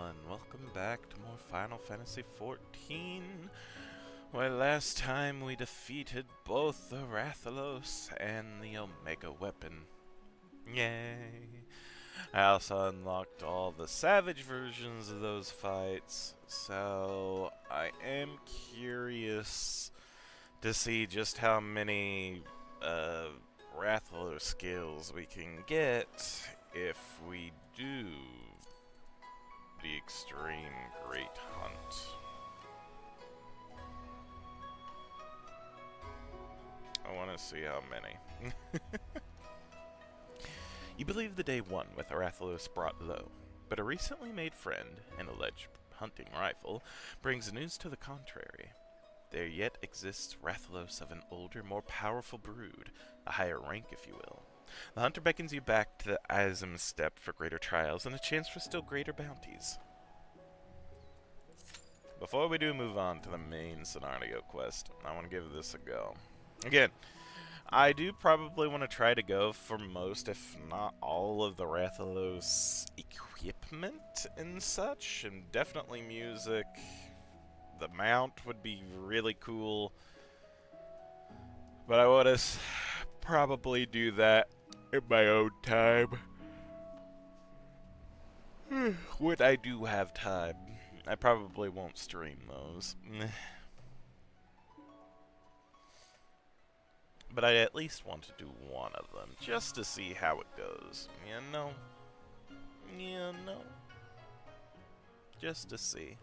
everyone, welcome back to more Final Fantasy XIV, where last time we defeated both the Rathalos and the Omega Weapon. Yay! I also unlocked all the Savage versions of those fights, so I am curious to see just how many Rathalos skills we can get if we do the Extreme Great Hunt. I want to see how many. You believe the day won with Rathalos brought low, but a recently made friend, an alleged hunting rifle, brings news to the contrary. There yet exists Rathalos of an older, more powerful brood, a higher rank if you will. The hunter beckons you back to the Azim Steppe for greater trials and a chance for still greater bounties. Before we do move on to the main scenario quest, I want to give this a go. Again, I do probably want to try to go for most, if not all, of the Rathalos equipment and such, and definitely music. The mount would be really cool, but I want to probably do that in my own time. When I do have time. I probably won't stream those. But I at least want to do one of them, just to see how it goes. You know? Just to see.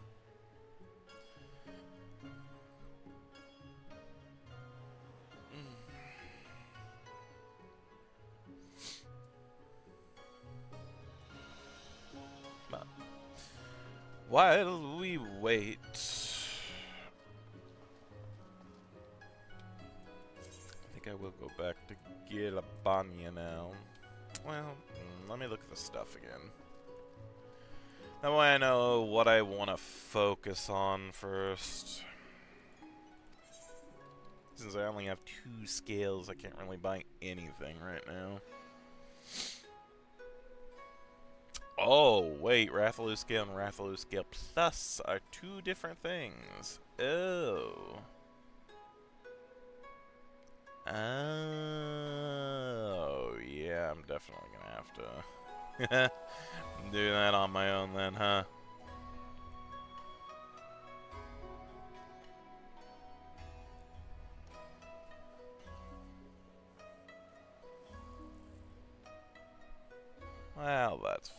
But while we wait, I think I will go back to Gilabanya now. Well, let me look at the stuff again. That way I know what I want to focus on first. Since I only have 2 scales, I can't really buy anything right now. Oh, wait, Rathalos Scale and Rathalos Scale Plus are 2 different things. Oh. Oh, yeah, I'm definitely gonna have to do that on my own then, huh? Well, that's fine.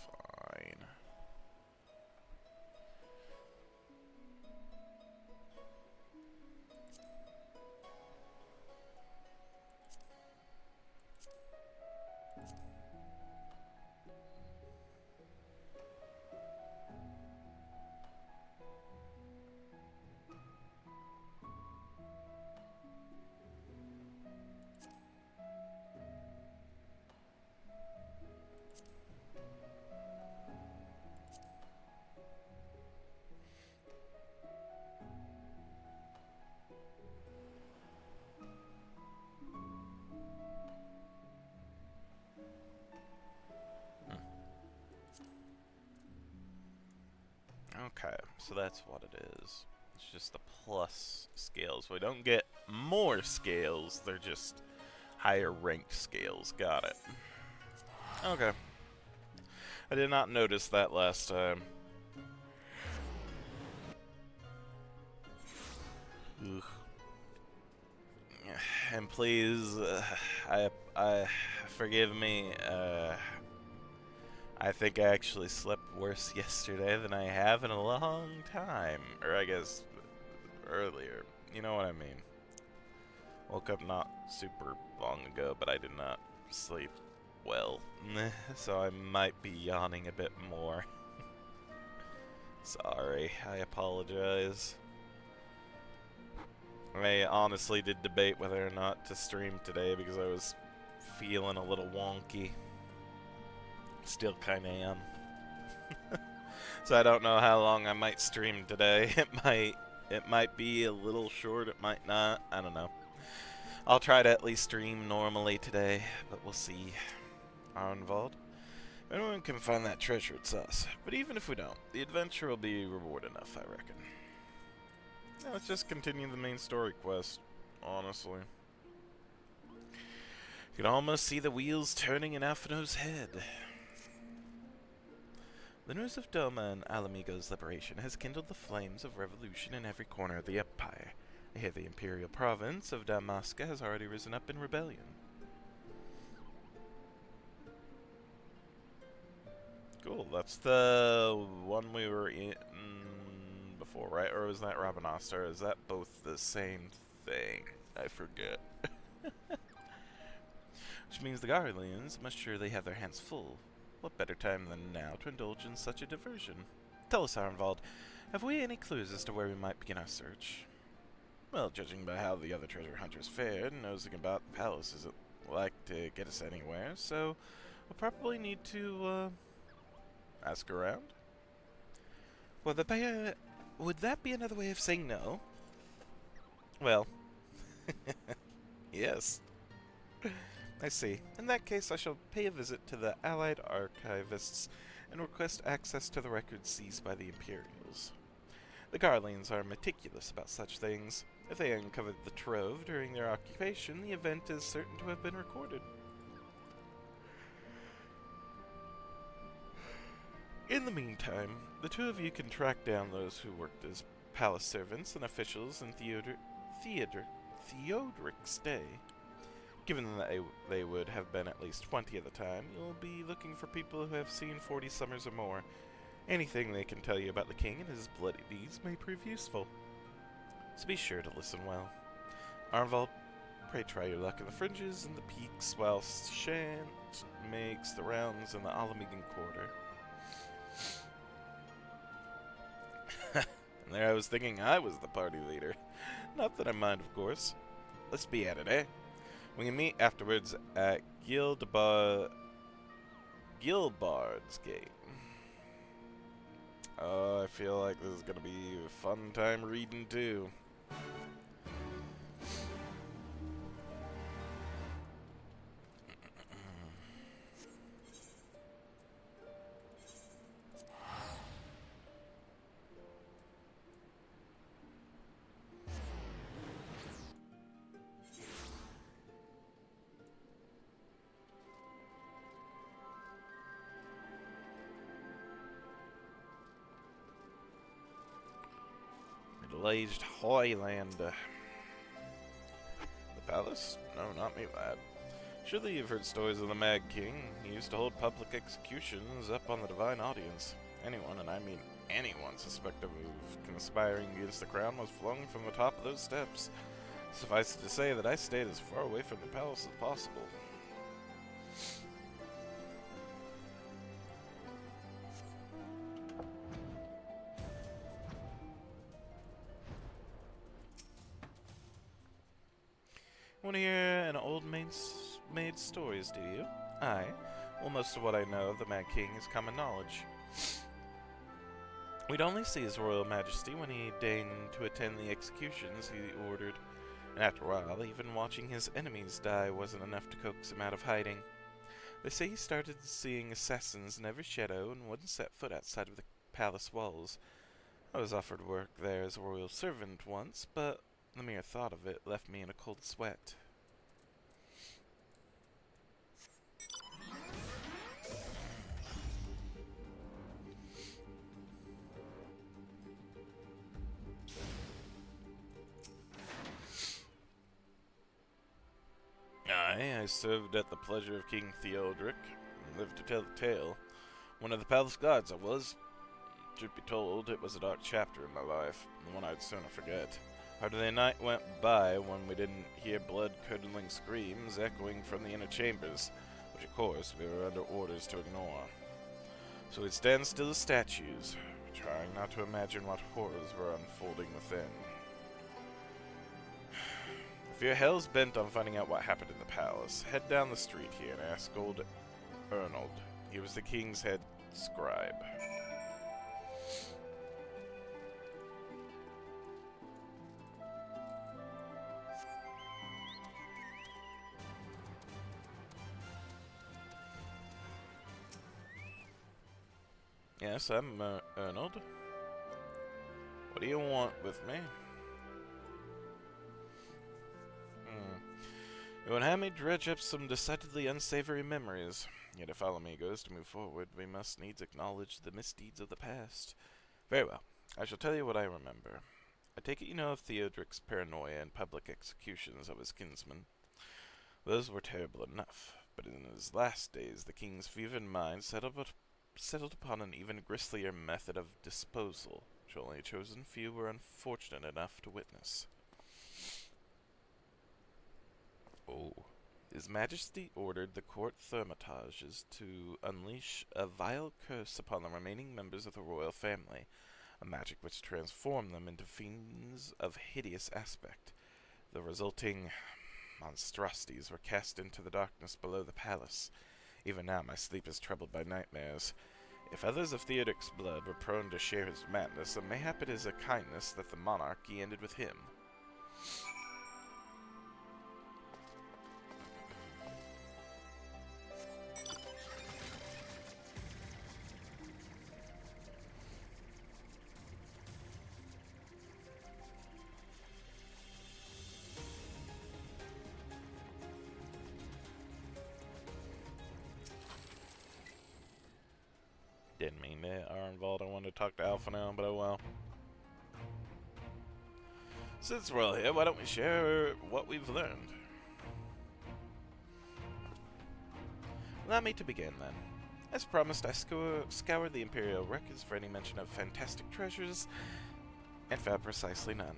Okay, so that's what it is. It's just the plus scales. We don't get more scales, they're just higher ranked scales. Got it. Okay. I did not notice that last time. Ugh. And please, I forgive me. I think I actually slept worse yesterday than I have in a long time, or I guess earlier. You know what I mean. Woke up not super long ago, but I did not sleep well, so I might be yawning a bit more. Sorry, I apologize. I honestly did debate whether or not to stream today because I was feeling a little wonky. Still kinda am. So I don't know how long I might stream today. It might be a little short, it might not, I don't know. I'll try to at least stream normally today, but we'll see. Arnvald. If anyone can find that treasure, it's us. But even if we don't, the adventure will be reward enough, I reckon. Yeah, let's just continue the main story quest, honestly. You can almost see the wheels turning in Alphino's head. The news of Doma and Alamigo's liberation has kindled the flames of revolution in every corner of the Empire. I hear the imperial province of Damaska has already risen up in rebellion. Cool, that's the one we were in before, right? Or was that Rabanastre? Is that both the same thing? I forget. Which means the Garleans must surely have their hands full. What better time than now to indulge in such a diversion? Tell us, Arnvald, have we any clues as to where we might begin our search? Well, judging by how the other treasure hunters fared, nosing about the palace isn't like to get us anywhere, so we'll probably need to, ask around? Well, would that be another way of saying no? Well, yes. I see. In that case, I shall pay a visit to the Allied archivists and request access to the records seized by the Imperials. The Garleans are meticulous about such things. If they uncovered the trove during their occupation, the event is certain to have been recorded. In the meantime, the two of you can track down those who worked as palace servants and officials in Theodoric's day. Given that they would have been at least 20 at the time, you'll be looking for people who have seen 40 summers or more. Anything they can tell you about the king and his bloody deeds may prove useful. So be sure to listen well. Arnvald, pray try your luck in the fringes and the peaks, whilst Shant makes the rounds in the Alamigan quarter. And there I was thinking I was the party leader. Not that I mind, of course. Let's be at it, eh? We can meet afterwards at Gilbard's Gate. Oh, I feel like this is gonna be a fun time reading too. Middle-aged Highlander. The palace? No, not me, lad. Surely you've heard stories of the Mad King. He used to hold public executions up on the divine audience. Anyone, and I mean anyone, suspected of conspiring against the crown was flung from the top of those steps. Suffice it to say that I stayed as far away from the palace as possible. Want to hear an old maid's stories, do you? Aye. Well, most of what I know of the Mad King is common knowledge. We'd only see his royal majesty when he deigned to attend the executions he ordered, and after a while, even watching his enemies die wasn't enough to coax him out of hiding. They say he started seeing assassins in every shadow and wouldn't set foot outside of the palace walls. I was offered work there as a royal servant once, but the mere thought of it left me in a cold sweat. I served at the pleasure of King Theodoric, and lived to tell the tale. One of the palace guards I was. Truth be told, it was a dark chapter in my life, and one I'd sooner forget. Hardly a night went by when we didn't hear blood-curdling screams echoing from the inner chambers, which of course we were under orders to ignore. So we'd stand still as statues, trying not to imagine what horrors were unfolding within. If you're hell's bent on finding out what happened in the palace, head down the street here and ask old Ernold. He was the king's head scribe. Yes, I'm Arnold. What do you want with me? You would have me dredge up some decidedly unsavory memories. Yet if Alamigo is to move forward, we must needs acknowledge the misdeeds of the past. Very well. I shall tell you what I remember. I take it you know of Theodoric's paranoia and public executions of his kinsmen. Those were terrible enough, but in his last days the king's fevered mind settled upon an even grislier method of disposal, which only a chosen few were unfortunate enough to witness. Oh. His Majesty ordered the court thermitages to unleash a vile curse upon the remaining members of the royal family, a magic which transformed them into fiends of hideous aspect. The resulting monstrosities were cast into the darkness below the palace. Even now my sleep is troubled by nightmares. If others of Theodoric's blood were prone to share his madness, then mayhap it is a kindness that the monarchy ended with him. Didn't mean that. Arnvald, I wanted to talk to Alpha now, but oh well. Since we're all here, why don't we share what we've learned? Allow me to begin, then. As promised, I scoured the Imperial records for any mention of fantastic treasures, and found precisely none.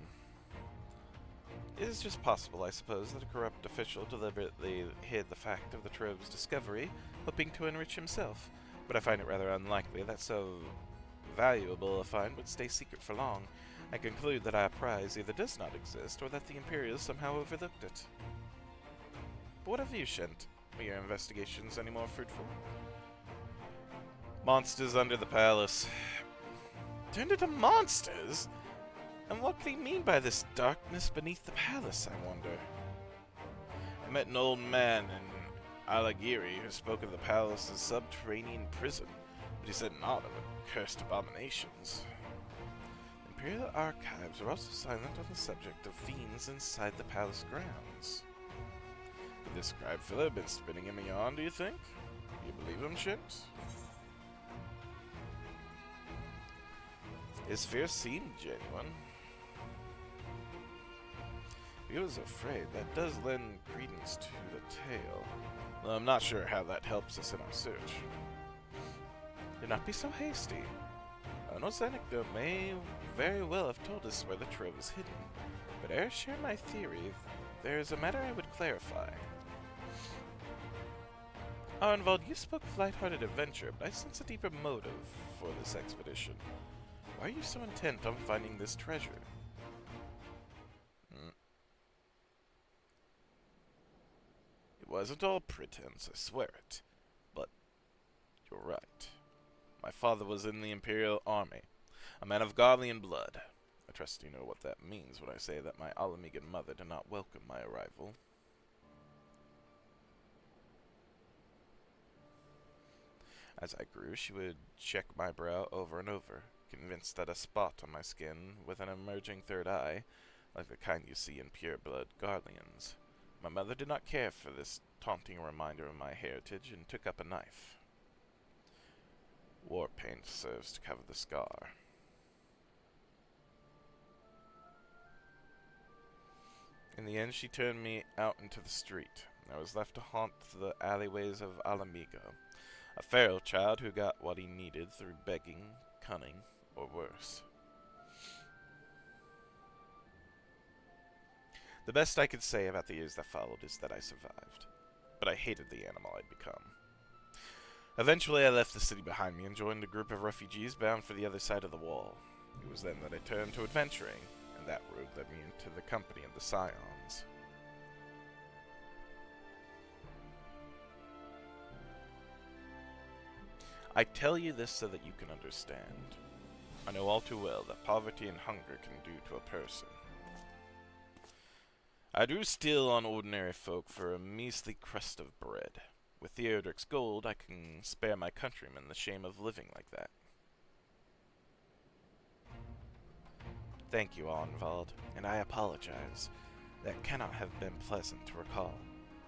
It is just possible, I suppose, that a corrupt official deliberately hid the fact of the trove's discovery, hoping to enrich himself, but I find it rather unlikely that so valuable a find would stay secret for long. I conclude that our prize either does not exist, or that the Imperials somehow overlooked it. But what of you, Shent? Were your investigations any more fruitful? Monsters under the palace. Turned into monsters? And what could he mean by this darkness beneath the palace, I wonder? I met an old man in Alagiri who spoke of the palace as subterranean prison, but he said not of accursed abominations. The Imperial archives are also silent on the subject of fiends inside the palace grounds. Could this scribe fellow have been spinning him on, do you think? Do you believe him, Shint? His fears seemed genuine. He was afraid. That does lend credence to the tale, though I'm not sure how that helps us in our search. Do not be so hasty. Arnold's anecdote may very well have told us where the trove is hidden, but ere I share my theory, there is a matter I would clarify. Arnvald, you spoke of light-hearted adventure, but I sense a deeper motive for this expedition. Why are you so intent on finding this treasure? It wasn't all pretense, I swear it. But you're right. My father was in the Imperial Army, a man of Garlean blood. I trust you know what that means when I say that my Alamigan mother did not welcome my arrival. As I grew, she would check my brow over and over, convinced that a spot on my skin with an emerging third eye, like the kind you see in pure-blood Garleans. My mother did not care for this taunting reminder of my heritage and took up a knife. War paint serves to cover the scar. In the end, she turned me out into the street. I was left to haunt the alleyways of Alamigo, a feral child who got what he needed through begging, cunning, or worse. The best I could say about the years that followed is that I survived, but I hated the animal I'd become. Eventually, I left the city behind me and joined a group of refugees bound for the other side of the wall. It was then that I turned to adventuring, and that road led me into the company of the Scions. I tell you this so that you can understand. I know all too well that poverty and hunger can do to a person. I drew steel on ordinary folk for a measly crust of bread. With Theodoric's gold, I can spare my countrymen the shame of living like that. Thank you, Arnvald, and I apologize. That cannot have been pleasant to recall,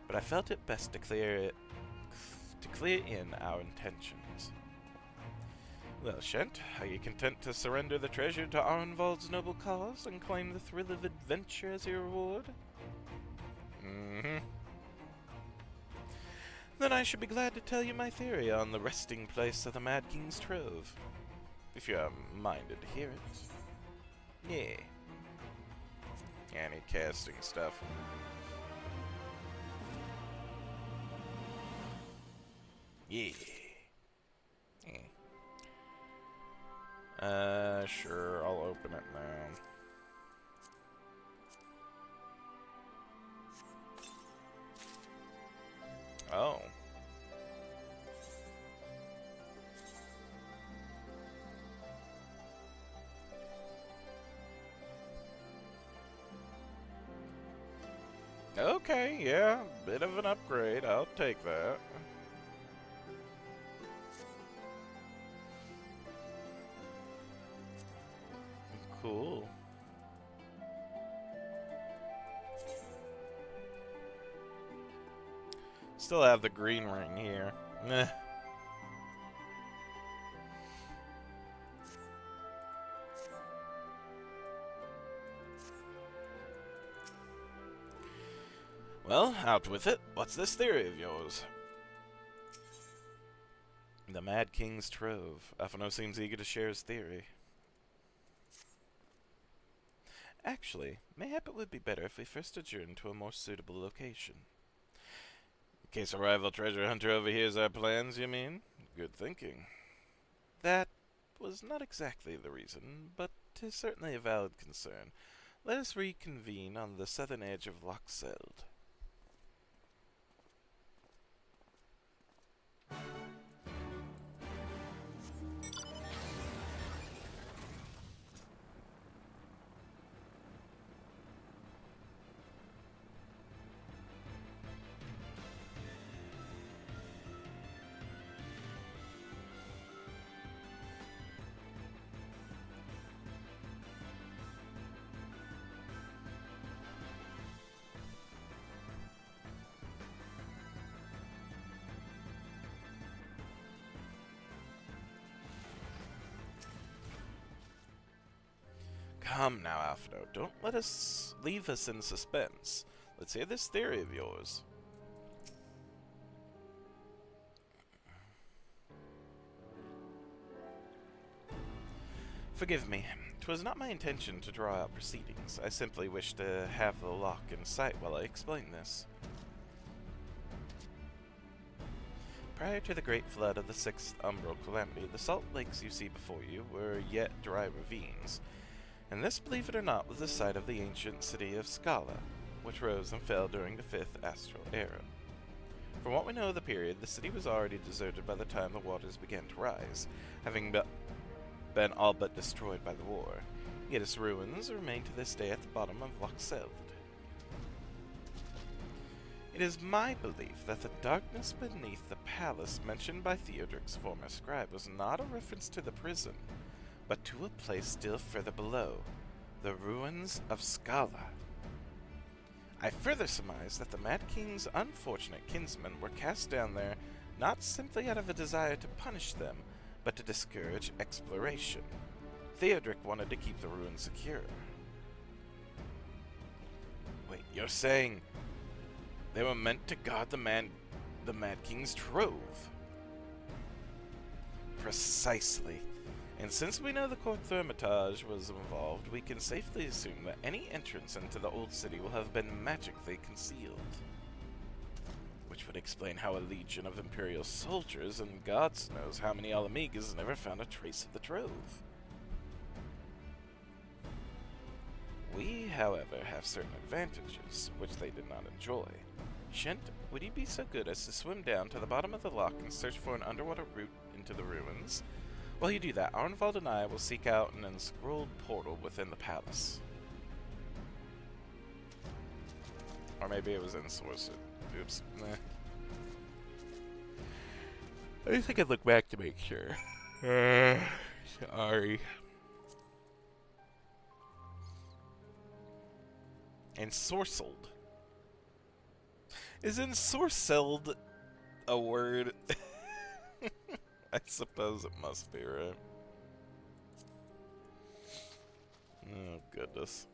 but I felt it best to clear in our intentions. Well, Shent, are you content to surrender the treasure to Arnvald's noble cause and claim the thrill of adventure as your reward? Mm-hmm. Then I should be glad to tell you my theory on the resting place of the Mad King's Trove, if you are minded to hear it. Yeah. Any casting stuff. Yeah. Sure, I'll open it now. Oh. Okay, yeah, bit of an upgrade. I'll take that. Cool. Still have the green ring here. Meh. Well, out with it. What's this theory of yours? The Mad King's Trove. Afano seems eager to share his theory. Actually, mayhap it would be better if we first adjourn to a more suitable location. In case a rival treasure hunter overhears our plans, you mean? Good thinking. That was not exactly the reason, but 'tis certainly a valid concern. Let us reconvene on the southern edge of Loch Seld. Come now, Afno, don't leave us in suspense. Let's hear this theory of yours. Forgive me. 'Twas not my intention to draw out proceedings. I simply wished to have the lock in sight while I explain this. Prior to the great flood of the 6th Umbral Calamity, the salt lakes you see before you were yet dry ravines. And this, believe it or not, was the site of the ancient city of Scala, which rose and fell during the 5th Astral Era. From what we know of the period, the city was already deserted by the time the waters began to rise, having been all but destroyed by the war, yet its ruins remain to this day at the bottom of Loch Seld. It is my belief that the darkness beneath the palace mentioned by Theodric's former scribe was not a reference to the prison, but to a place still further below, the ruins of Scala. I further surmise that the Mad King's unfortunate kinsmen were cast down there not simply out of a desire to punish them, but to discourage exploration. Theodric wanted to keep the ruins secure. Wait, you're saying they were meant to guard the Mad King's Trove? Precisely. And since we know the court Hermitage was involved, we can safely assume that any entrance into the old city will have been magically concealed. Which would explain how a legion of Imperial soldiers and gods knows how many Alamigas never found a trace of the trove. We, however, have certain advantages, which they did not enjoy. Shent, would you be so good as to swim down to the bottom of the loch and search for an underwater route into the ruins? While you do that, Arnvald and I will seek out an unscrolled portal within the palace. Or maybe it was ensorced. Oops. Nah. I think I'd look back to make sure. Sorry. Ensorcelled. Is ensorcelled a word? I suppose it must be, right? Oh, goodness.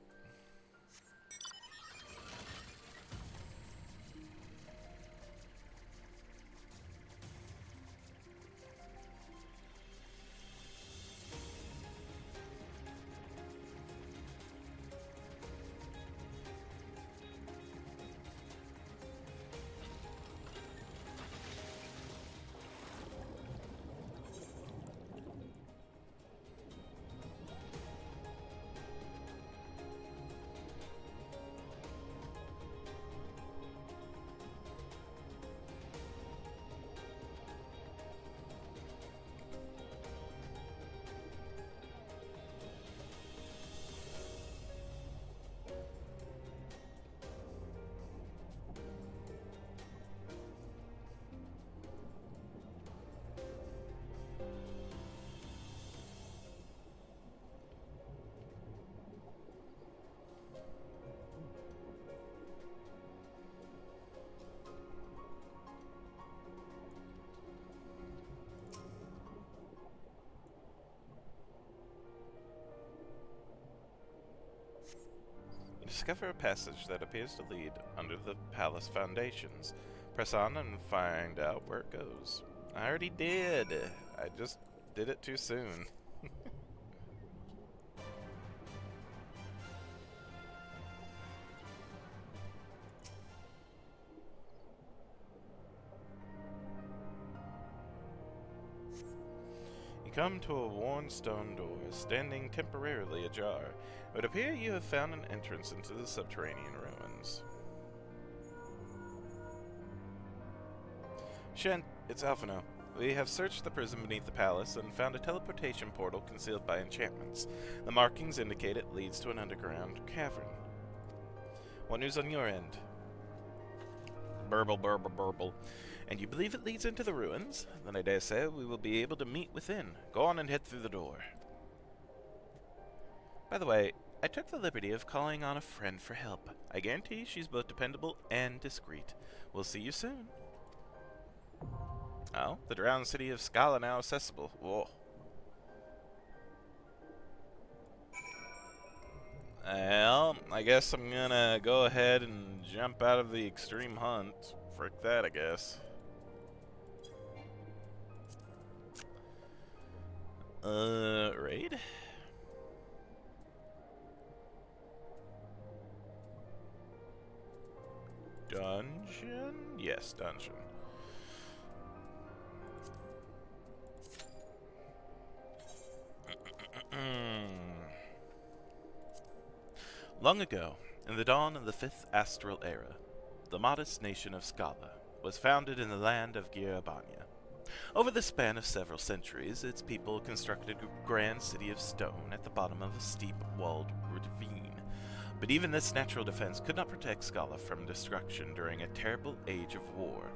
You discover a passage that appears to lead under the palace foundations. Press on and find out where it goes. I already did. I just did it too soon. You come to a worn stone door, standing temporarily ajar. It would appear you have found an entrance into the subterranean ruins. Shen, it's Alphino. We have searched the prison beneath the palace and found a teleportation portal concealed by enchantments. The markings indicate it leads to an underground cavern. What news on your end? Burble, burble, burble. And you believe it leads into the ruins? Then I dare say we will be able to meet within. Go on and head through the door. By the way, I took the liberty of calling on a friend for help. I guarantee she's both dependable and discreet. We'll see you soon. Oh, the drowned city of Scala now accessible. Whoa. Well, I guess I'm gonna go ahead and jump out of the extreme hunt. Frick that, I guess. Raid? Dungeon? Yes, dungeon. Long ago, in the dawn of the 5th astral era, the modest nation of Scala was founded in the land of Girabania. Over the span of several centuries, its people constructed a grand city of stone at the bottom of a steep-walled ravine. But even this natural defense could not protect Scala from destruction during a terrible age of war.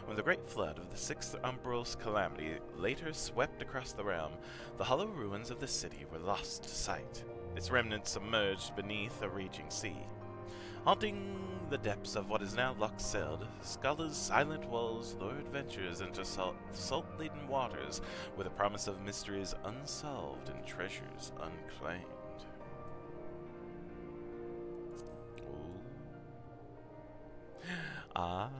When the great flood of the 6th Umbral Calamity later swept across the realm, the hollow ruins of the city were lost to sight, its remnants submerged beneath a raging sea. Haunting the depths of what is now Loch Seld, Scala's silent walls lure adventurers into salt-laden waters with a promise of mysteries unsolved and treasures unclaimed. Ooh. Ah.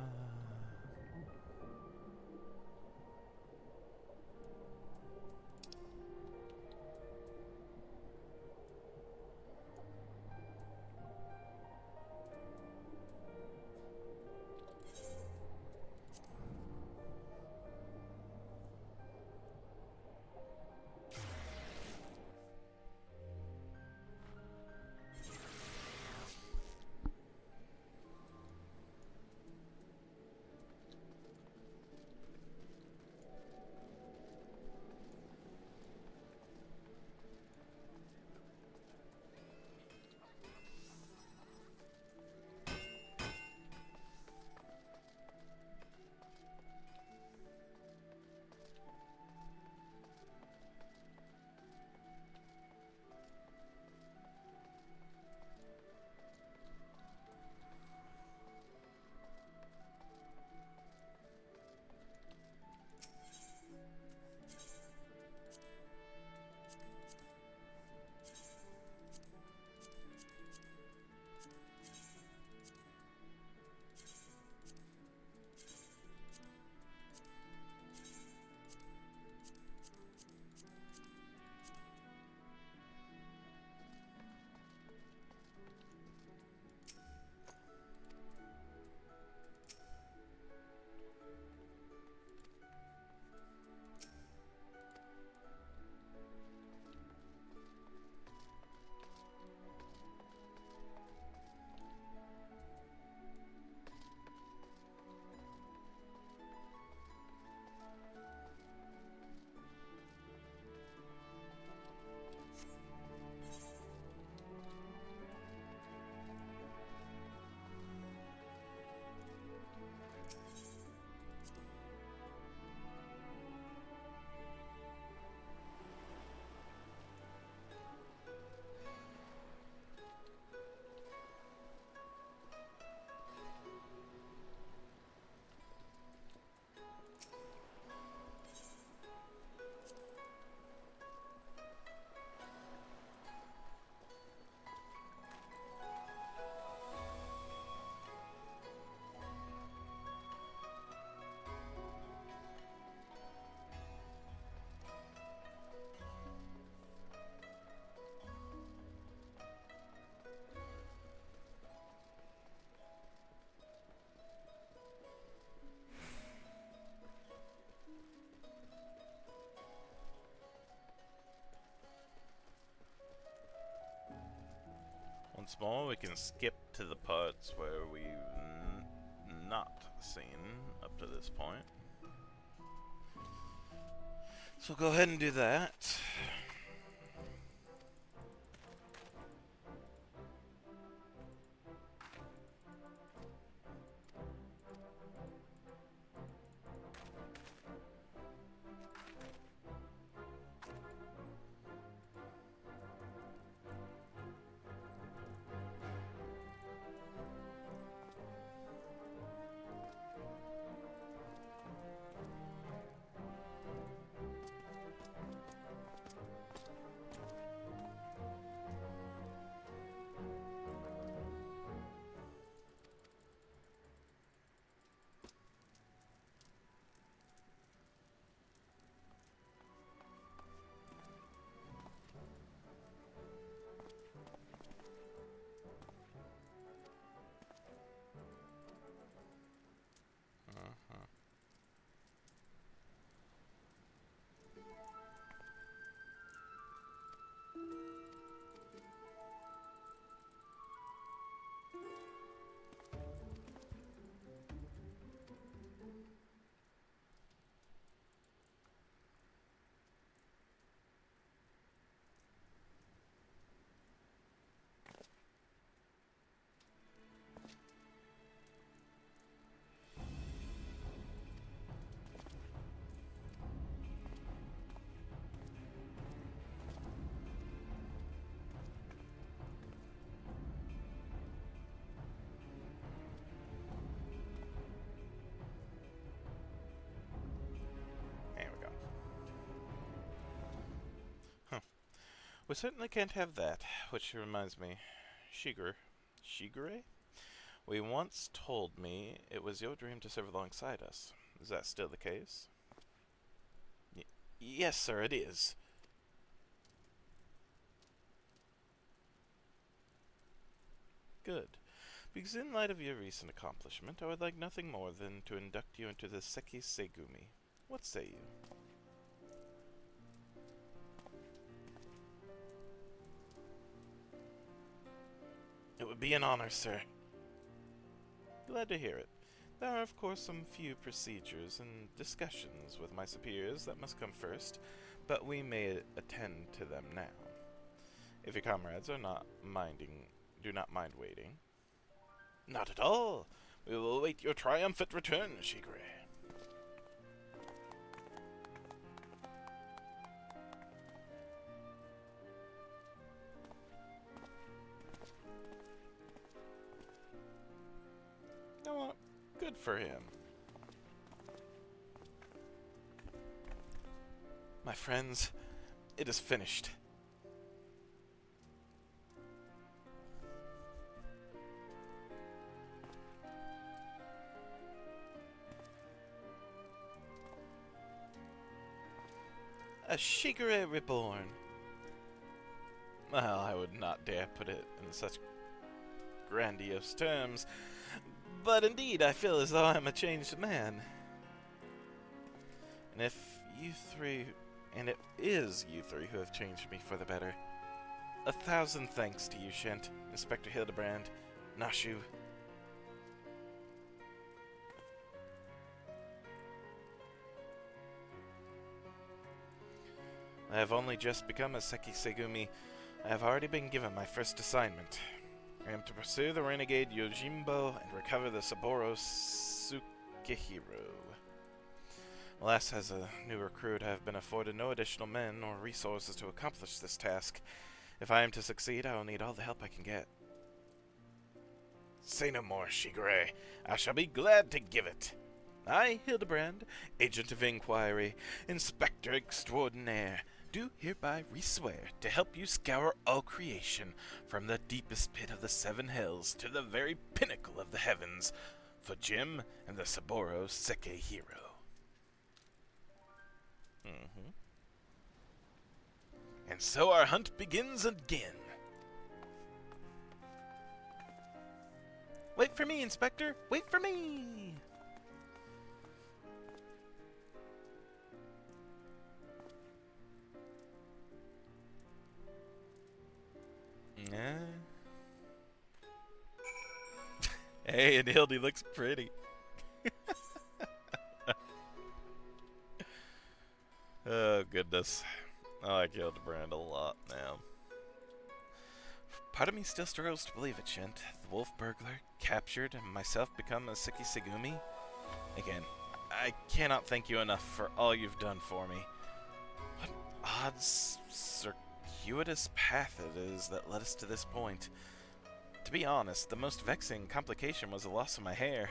Once more, we can skip to the parts where we've not seen up to this point. So go ahead and do that. There we go. Huh. We certainly can't have that, which reminds me. Shigure? We once told me it was your dream to serve alongside us. Is that still the case? Yes, sir, it is. Good. Because in light of your recent accomplishment, I would like nothing more than to induct you into the Seki Segumi. What say you? It would be an honor, sir. Glad to hear it. There are, of course, some few procedures and discussions with my superiors that must come first, but we may attend to them now. If your comrades are do not mind waiting. Not at all. We will await your triumphant return, Shigure. Oh, good for him. My friends, it is finished. A Shigure reborn. Well, I would not dare put it in such grandiose terms, but indeed I feel as though I am a changed man. And it is you three who have changed me for the better. 1,000 thanks to you, Shent, Inspector Hildebrand, Nashu. I have only just become a Seki Segumi. I have already been given my first assignment. I am to pursue the renegade Yojimbo and recover the Saburo Sukehiro. Alas, as a new recruit, I have been afforded no additional men or resources to accomplish this task. If I am to succeed, I will need all the help I can get. Say no more, Shigure. I shall be glad to give it. I, Hildebrand, Agent of Inquiry, Inspector Extraordinaire, do hereby re-swear to help you scour all creation, from the deepest pit of the 7 hells to the very pinnacle of the heavens, for Jim and the Saburo Sekehiro. And so our hunt begins again. Wait for me, Inspector! Wait for me! Hey, and Hildy looks pretty. Oh, goodness. I like Hildebrand a lot now. Part of me still struggles to believe it, Shint. The wolf burglar, captured, and myself become a Siki Segumi? Again, I cannot thank you enough for all you've done for me. What odd, circuitous path it is that led us to this point. To be honest, the most vexing complication was the loss of my hair,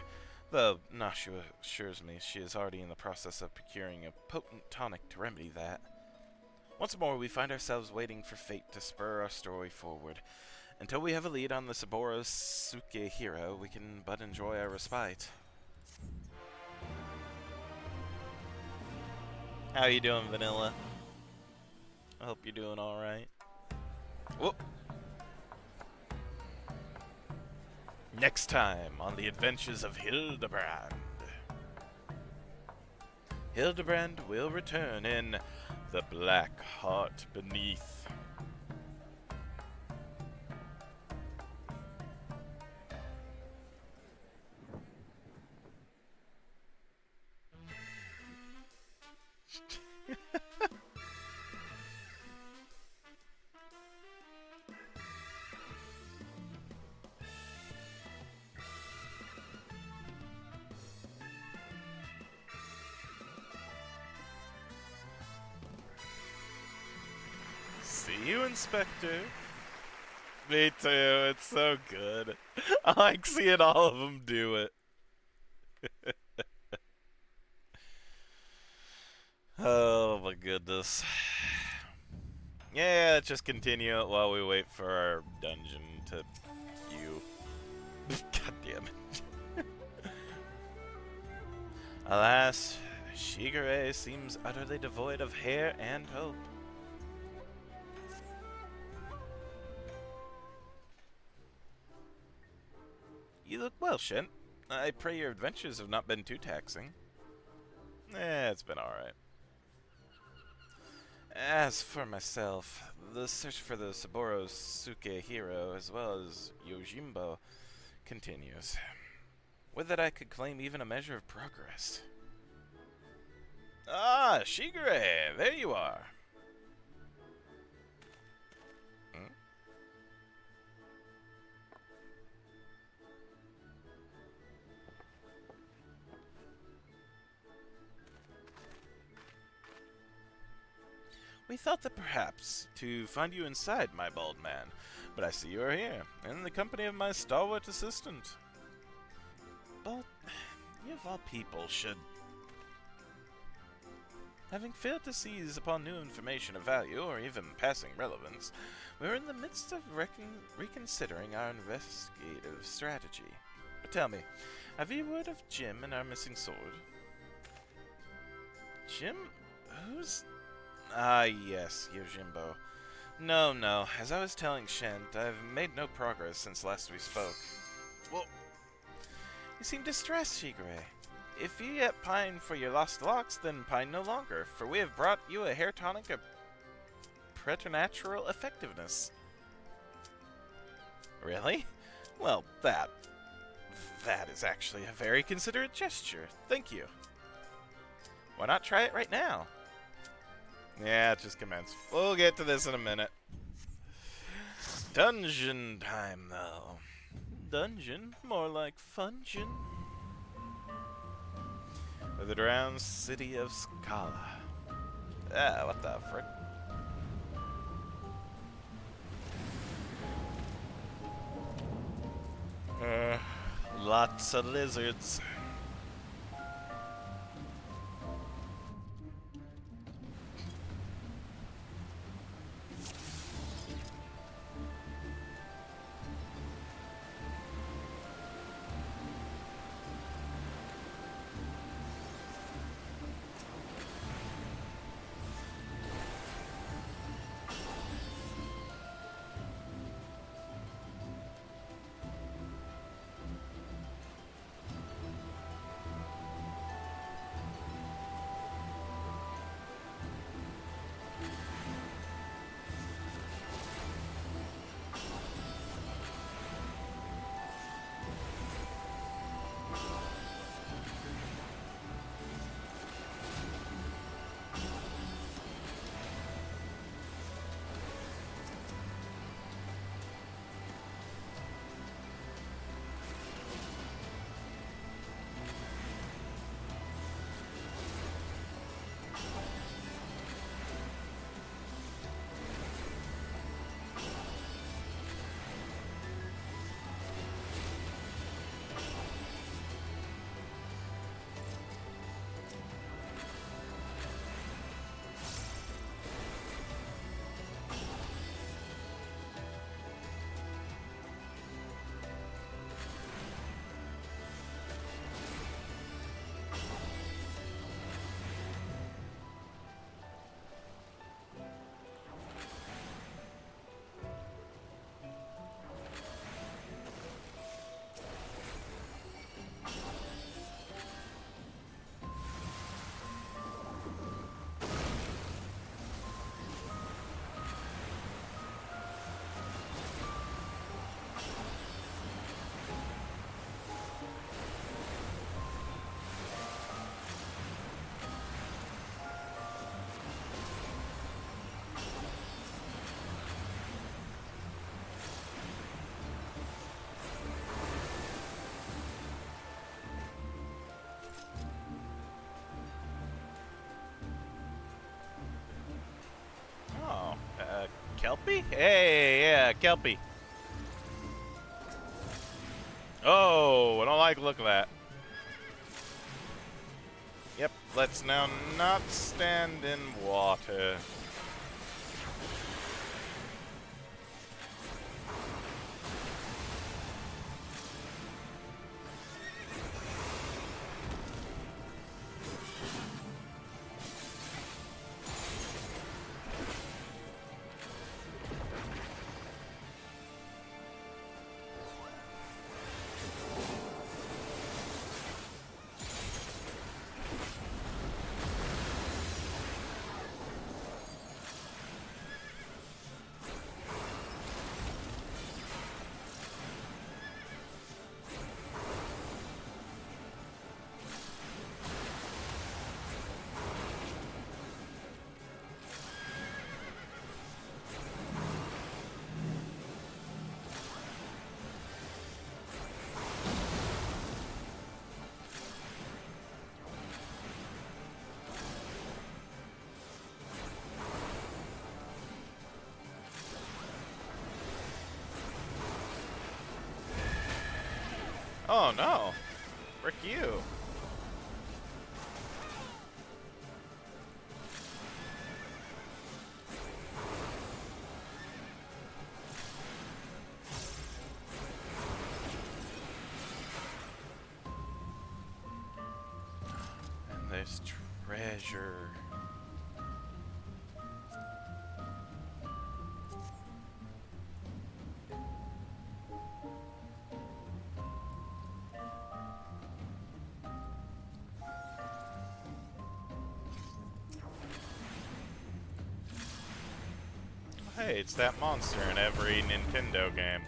though Nashua assures me she is already in the process of procuring a potent tonic to remedy that. Once more, we find ourselves waiting for fate to spur our story forward. Until we have a lead on the Saburo Suke hero, we can but enjoy our respite. How you doing, Vanilla? I hope you're doing alright. Whoop! Next time on the adventures of Hildebrand. Hildebrand will return in The Black Heart Beneath. See you, Inspector. Me too, it's so good. I like seeing all of them do it. Oh my goodness. Yeah, let's just continue it while we wait for our dungeon to queue. God damn it. Alas, Shigure seems utterly devoid of hair and hope. You look well, Shin. I pray your adventures have not been too taxing. It's been alright. As for myself, the search for the Saburo Suke hero, as well as Yojimbo, continues. Would that I could claim even a measure of progress. Ah, Shigure! There you are! Hmm? We thought that perhaps to find you inside, my bald man, but I see you are here, in the company of my stalwart assistant. But you of all people should... Having failed to seize upon new information of value, or even passing relevance, we are in the midst of reconsidering our investigative strategy. But tell me, have you heard of Jim and our missing sword? Jim? Who's... Ah, yes, Yojimbo. No, as I was telling Shent, I've made no progress since last we spoke. Well, you seem distressed, Shigure. If you yet pine for your lost locks, then pine no longer, for we have brought you a hair tonic of preternatural effectiveness. Really? Well, that is actually a very considerate gesture. Thank you. Why not try it right now? Yeah, it just commenced. We'll get to this in a minute. Dungeon time, though. Dungeon? More like fungin. For the drowned city of Scala. Ah, what the frick? Lots of lizards. Kelpie? Hey, yeah, Kelpie. Oh, I don't like the look of that. Yep, let's now not stand in water. Oh no! Frick you! And there's treasure. Hey, it's that monster in every Nintendo game.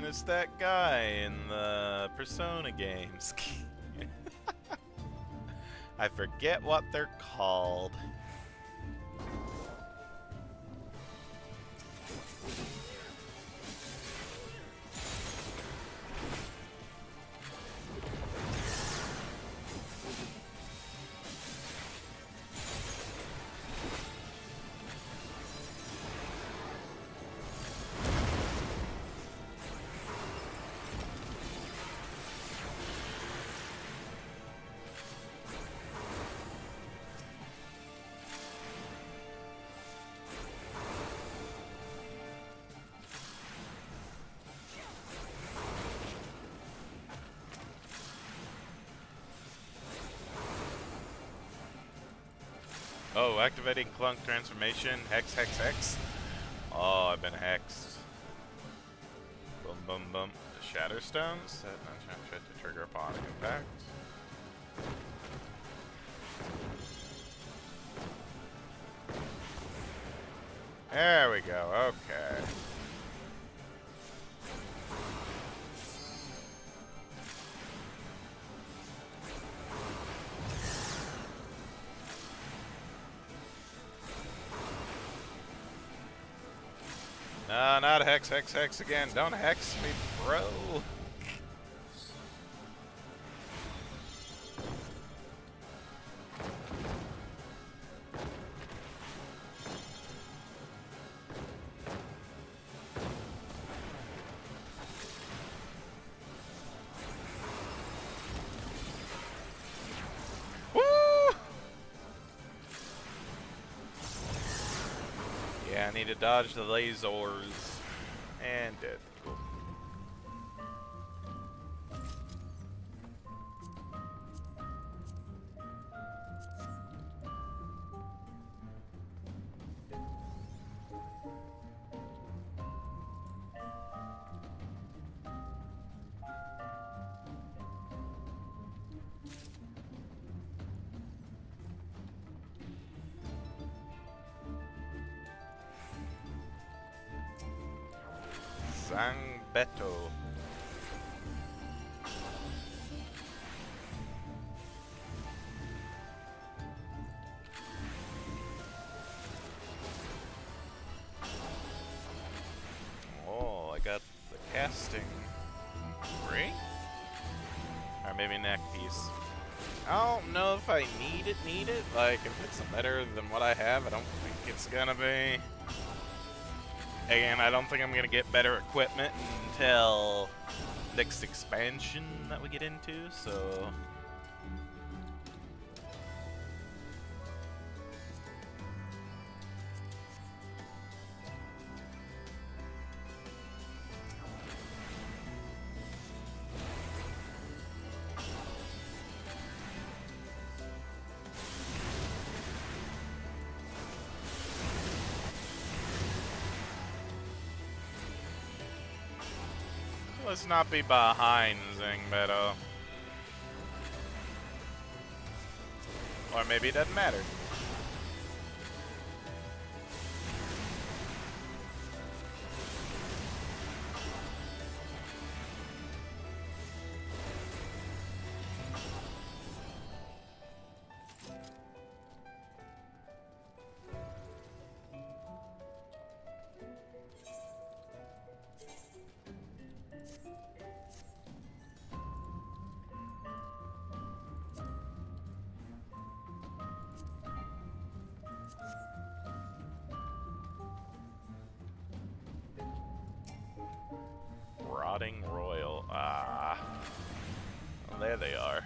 It's that guy in the Persona games. I forget what they're called. Oh, activating clunk transformation. Hex, hex, hex. Oh, I've been hexed. Boom, boom, boom. The Shatter Stones. Set non-transfer to trigger upon impact. There we go. Okay. No, not hex, hex, hex again. Don't hex me, bro. Woo! Yeah, I need to dodge the lasers. And dead. Cool. Zangbeto. Oh, I got the casting ring? Or maybe neck piece. I don't know if I need it. Like, if it's better than what I have, I don't think it's gonna be. Again, I don't think I'm gonna get better equipment until next expansion that we get into, so... Let's not be behind Zangbeto. Or maybe it doesn't matter. Rotting Royal. Ah. Well, there they are.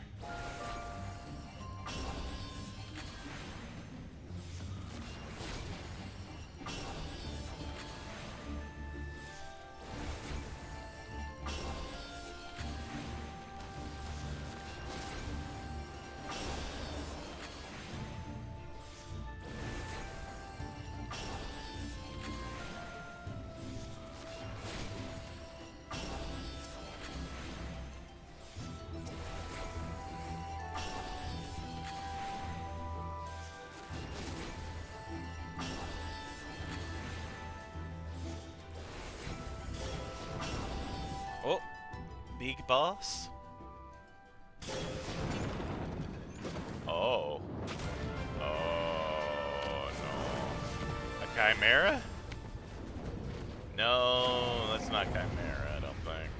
Oh, big boss. Oh. Oh, no. A Chimera? No, that's not Chimera, I don't think.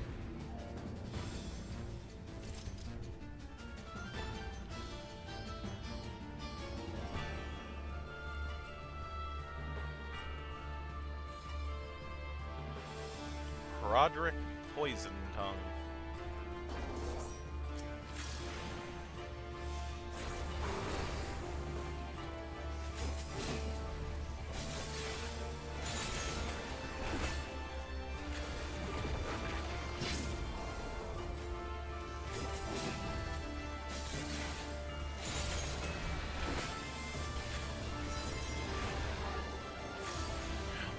Roderick Poison Tongue.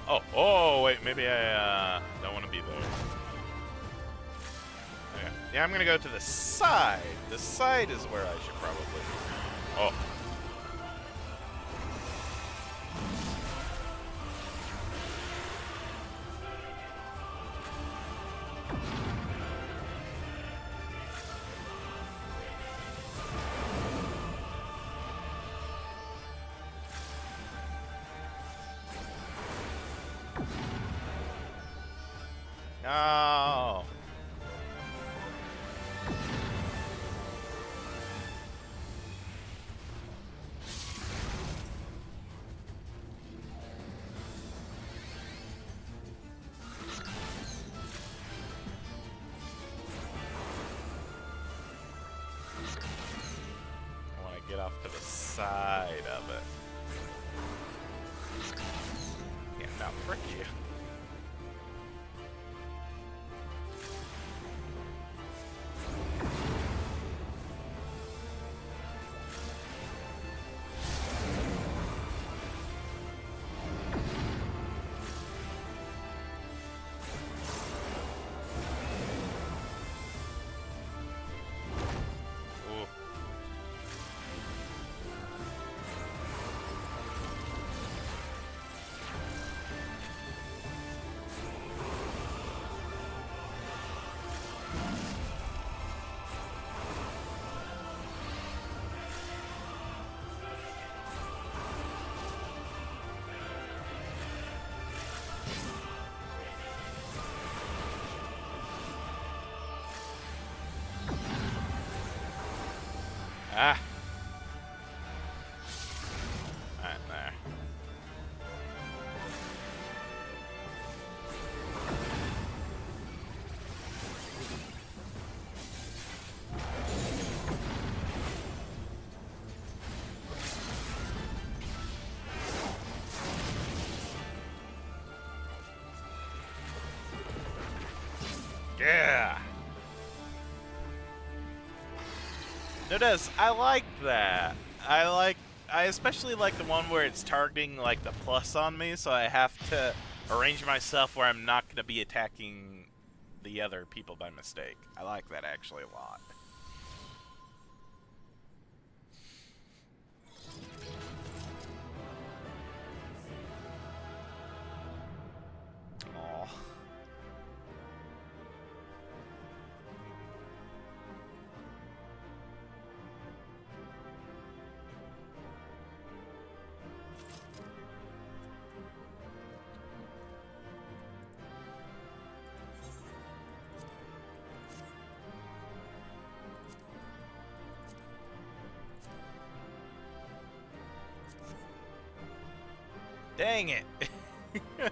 Oh, wait, maybe I don't want to be there. Okay. Yeah, I'm gonna go to the side. The side is where I should probably be. Oh. No. I want to get off to the side of it. Yeah, no, frick you. Ah. Right there. Yeah. Notice, I like that. I especially like the one where it's targeting like the plus on me, so I have to arrange myself where I'm not going to be attacking the other people by mistake. I like that actually a lot. Aw. Dang it! You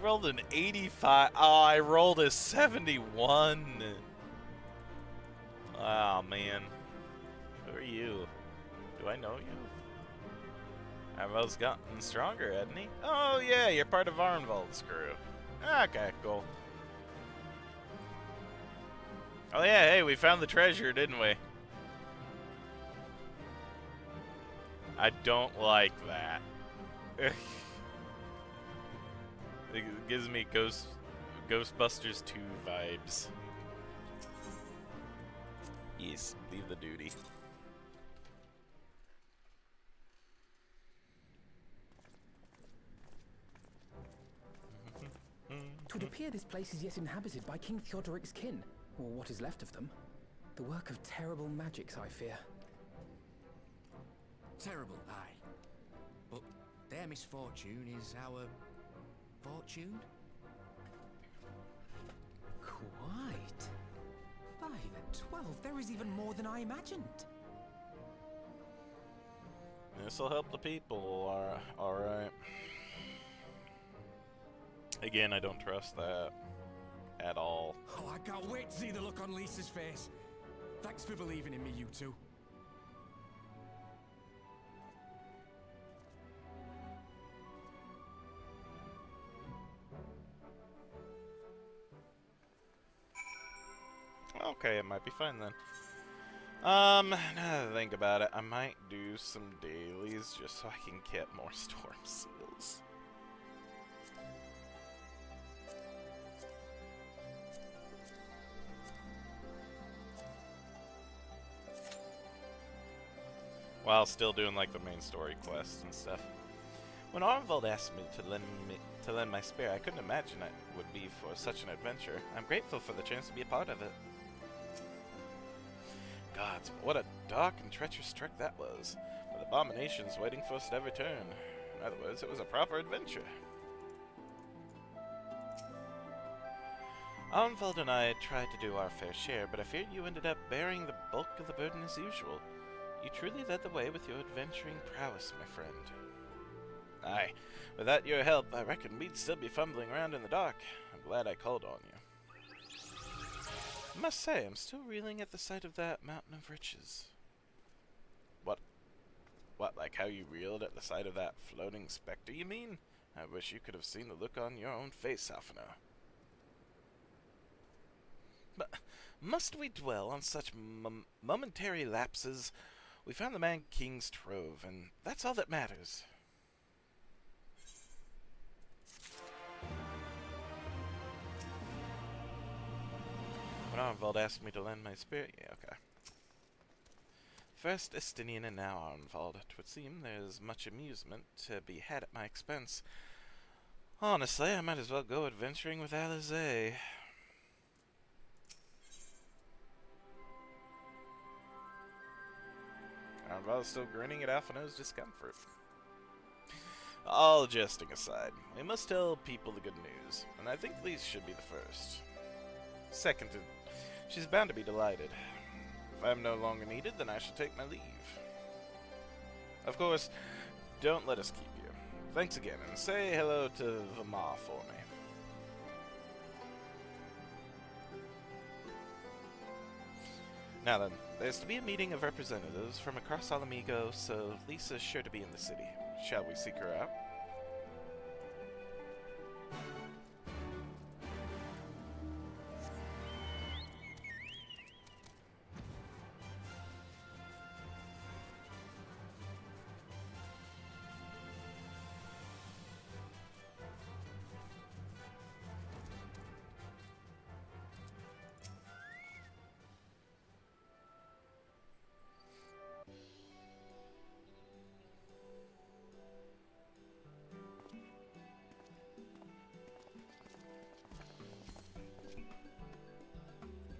rolled an 85. Oh, I rolled a 71. Oh, man. Who are you? Do I know you? Armvel's gotten stronger, hasn't he? Oh, yeah, you're part of Armvel's crew. Okay, cool. Oh, yeah, hey, we found the treasure, didn't we? I don't like that. It gives me Ghostbusters 2 vibes. Yes, leave the duty. It would appear this place is yet inhabited by King Theodoric's kin, or what is left of them. The work of terrible magics, I fear. Terrible, aye. But their misfortune is our fortune? Quite. By the 12, there is even more than I imagined. This'll help the people, alright. Again, I don't trust that at all. Oh, I can't wait to see the look on Lisa's face. Thanks for believing in me, you two. Okay, it might be fine then. Now that I think about it, I might do some dailies just so I can get more storm seals. While still doing like the main story quests and stuff. When Armvald asked me to lend my spear, I couldn't imagine it would be for such an adventure. I'm grateful for the chance to be a part of it. Gods, what a dark and treacherous trek that was, with abominations waiting for us at every turn. In other words, it was a proper adventure. Arnvald and I tried to do our fair share, but I fear you ended up bearing the bulk of the burden as usual. You truly led the way with your adventuring prowess, my friend. Aye, without your help, I reckon we'd still be fumbling around in the dark. I'm glad I called on you. I must say, I'm still reeling at the sight of that mountain of riches. What, like how you reeled at the sight of that floating specter, you mean? I wish you could have seen the look on your own face, Alphino. But must we dwell on such momentary lapses? We found the Man King's trove, and that's all that matters. When Arnvald asked me to lend my spear, yeah, okay. First Estinian and now Arnvald. 'Twould seem there's much amusement to be had at my expense. Honestly, I might as well go adventuring with Alizé. Arnvald's still grinning at Alphino's discomfort. All jesting aside, we must tell people the good news, and I think Lise should be the first. Seconded, she's bound to be delighted. If I'm no longer needed, then I shall take my leave. Of course, don't let us keep you. Thanks again, and say hello to Vamar for me. Now then, there's to be a meeting of representatives from across Alamigo, so Lisa's sure to be in the city. Shall we seek her out?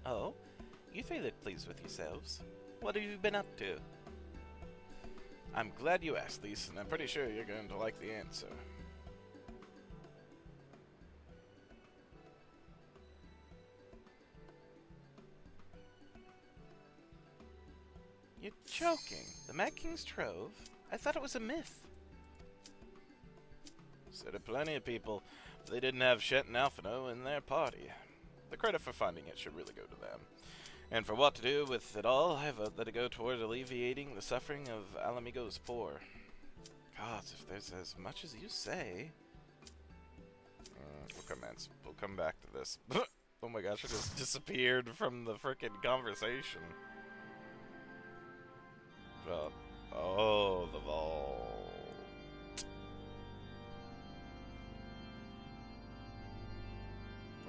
Oh, you three look pleased with yourselves. What have you been up to? I'm glad you asked, Lise, and I'm pretty sure you're going to like the answer. You're joking. The Mad King's Trove? I thought it was a myth. So did plenty of people, but they didn't have Shet and Alphino in their party. The credit for finding it should really go to them. And for what to do with it all, I vote that it go toward alleviating the suffering of Alamigo's poor. Gods, if there's as much as you say... we'll come back to this. Oh my gosh, I just disappeared from the frickin' conversation. Well, oh, the vault.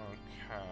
Okay.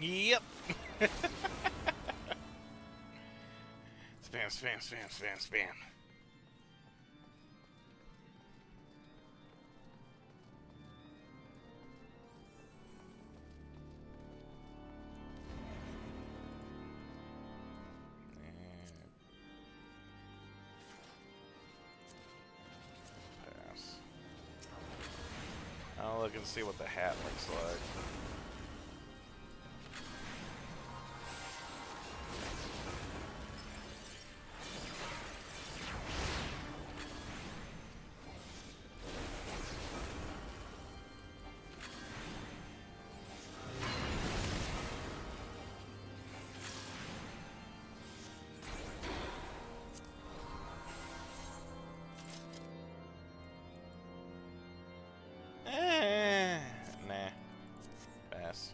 Yep. Spam, spam, spam, spam, spam. Pass. I'll look and see what the hat looks like. Nah. Pass.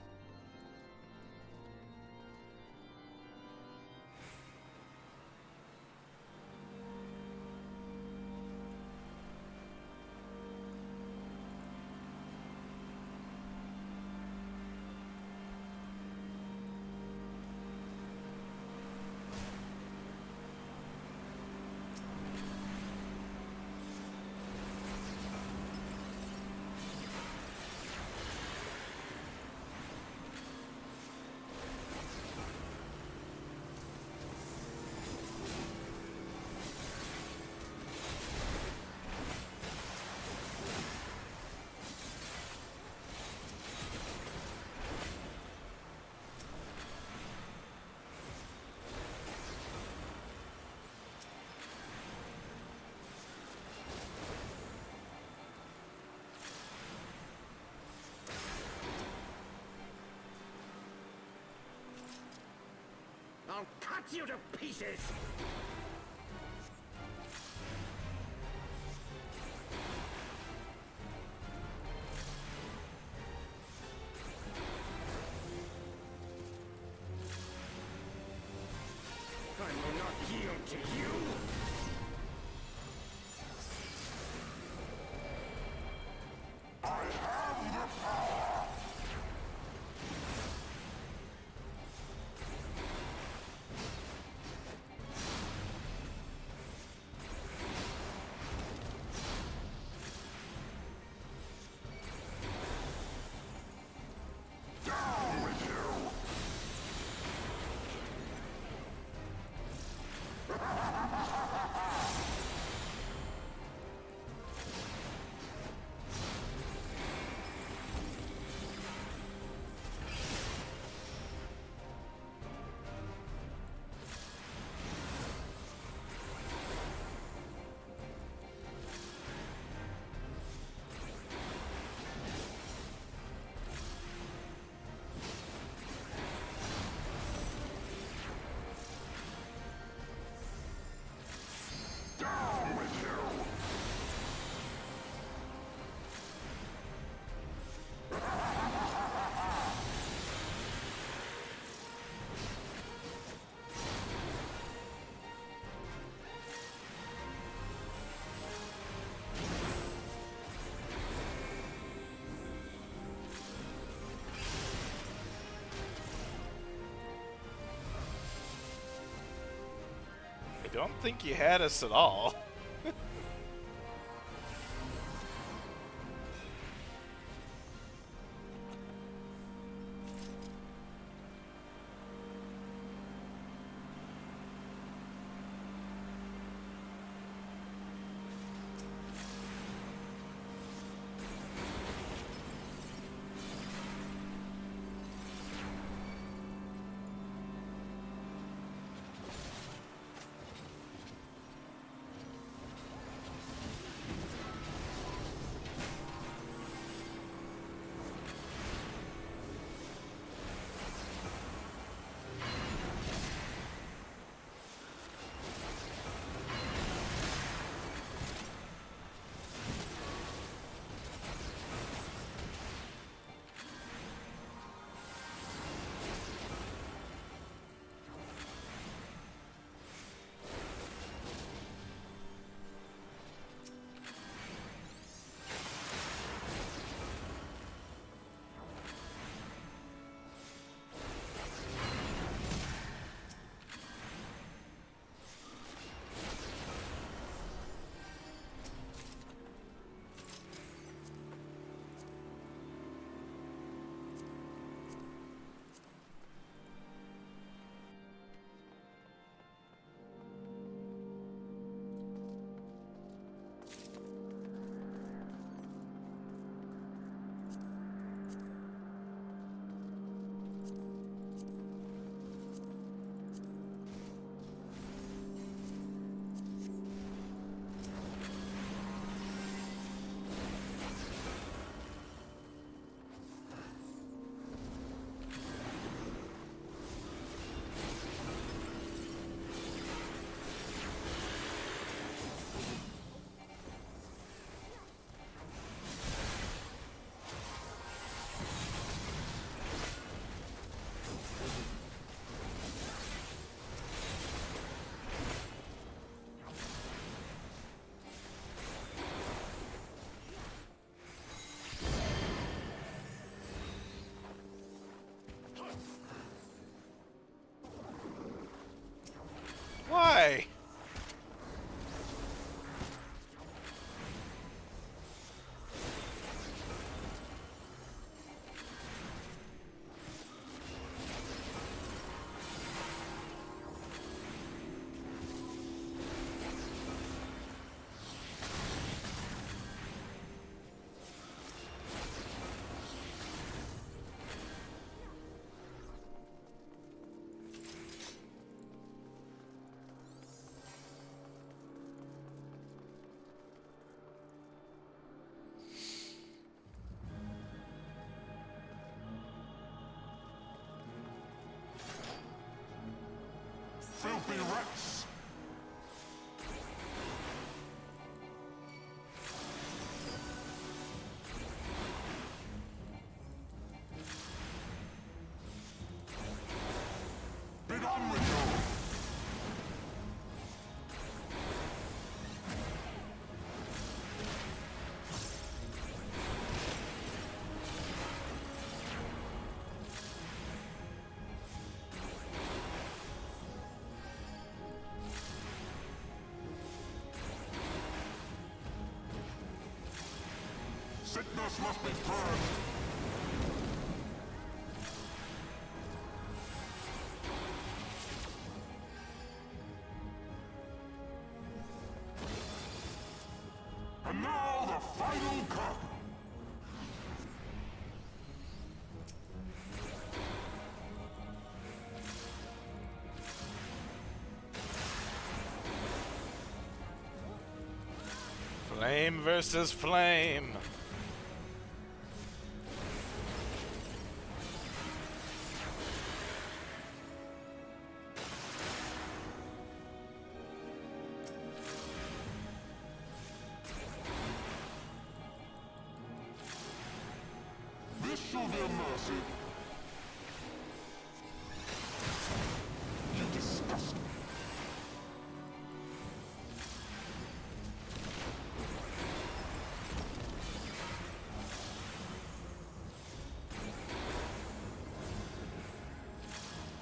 I'll cut you to pieces! I will not yield to you! I don't think you had us at all. filthy rats! Bid on with you! Sickness must be purged! And now the final curtain! Flame versus flame. This shall be a mercy. You disgust me.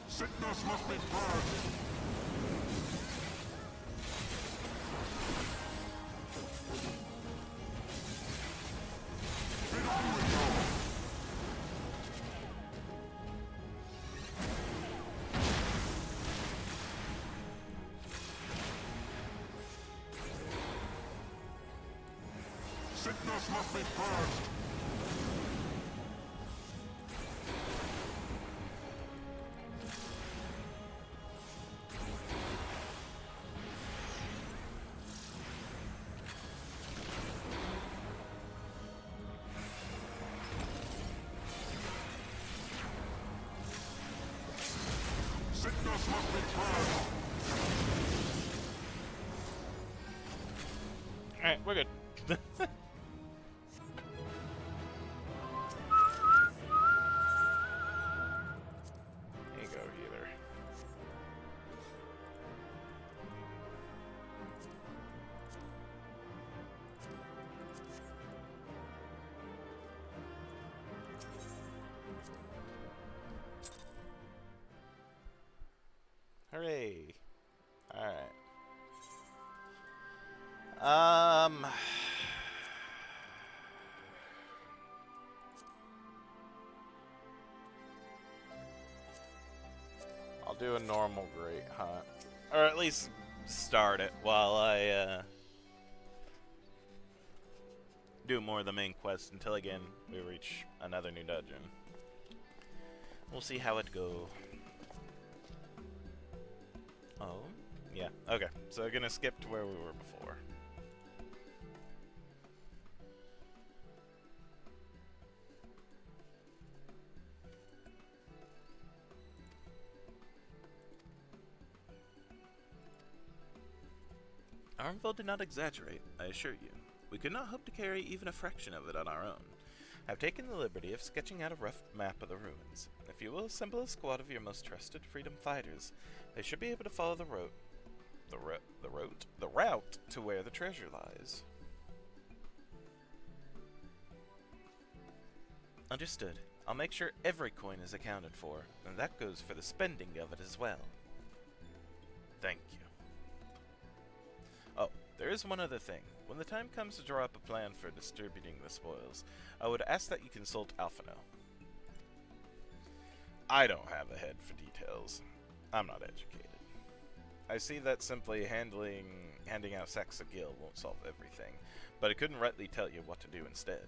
Sickness must be purged. Bid on with you. Sickness must be purged. Sickness must be purged. Alright, we're good. There you go, healer. Hooray. Alright. I'll do a normal great hunt. Or at least start it while I do more of the main quest until again we reach another new dungeon. We'll see how it go. Oh, yeah. Okay, so we're gonna skip to where we were before. Armville did not exaggerate, I assure you. We could not hope to carry even a fraction of it on our own. I've taken the liberty of sketching out a rough map of the ruins. If you will assemble a squad of your most trusted freedom fighters, they should be able to follow the route to where the treasure lies. Understood. I'll make sure every coin is accounted for, and that goes for the spending of it as well. Thank you. Oh, there is one other thing. When the time comes to draw up a plan for distributing the spoils, I would ask that you consult Alphino. I don't have a head for details. I'm not educated. I see that simply handing out sacks of gil won't solve everything, but I couldn't rightly tell you what to do instead.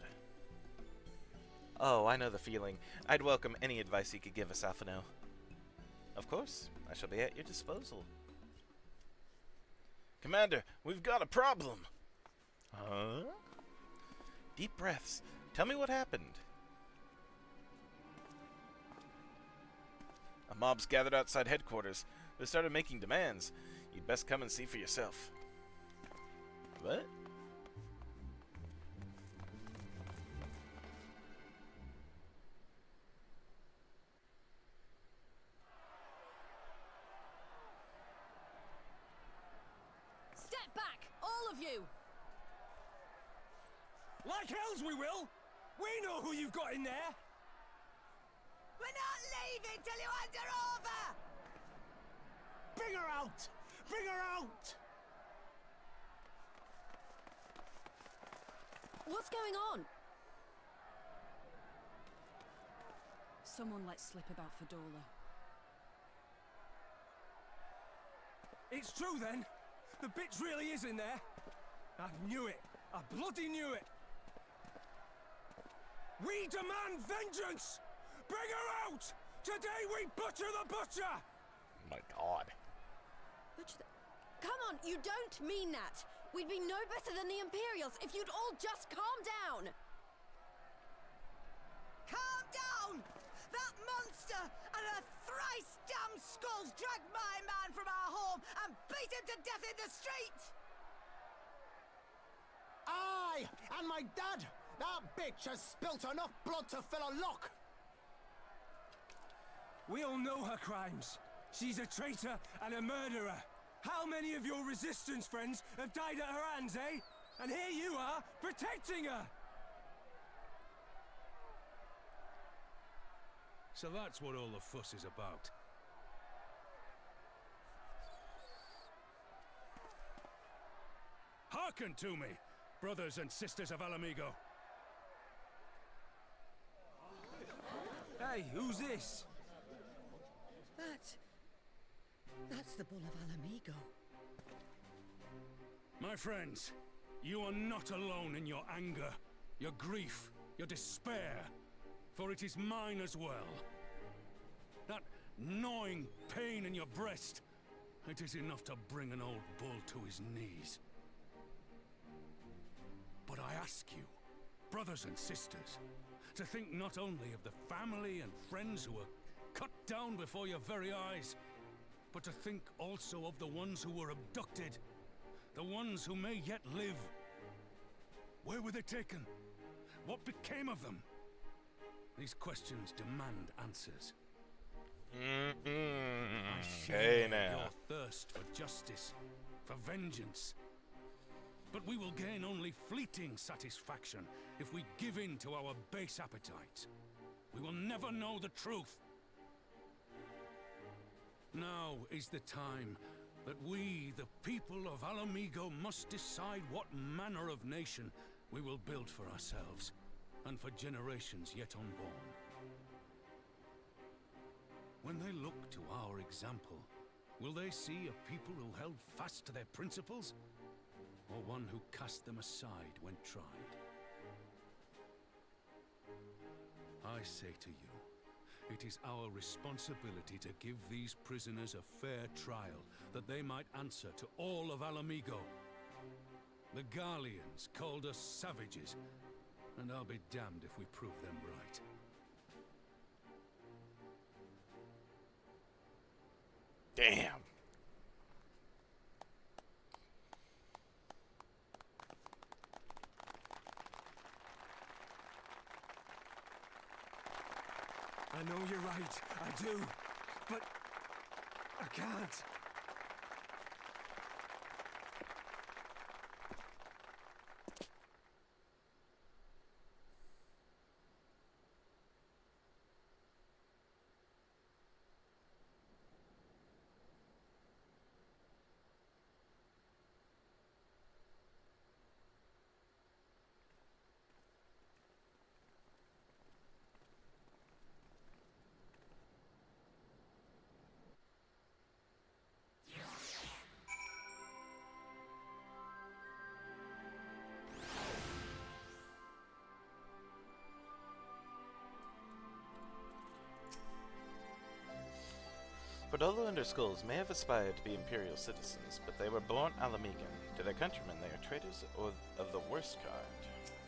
Oh, I know the feeling. I'd welcome any advice you could give us, Alphino. Of course, I shall be at your disposal. Commander, we've got a problem! Huh? Deep breaths. Tell me what happened. A mob's gathered outside headquarters. They started making demands. You'd best come and see for yourself. What? Step back, all of you! Like hells we will! We know who you've got in there! We're not leaving till you hand her over! Bring her out! Bring her out! What's going on? Someone let slip about Fedora. It's true then! The bitch really is in there! I knew it! I bloody knew it! We demand vengeance! Bring her out! Today we butcher the butcher! Oh my god. Come on, you don't mean that! We'd be no better than the Imperials if you'd all just calm down! Calm down! That monster and her thrice damned skulls dragged my man from our home and beat him to death in the street! Aye! And my dad! That bitch has spilt enough blood to fill a lock! We all know her crimes. She's a traitor and a murderer. How many of your resistance friends have died at her hands, eh? And here you are, protecting her! So that's what all the fuss is about. Hearken to me, brothers and sisters of Alamigo. Hey, who's this? That's the Bull of Alamigo. My friends, you are not alone in your anger, your grief, your despair, for it is mine as well. That gnawing pain in your breast, it is enough to bring an old bull to his knees. But I ask you, brothers and sisters, to think not only of the family and friends who were cut down before your very eyes, but to think also of the ones who were abducted, the ones who may yet live. Where were they taken? What became of them? These questions demand answers. I share your thirst for justice, for vengeance. But we will gain only fleeting satisfaction if we give in to our base appetites. We will never know the truth. Now is the time that we, the people of Alamigo, must decide what manner of nation we will build for ourselves, and for generations yet unborn. When they look to our example, will they see a people who held fast to their principles, or one who cast them aside when tried? I say to you, it is our responsibility to give these prisoners a fair trial, that they might answer to all of Alamigo. The Garleans called us savages, and I'll be damned if we prove them right. Damn. I know you're right, I do, but I can't. Fedora and her schools may have aspired to be Imperial citizens, but they were born Alamigan. To their countrymen, they are traitors of the worst kind.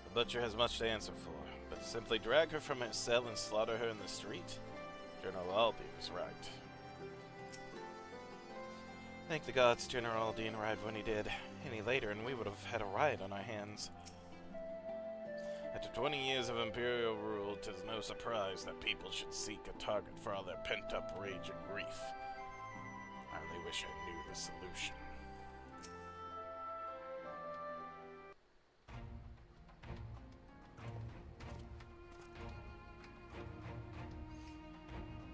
The Butcher has much to answer for, but to simply drag her from her cell and slaughter her in the street? General Albi was right. Thank the gods General Aldine arrived when he did. Any later and we would have had a riot on our hands. After 20 years of imperial rule, 'tis no surprise that people should seek a target for all their pent-up rage and grief. I only wish I knew the solution.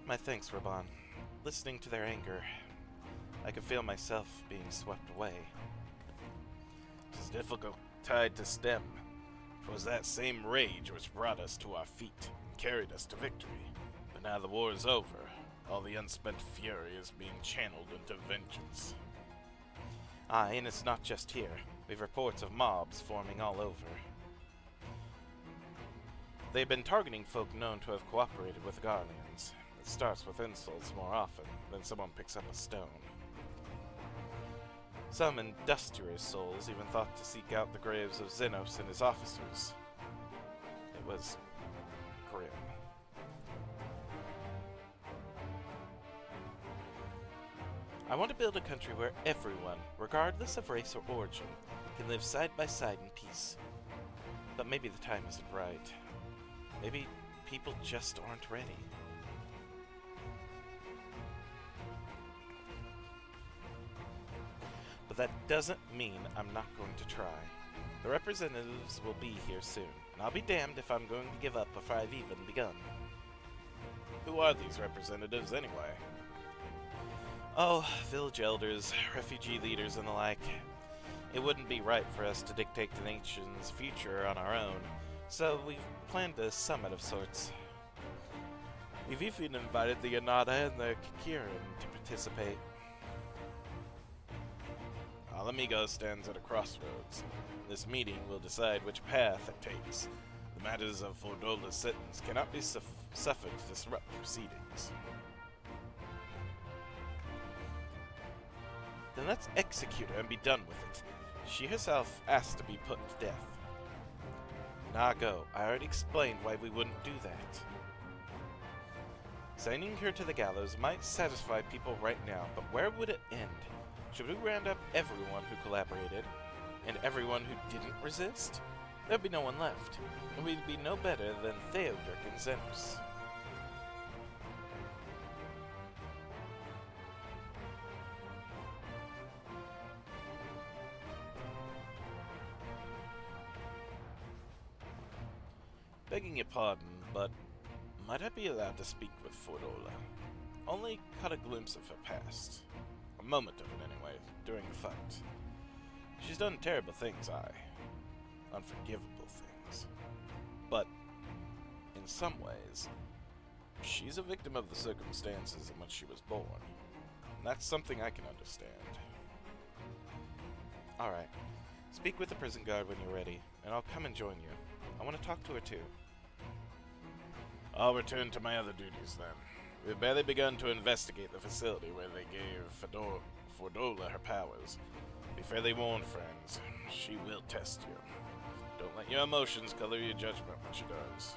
My thanks, Raban. Listening to their anger, I could feel myself being swept away. 'Tis a difficult tide to stem. 'Twas that same rage which brought us to our feet and carried us to victory. But now the war is over, all the unspent fury is being channeled into vengeance. Aye, and it's not just here. We've reports of mobs forming all over. They've been targeting folk known to have cooperated with the Garleans. It starts with insults more often than someone picks up a stone. Some industrious souls even thought to seek out the graves of Xenos and his officers. It was grim. I want to build a country where everyone, regardless of race or origin, can live side by side in peace. But maybe the time isn't right. Maybe people just aren't ready. But that doesn't mean I'm not going to try. The representatives will be here soon, and I'll be damned if I'm going to give up before I've even begun. Who are these representatives anyway? Oh, village elders, refugee leaders, and the like. It wouldn't be right for us to dictate the nation's future on our own, so we've planned a summit of sorts. We've even invited the Yanada and the Kikirin to participate. Alamigo stands at a crossroads. This meeting will decide which path it takes. The matters of Fordola's sentence cannot be suffered to disrupt proceedings. Then let's execute her and be done with it. She herself asked to be put to death. Nah, go. I already explained why we wouldn't do that. Sending her to the gallows might satisfy people right now, but where would it end? Should we round up everyone who collaborated, and everyone who didn't resist? There'd be no one left, and we'd be no better than Theodric and Xenos. Begging your pardon, but might I be allowed to speak with Fordola? Only caught a glimpse of her past. A moment of it, anyway, during the fight. She's done terrible things, unforgivable things. But, in some ways, she's a victim of the circumstances in which she was born. And that's something I can understand. Alright. Speak with the prison guard when you're ready, and I'll come and join you. I want to talk to her too. I'll return to my other duties then. We've barely begun to investigate the facility where they gave Fordola her powers. Be fairly warned, friends. She will test you. Don't let your emotions color your judgment when she does.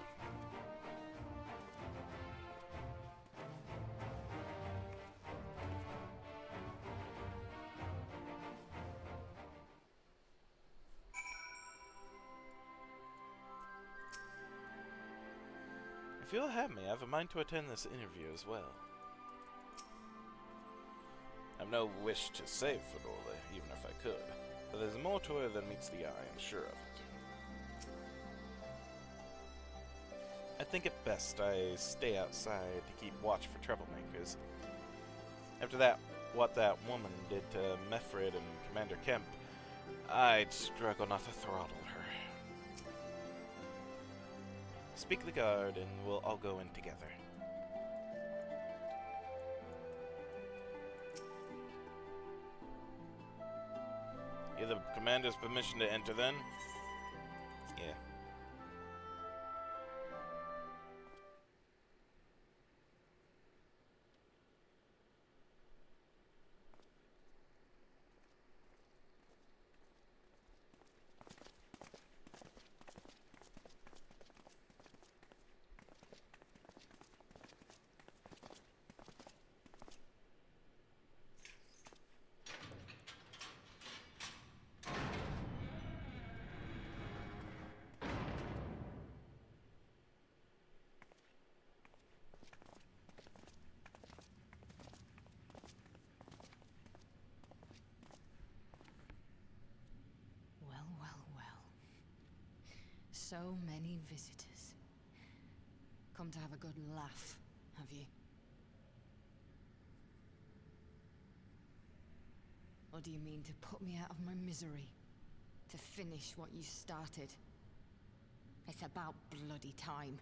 If you'll have me, I have a mind to attend this interview as well. I've no wish to save Fordola, even if I could, but there's more to her than meets the eye, I'm sure of it. I think it best I stay outside to keep watch for troublemakers. After that, what that woman did to Mefred and Commander Kemp, I'd struggle not to throttle her. Speak the guard, and we'll all go in together. You have the commander's permission to enter, then? Yeah. So many visitors. Come to have a good laugh, have you? Or do you mean to put me out of my misery? To finish what you started? It's about bloody time.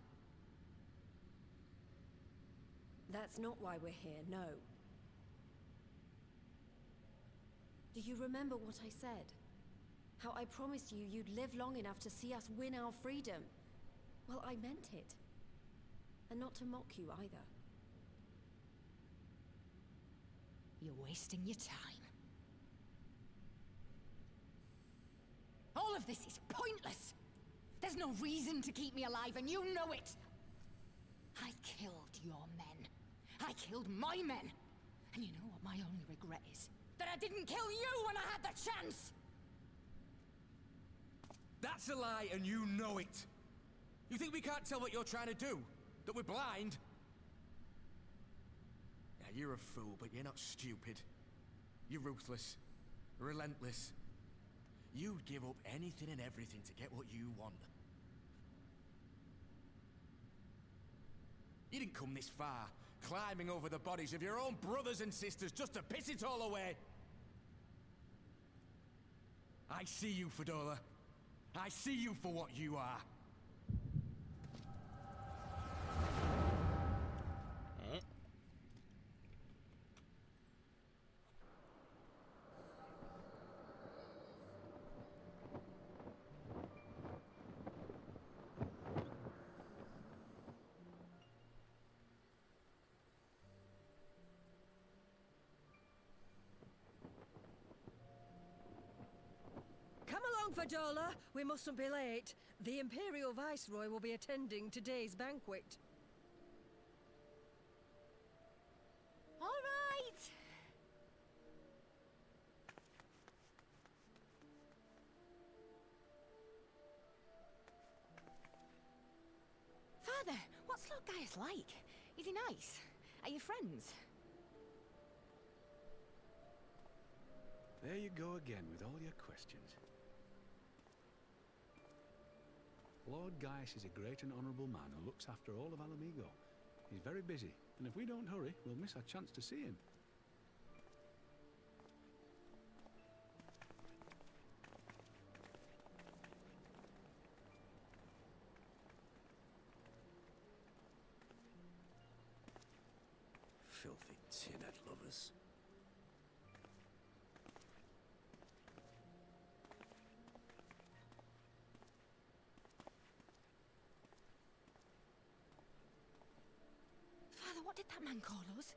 That's not why we're here, no. Do you remember what I said? How I promised you you'd live long enough to see us win our freedom? Well, I meant it. And not to mock you either. You're wasting your time. All of this is pointless! There's no reason to keep me alive, and you know it! I killed your men. I killed my men. And you know what my only regret is? That I didn't kill you when I had the chance! That's a lie, and you know it! You think we can't tell what you're trying to do? That we're blind? Yeah, you're a fool, but you're not stupid. You're ruthless. Relentless. You'd give up anything and everything to get what you want. You didn't come this far, climbing over the bodies of your own brothers and sisters just to piss it all away. I see you, Fedora. I see you for what you are. Come along, Fadola. We mustn't be late. The Imperial Viceroy will be attending today's banquet. All right! Father, what's Lord Gaius like? Is he nice? Are you friends? There you go again with all your questions. Lord Gaius is a great and honourable man who looks after all of Alamigo. He's very busy, and if we don't hurry, we'll miss our chance to see him. Filthy tin-head lovers. Father, what did that man call us?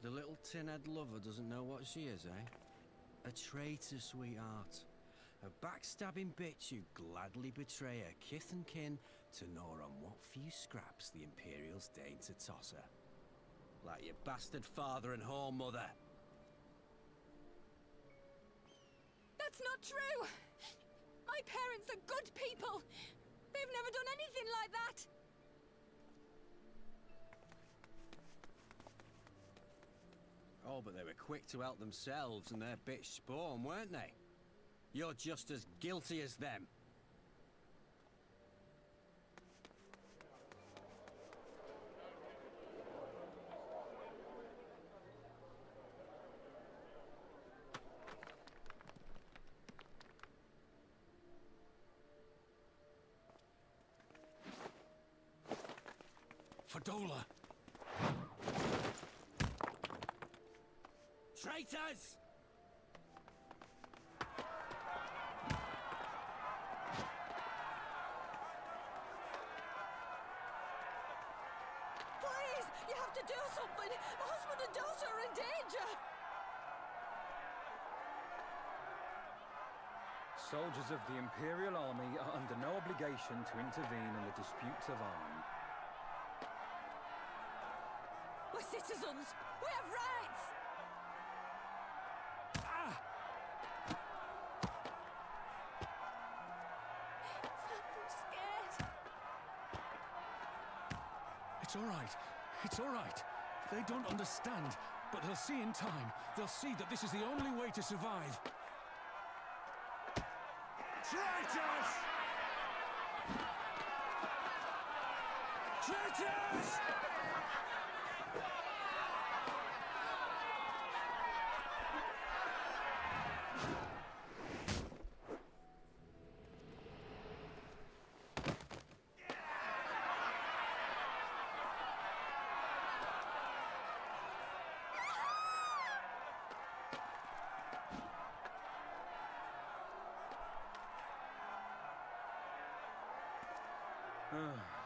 The little tin-head lover doesn't know what she is, eh? A traitor, sweetheart. A backstabbing bitch who'd gladly betray her kith and kin to gnaw on what few scraps the Imperials deign to toss her. Like your bastard father and whore mother. That's not true! My parents are good people! They've never done anything like that! Oh, but they were quick to help themselves and their bitch spawn, weren't they? You're just as guilty as them. Fadola! Traitors! Please! You have to do something! My husband and daughter are in danger! Soldiers of the Imperial Army are under no obligation to intervene in the disputes of arms. We're citizens! We have rights! I'm scared. It's all right. It's all right. They don't understand. But they'll see in time. They'll see that this is the only way to survive. Traitors! Traitors!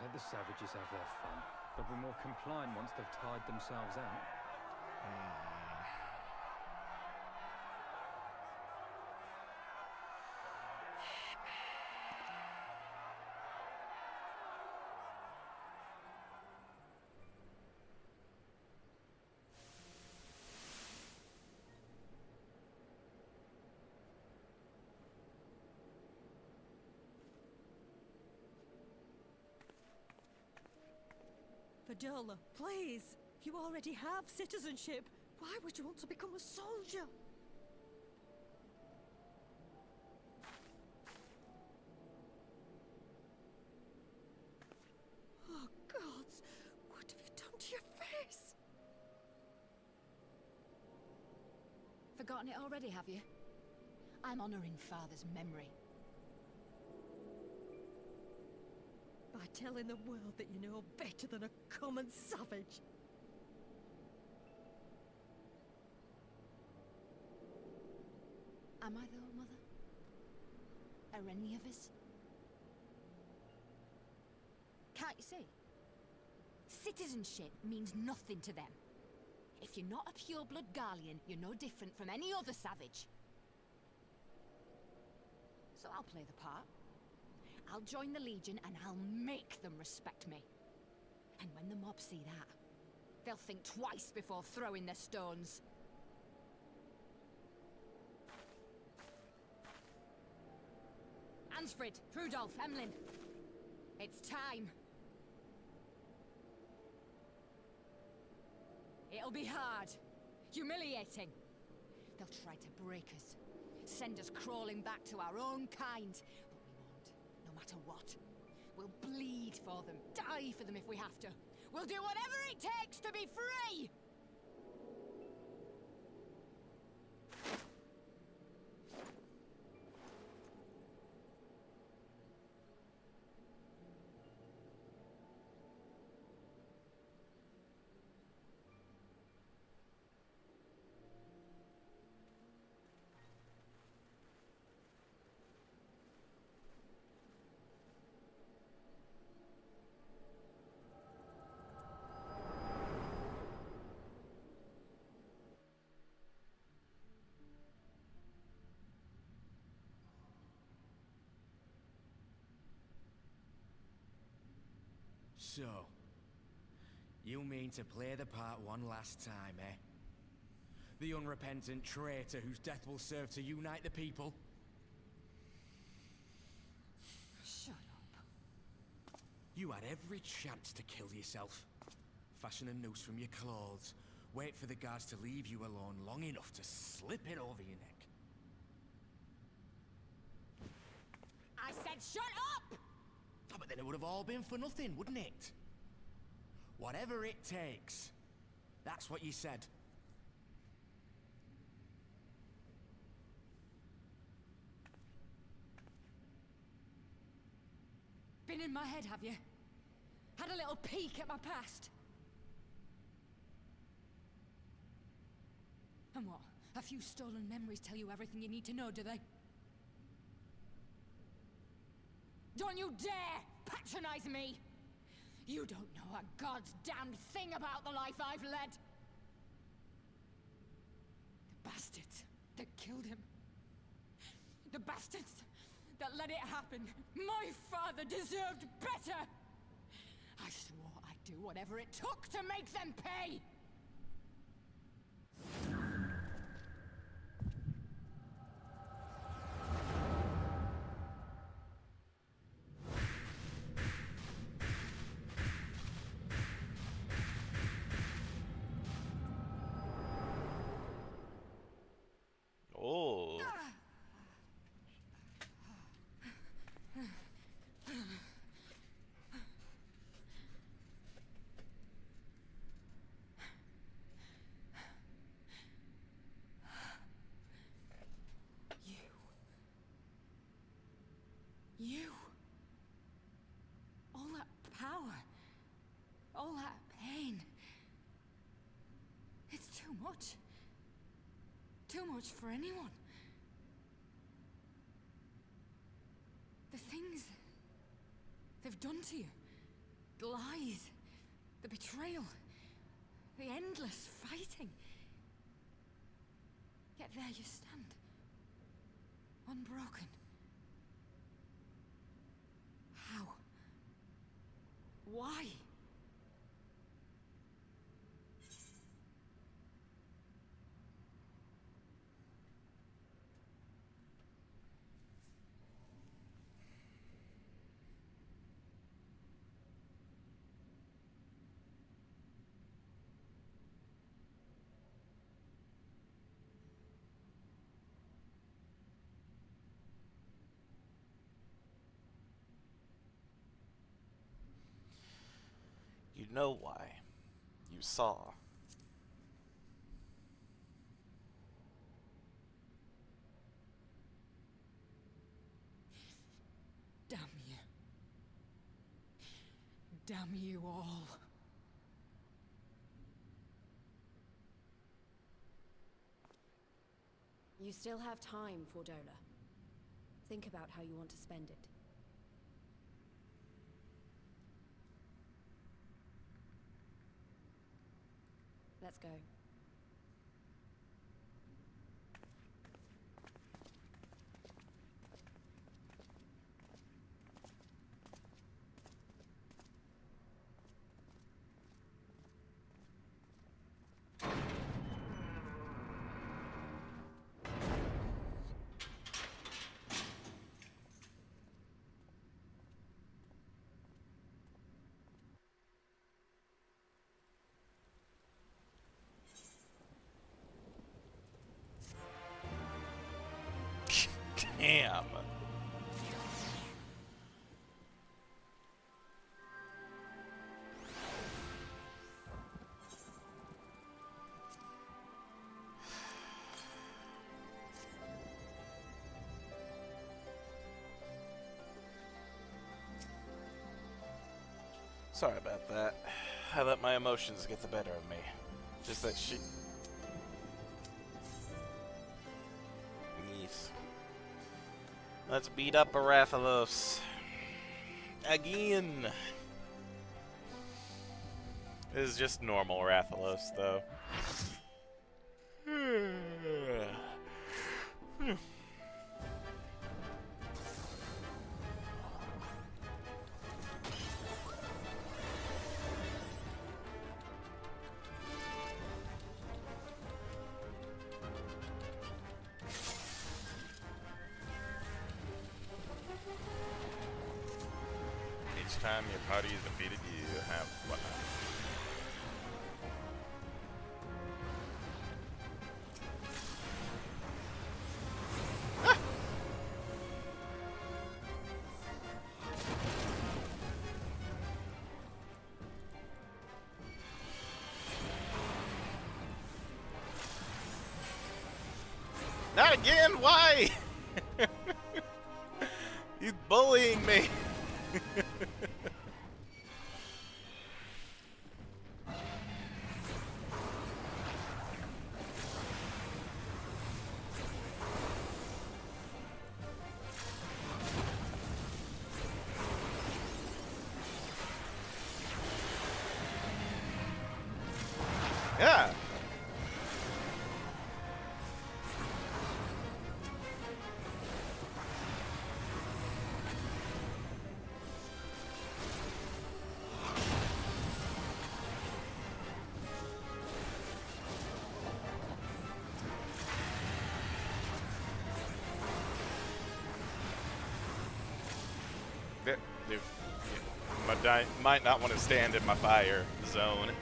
Let the savages have their fun. They'll be more compliant once they've tired themselves out. Fadola, please! You already have citizenship. Why would you want to become a soldier? Oh, gods! What have you done to your face? Forgotten it already, have you? I'm honoring Father's memory. By telling the world that you know better than a common savage. Am I though, Mother? Are any of us? Can't you see? Citizenship means nothing to them. If you're not a pure-blood Garlean, you're no different from any other savage. So I'll play the part. I'll join the Legion and I'll make them respect me. And when the mob see that, they'll think twice before throwing their stones. Ansfrid, Rudolph, Emlyn. It's time. It'll be hard. Humiliating. They'll try to break us. Send us crawling back to our own kind. No matter what. We'll bleed for them, die for them if we have to. We'll do whatever it takes to be free! So, you mean to play the part one last time, eh? The unrepentant traitor whose death will serve to unite the people? Shut up. You had every chance to kill yourself. Fashion a noose from your clothes. Wait for the guards to leave you alone long enough to slip it over your neck. I said shut up! Oh, but then it would have all been for nothing, wouldn't it? Whatever it takes. That's what you said. Been in my head, have you? Had a little peek at my past? And what? A few stolen memories tell you everything you need to know, do they? Don't you dare patronize me! You don't know a god's damned thing about the life I've led! The bastards that killed him. The bastards that let it happen. My father deserved better! I swore I'd do whatever it took to make them pay! You. All that power. All that pain. It's too much. Too much for anyone. The things they've done to you. The lies. The betrayal. The endless fighting. Yet there you stand. Unbroken. How? Why? You know why. You saw. Damn you. Damn you all. You still have time, Fordola. Think about how you want to spend it. Let's go. Damn. Sorry about that. I let my emotions get the better of me. Just that she... Yes. Let's beat up Arathalos. Again. This is just normal Arathalos, though. Each time your party is defeated, you have whatnot. Not again! Why? He's bullying me. Yeah. Might not want to stand in my fire zone.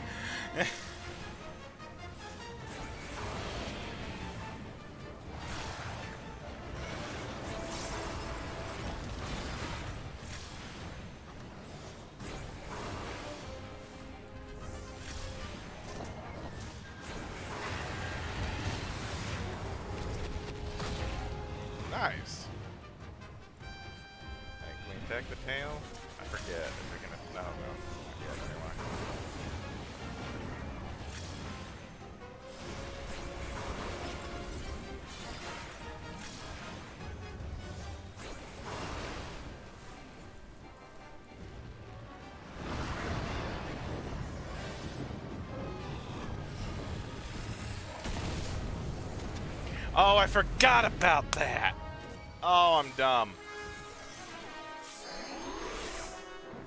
Nice. Thank attack the tail? I forget. If we're gonna. No, no. Yeah, never mind. Oh, I forgot about that! Oh, I'm dumb.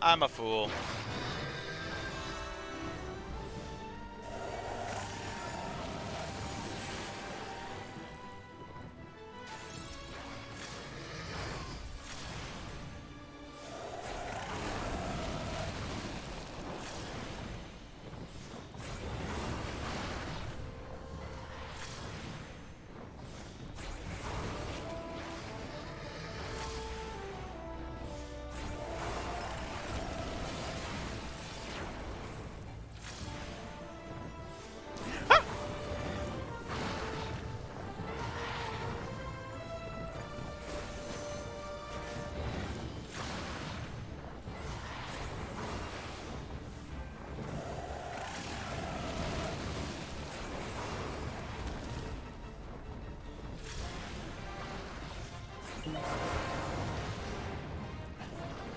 I'm a fool.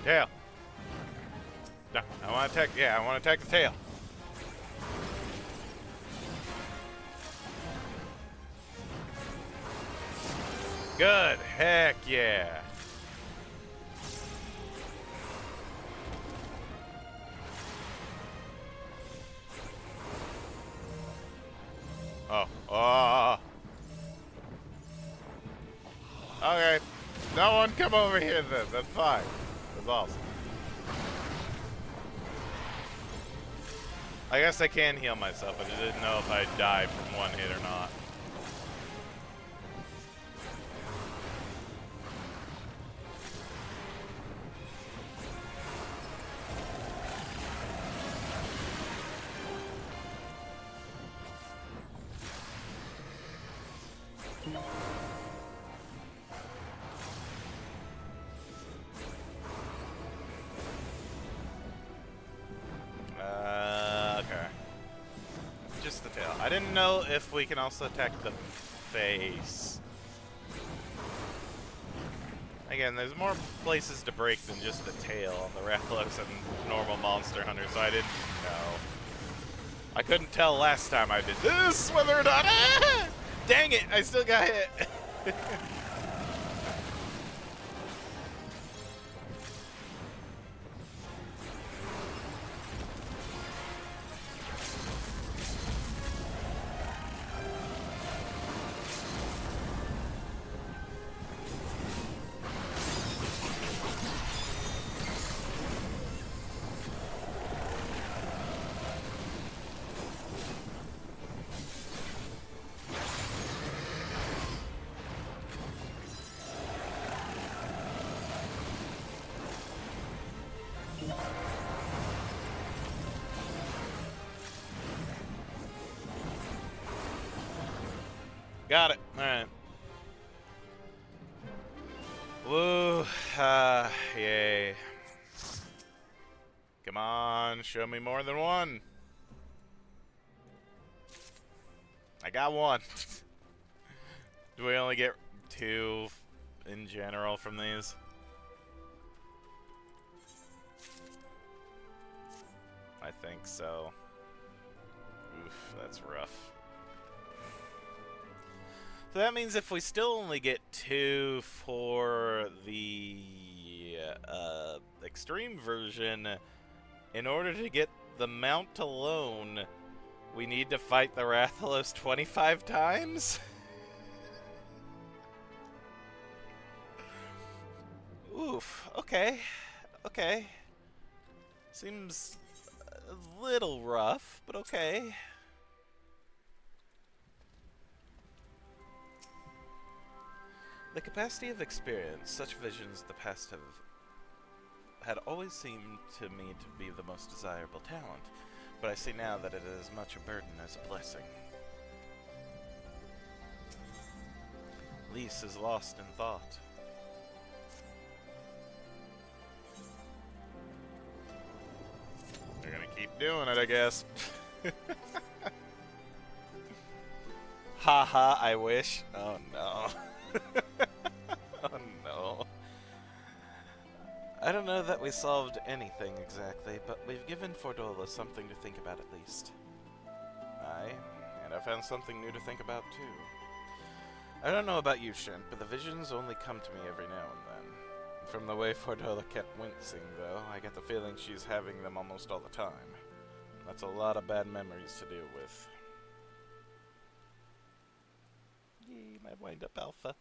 Tail. No, I want to attack. Yeah, I want to attack the tail. Good. Heck yeah. Oh. Oh. Okay. No one come over here then. That's fine. That's awesome. I guess I can heal myself, but I didn't know if I'd die from one hit or not. Okay. Just the tail. I didn't know if we can also attack the face. Again, there's more places to break than just the tail on the Rathalos and normal Monster Hunter, so I didn't know. I couldn't tell last time I did this whether or not. Ah! Dang it! I still got hit. Got it. Alright. Woo. Yay. Come on, show me more than one. I got one. Do we only get two in general from these? I think so. Oof, that's rough. So that means if we still only get two for the extreme version, in order to get the mount alone, we need to fight the Rathalos 25 times? Oof, okay. Okay. Seems a little rough, but okay. The capacity of experience, such visions of the past had always seemed to me to be the most desirable talent, but I see now that it is as much a burden as a blessing. Lys is lost in thought. doing it, I guess. Haha, I wish. Oh no. Oh no. I don't know that we solved anything exactly, but we've given Fordola something to think about at least. Aye, and I found something new to think about too. I don't know about you, Shint, but the visions only come to me every now and then. From the way Fordola kept wincing, though, I get the feeling she's having them almost all the time. That's a lot of bad memories to deal with. Yay, my wind-up alpha.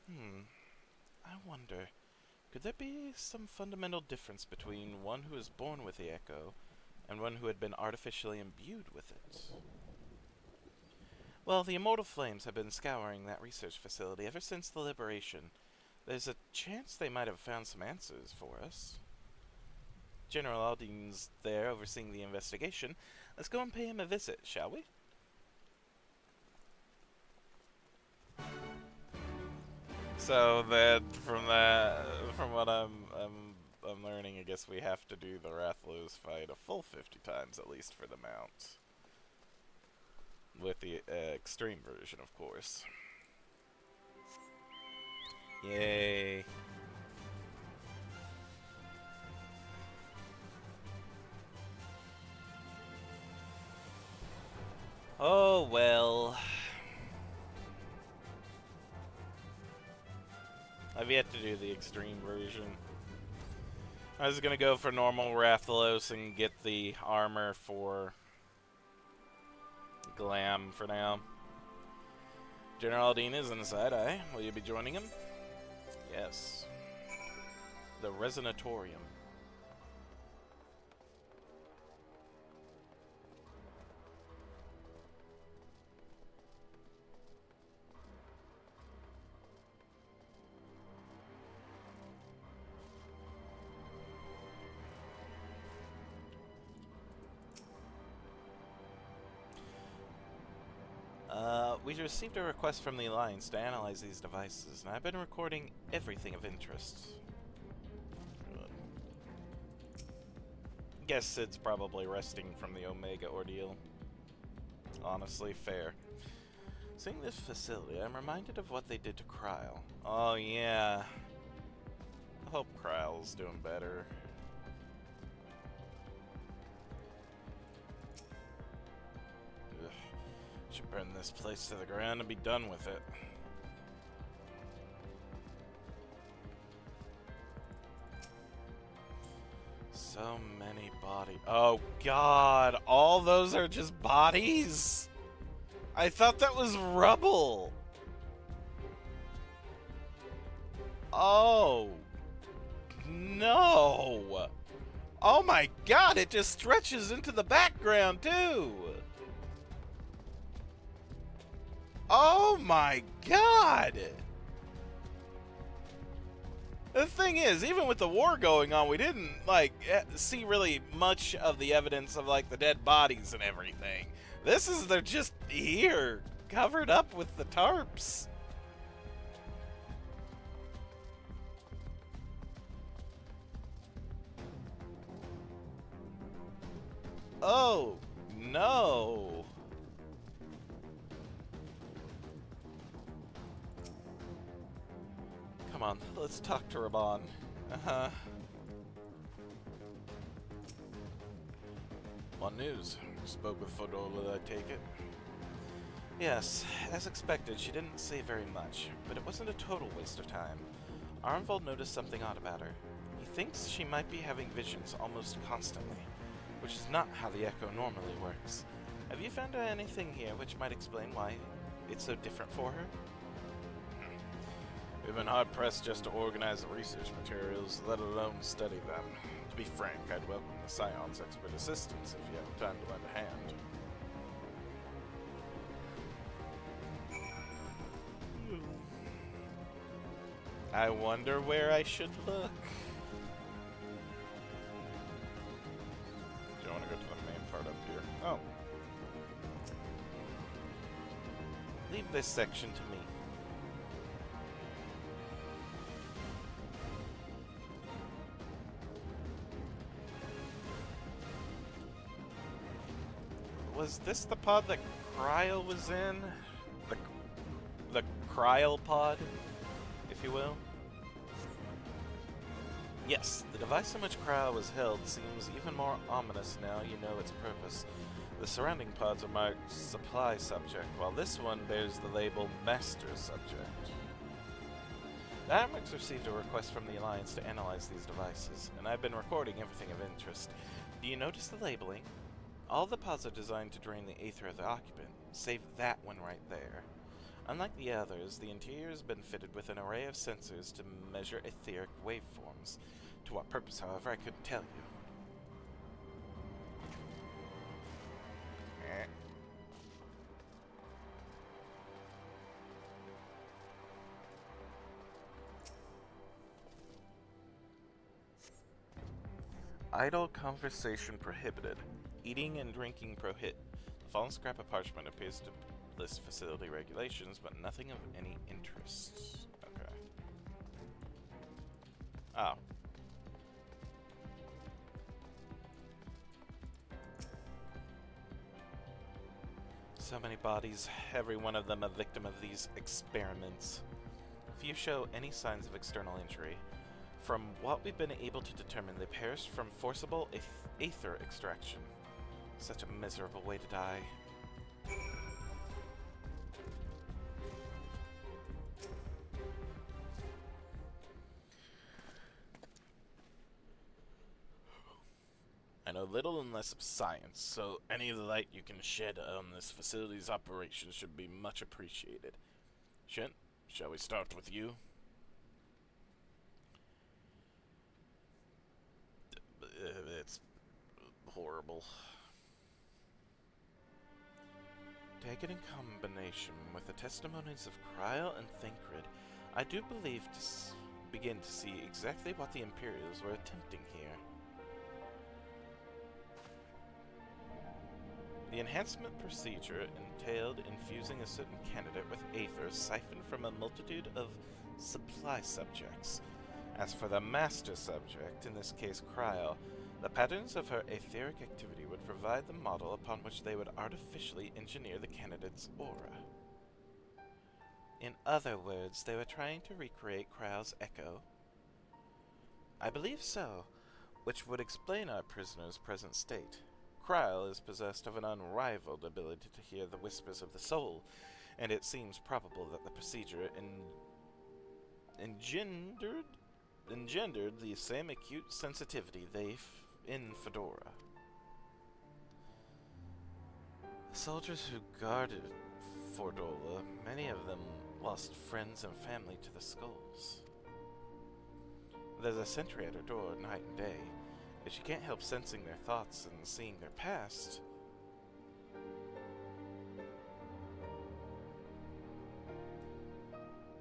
I wonder, could there be some fundamental difference between one who is born with the echo and one who had been artificially imbued with it? Well, the Immortal Flames have been scouring that research facility ever since the Liberation. There's a chance they might have found some answers for us. General Aldine's there overseeing the investigation. Let's go and pay him a visit, shall we? So that, from what I'm learning, I guess we have to do the Rathalos fight a full 50 times at least for the mount. With the extreme version, of course. Yay. Oh, well. I've yet to do the extreme version. I was gonna go for normal Rathalos and get the armor for Glam for now. General Aldine is inside, aye? Will you be joining him? Yes. The Resonatorium. We received a request from the Alliance to analyze these devices, and I've been recording everything of interest. Guess Sid's probably resting from the Omega ordeal. Honestly, fair. Seeing this facility, I'm reminded of what they did to Kryle. Oh yeah. I hope Kryle's doing better. Should burn this place to the ground and be done with it. So many bodies. Oh god, all those are just bodies? I thought that was rubble. Oh. No. Oh my god, it just stretches into the background too. Oh my god! The thing is, even with the war going on, we didn't, like, see really much of the evidence of, like, the dead bodies and everything. This is, they're just here, covered up with the tarps. Oh, no. Come on, let's talk to Raban. Uh-huh. What news? Spoke with Fordola, I take it? Yes, as expected, she didn't say very much, but it wasn't a total waste of time. Arnvold noticed something odd about her. He thinks she might be having visions almost constantly, which is not how the Echo normally works. Have you found anything here which might explain why it's so different for her? We've been hard-pressed just to organize the research materials, let alone study them. To be frank, I'd welcome the Scion's expert assistance if you have time to lend a hand. I wonder where I should look. Do you want to go to the main part up here? Oh. Leave this section to me. Was this the pod that Cryle was in? The Cryle pod, if you will? Yes, the device in which Cryle was held seems even more ominous now you know its purpose. The surrounding pods are marked Supply Subject, while this one bears the label Master Subject. The Admirals received a request from the Alliance to analyze these devices, and I've been recording everything of interest. Do you notice the labeling? All the pods are designed to drain the aether of the occupant, save that one right there. Unlike the others, the interior has been fitted with an array of sensors to measure etheric waveforms. To what purpose, however, I couldn't tell you. Idle conversation prohibited. Eating and drinking prohibit. The fallen scrap of parchment appears to list facility regulations, but nothing of any interest. Okay. Oh. So many bodies, every one of them a victim of these experiments. Few show any signs of external injury. From what we've been able to determine, they perished from forcible aether extraction. Such a miserable way to die. I know little and less of science, so any of the light you can shed on this facility's operations should be much appreciated. Shin, shall we start with you? It's horrible. Taken in combination with the testimonies of Cryle and Thancred, I do believe to begin to see exactly what the Imperials were attempting here. The enhancement procedure entailed infusing a certain candidate with aether siphoned from a multitude of supply subjects. As for the master subject, in this case Cryle, the patterns of her etheric activity would provide the model upon which they would artificially engineer the candidate's aura. In other words, they were trying to recreate Cryle's echo? I believe so, which would explain our prisoner's present state. Cryle is possessed of an unrivaled ability to hear the whispers of the soul, and it seems probable that the procedure engendered the same acute sensitivity in Fedora. The soldiers who guarded Fordola, many of them lost friends and family to the skulls. There's a sentry at her door night and day. If she can't help sensing their thoughts and seeing their past,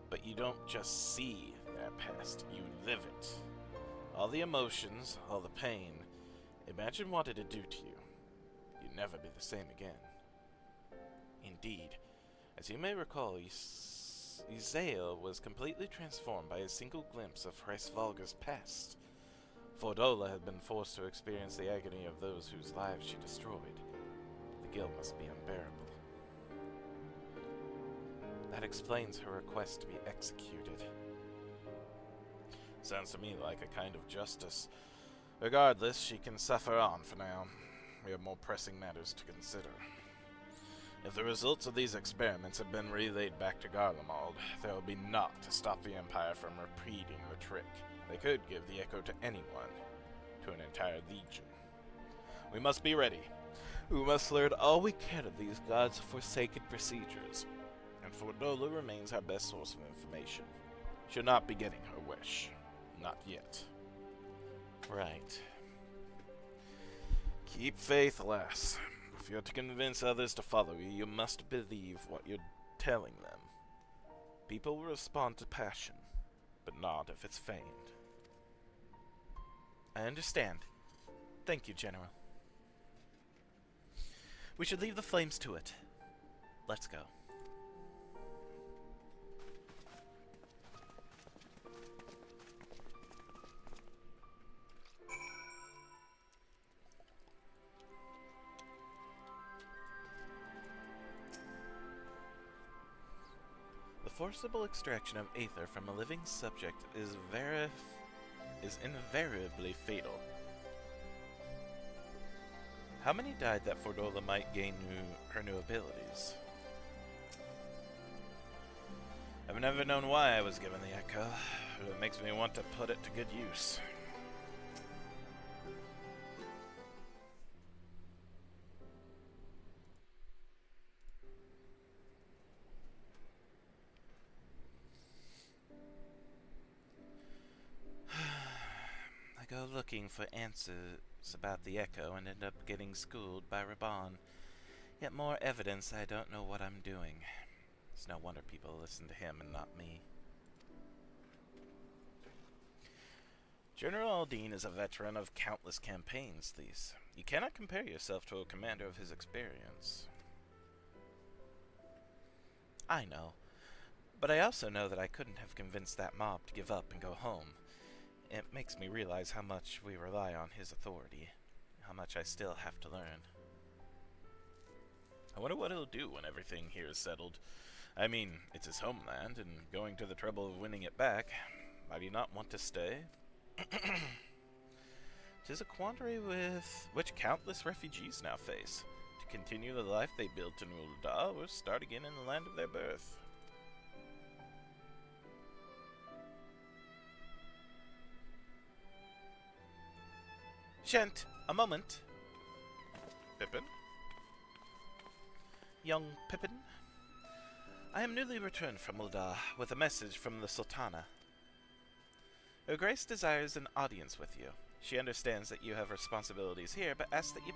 but you don't just see their past, you live it. All the emotions, all the pain. Imagine what it'd do to you. You'd never be the same again. Indeed, as you may recall, Isael was completely transformed by a single glimpse of Hreisvalga's past. Fordola had been forced to experience the agony of those whose lives she destroyed. The guilt must be unbearable. That explains her request to be executed. Sounds to me like a kind of justice. Regardless, she can suffer on for now. We have more pressing matters to consider. If the results of these experiments have been relayed back to Garlemald, there will be naught to stop the Empire from repeating the trick. They could give the echo to anyone, to an entire legion. We must be ready. We must learn all we can of these gods' forsaken procedures. And Fordola remains our best source of information. She'll not be getting her wish. Not yet. Right. Keep faith, lass. If you're to convince others to follow you, you must believe what you're telling them. People will respond to passion, but not if it's feigned. I understand. Thank you, General. We should leave the flames to it. Let's go. forcible extraction of aether from a living subject is invariably fatal. How many died that Fordola might gain her new abilities? I've never known why I was given the Echo, but it makes me want to put it to good use. I go looking for answers about the Echo and end up getting schooled by Raban. Yet more evidence I don't know what I'm doing. It's no wonder people listen to him and not me. General Aldine is a veteran of countless campaigns, These. You cannot compare yourself to a commander of his experience. I know. But I also know that I couldn't have convinced that mob to give up and go home. It makes me realize how much we rely on his authority. How much I still have to learn. I wonder what he'll do when everything here is settled. I mean, it's his homeland, and going to the trouble of winning it back. Might he not want to stay? 'Tis a quandary with which countless refugees now face. To continue the life they built in Ul'dah, or start again in the land of their birth. Shent, a moment. Pippin? Young Pippin? I am newly returned from Ul'dah with a message from the Sultana. Her Grace desires an audience with you. She understands that you have responsibilities here, but asks that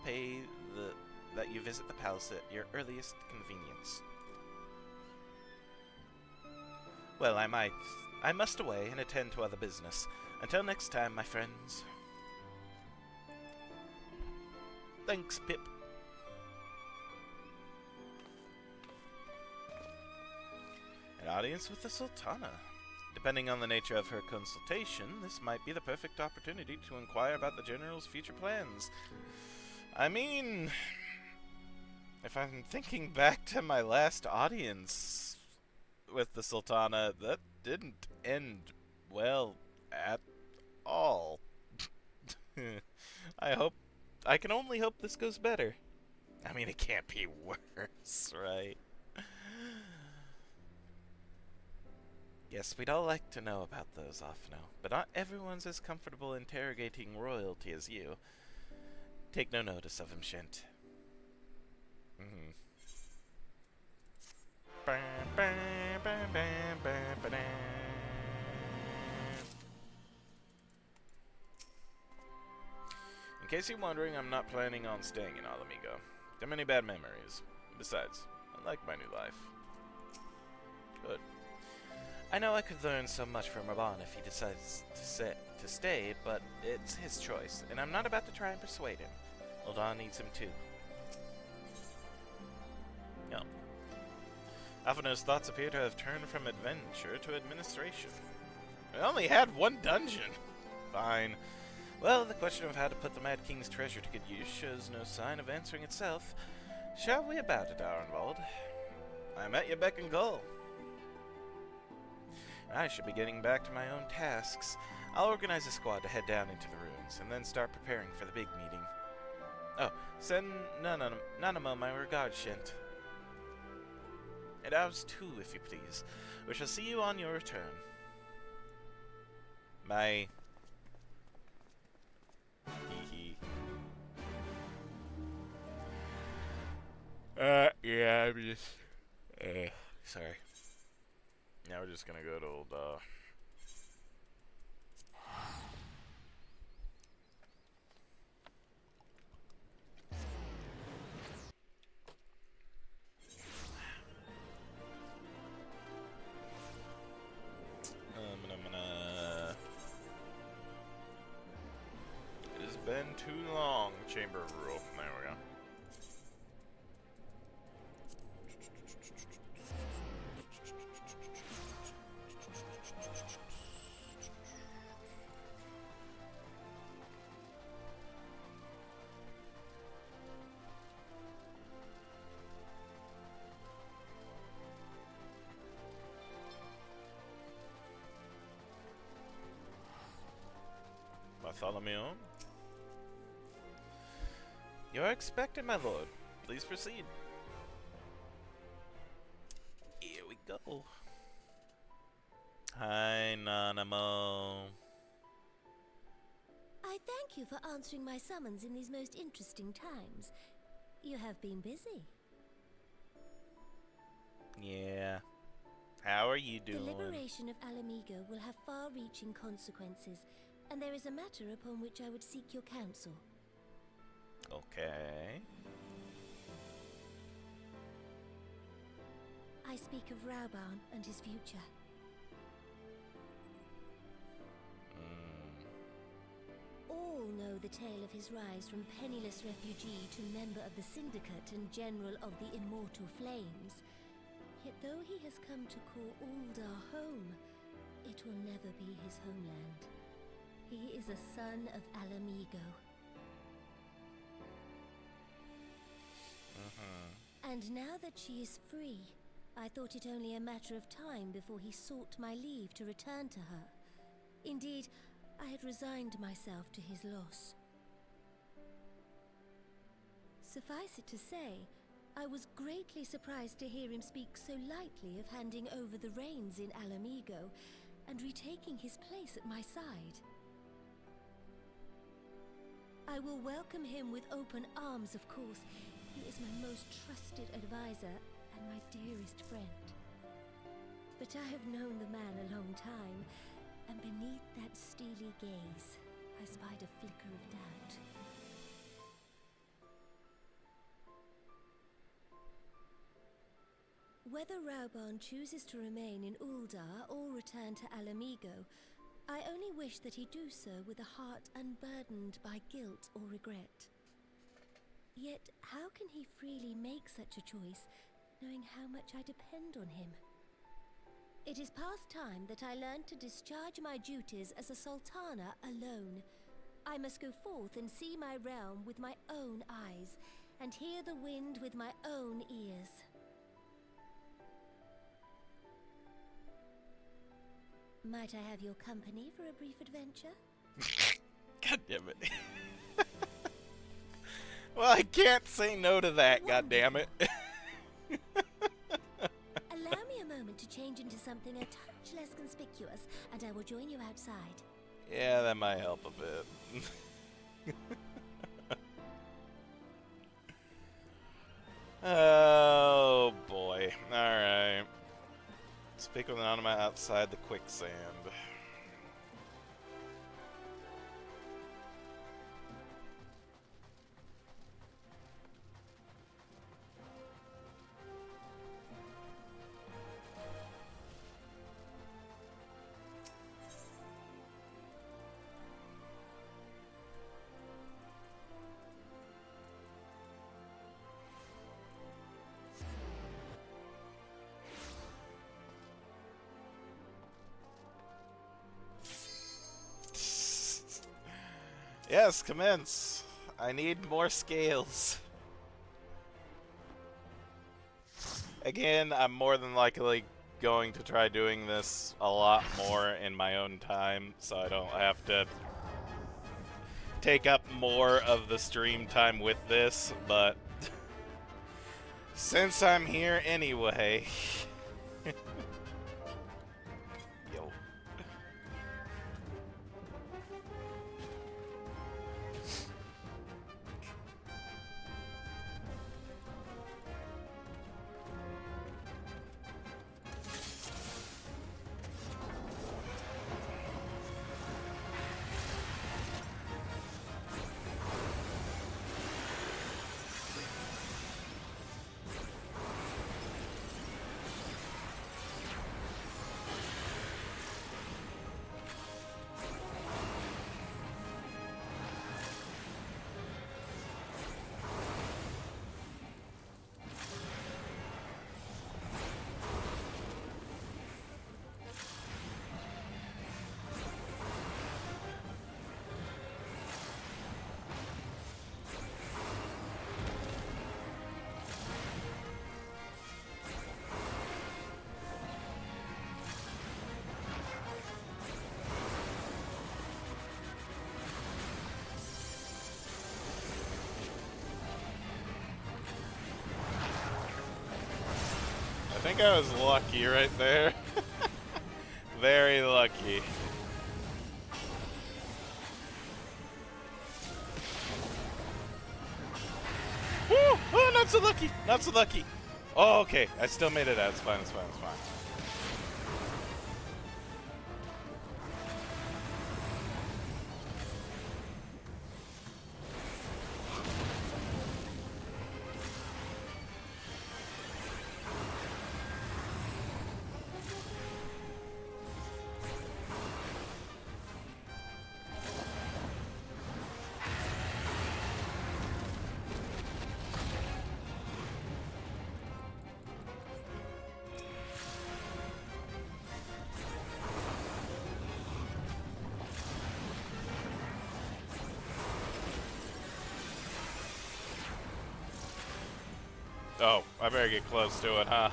you visit the palace at your earliest convenience. Well, I must away and attend to other business. Until next time, my friends. Thanks, Pip. An audience with the Sultana. Depending on the nature of her consultation, this might be the perfect opportunity to inquire about the General's future plans. I mean, if I'm thinking back to my last audience with the Sultana, that didn't end well at all. I can only hope this goes better. I mean, it can't be worse, right? Yes, we'd all like to know about those Offno, but not everyone's as comfortable interrogating royalty as you. Take no notice of him, Shent. In case you're wondering, I'm not planning on staying in Alamigo. There are many bad memories. Besides, I like my new life. Good. I know I could learn so much from Raban if he decides to stay, but it's his choice, and I'm not about to try and persuade him. Ul'dah needs him too. No. Alphinaud's thoughts appear to have turned from adventure to administration. I only had one dungeon! Fine. Well, the question of how to put the Mad King's treasure to good use shows no sign of answering itself. Shall we about it, Arenvald? I'm at your beck and call. I should be getting back to my own tasks. I'll organize a squad to head down into the ruins, and then start preparing for the big meeting. Oh, send Nanamo my regards, Shent. And ours too, if you please. We shall see you on your return. Bye. Hee hee. Yeah, I'm just... sorry. Now we're just gonna go to Ul'dah. It has been too long, Chamber of Rule. There we go. Bartholomew. You are expected, my lord. Please proceed. Here we go. Hi, Nanamo. I thank you for answering my summons in these most interesting times. You have been busy. Yeah. How are you doing? The liberation of Alamigo will have far-reaching consequences, and there is a matter upon which I would seek your counsel. Okay. I speak of Rauban and his future. All know the tale of his rise from penniless refugee to member of the Syndicate and General of the Immortal Flames. Yet though he has come to call Ul'dah home, it will never be his homeland. He is a son of Alamigo. And now that she is free, I thought it only a matter of time before he sought my leave to return to her. Indeed, I had resigned myself to his loss. Suffice it to say, I was greatly surprised to hear him speak so lightly of handing over the reins in Alamigo and retaking his place at my side. I will welcome him with open arms, of course. He is my most trusted advisor and my dearest friend. But I have known the man a long time, and beneath that steely gaze, I spied a flicker of doubt. Whether Rauban chooses to remain in Ul'dah or return to Alamigo, I only wish that he do so with a heart unburdened by guilt or regret. Yet, how can he freely make such a choice, knowing how much I depend on him? It is past time that I learned to discharge my duties as a sultana alone. I must go forth and see my realm with my own eyes, and hear the wind with my own ears. Might I have your company for a brief adventure? God damn it. Well, I can't say no to that, god damn it. Allow me a moment to change into something a touch less conspicuous, and I will join you outside. Yeah, that might help a bit. Oh boy. Alright. Speak with an anima outside the quicksand. Yes, commence. I need more scales. Again, I'm more than likely going to try doing this a lot more in my own time, so I don't have to take up more of the stream time with this, but since I'm here anyway... Yo. think I was lucky right there. Very lucky. Woo! Oh, not so lucky. Not so lucky. Oh, okay. I still made it out. It's fine. It's fine. It's fine. Oh, I better get close to it, huh?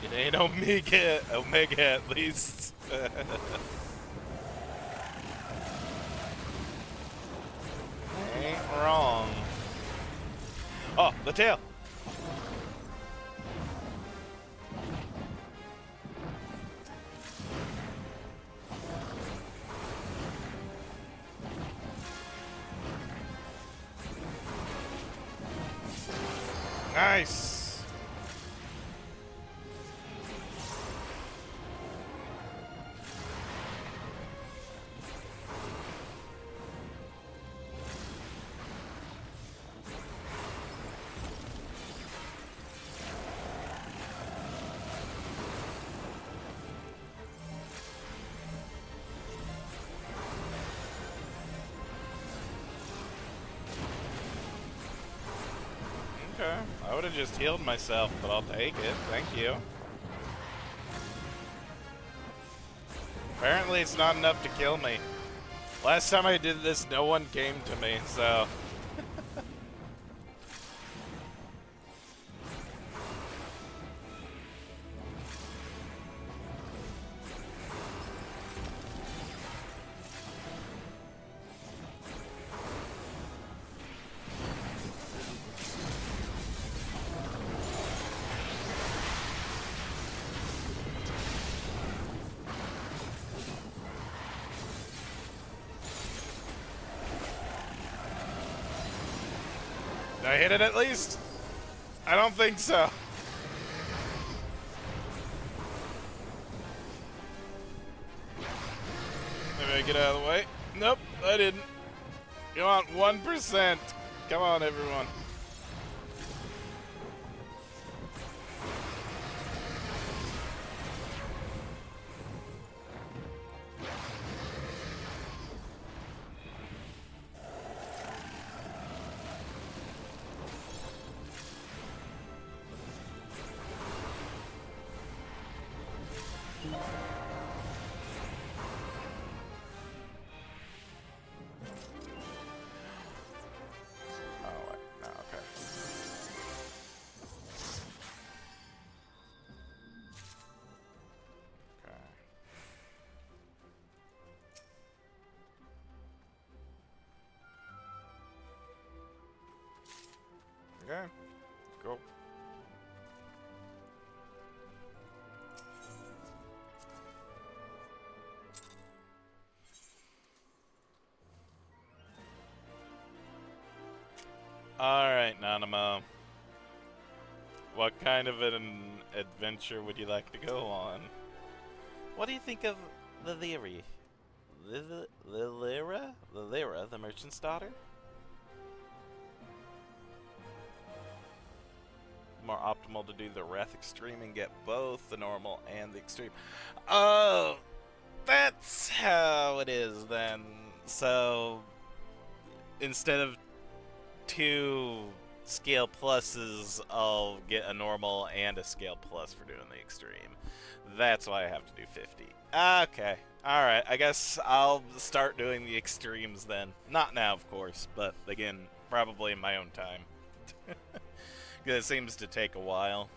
It ain't Omega at least. Ain't wrong. Oh, the tail. Nice. Okay, I would have just healed myself, but I'll take it. Thank you. Apparently it's not enough to kill me. Last time I did this, no one came to me, so... Did I hit it at least? I don't think so. Maybe I get out of the way. Nope, I didn't. You want 1%. Come on, everyone. Okay, cool. Alright, Nanamo. What kind of an adventure would you like to go on? What do you think of the Lyra? The Lyra, the merchant's daughter? More optimal to do the Wrath Extreme and get both the normal and the extreme. Oh, that's how it is then. So, instead of 2 scale pluses, I'll get a normal and a scale plus for doing the extreme. That's why I have to do 50. Okay. Alright, I guess I'll start doing the extremes then. Not now, of course, but again, probably in my own time. Because it seems to take a while.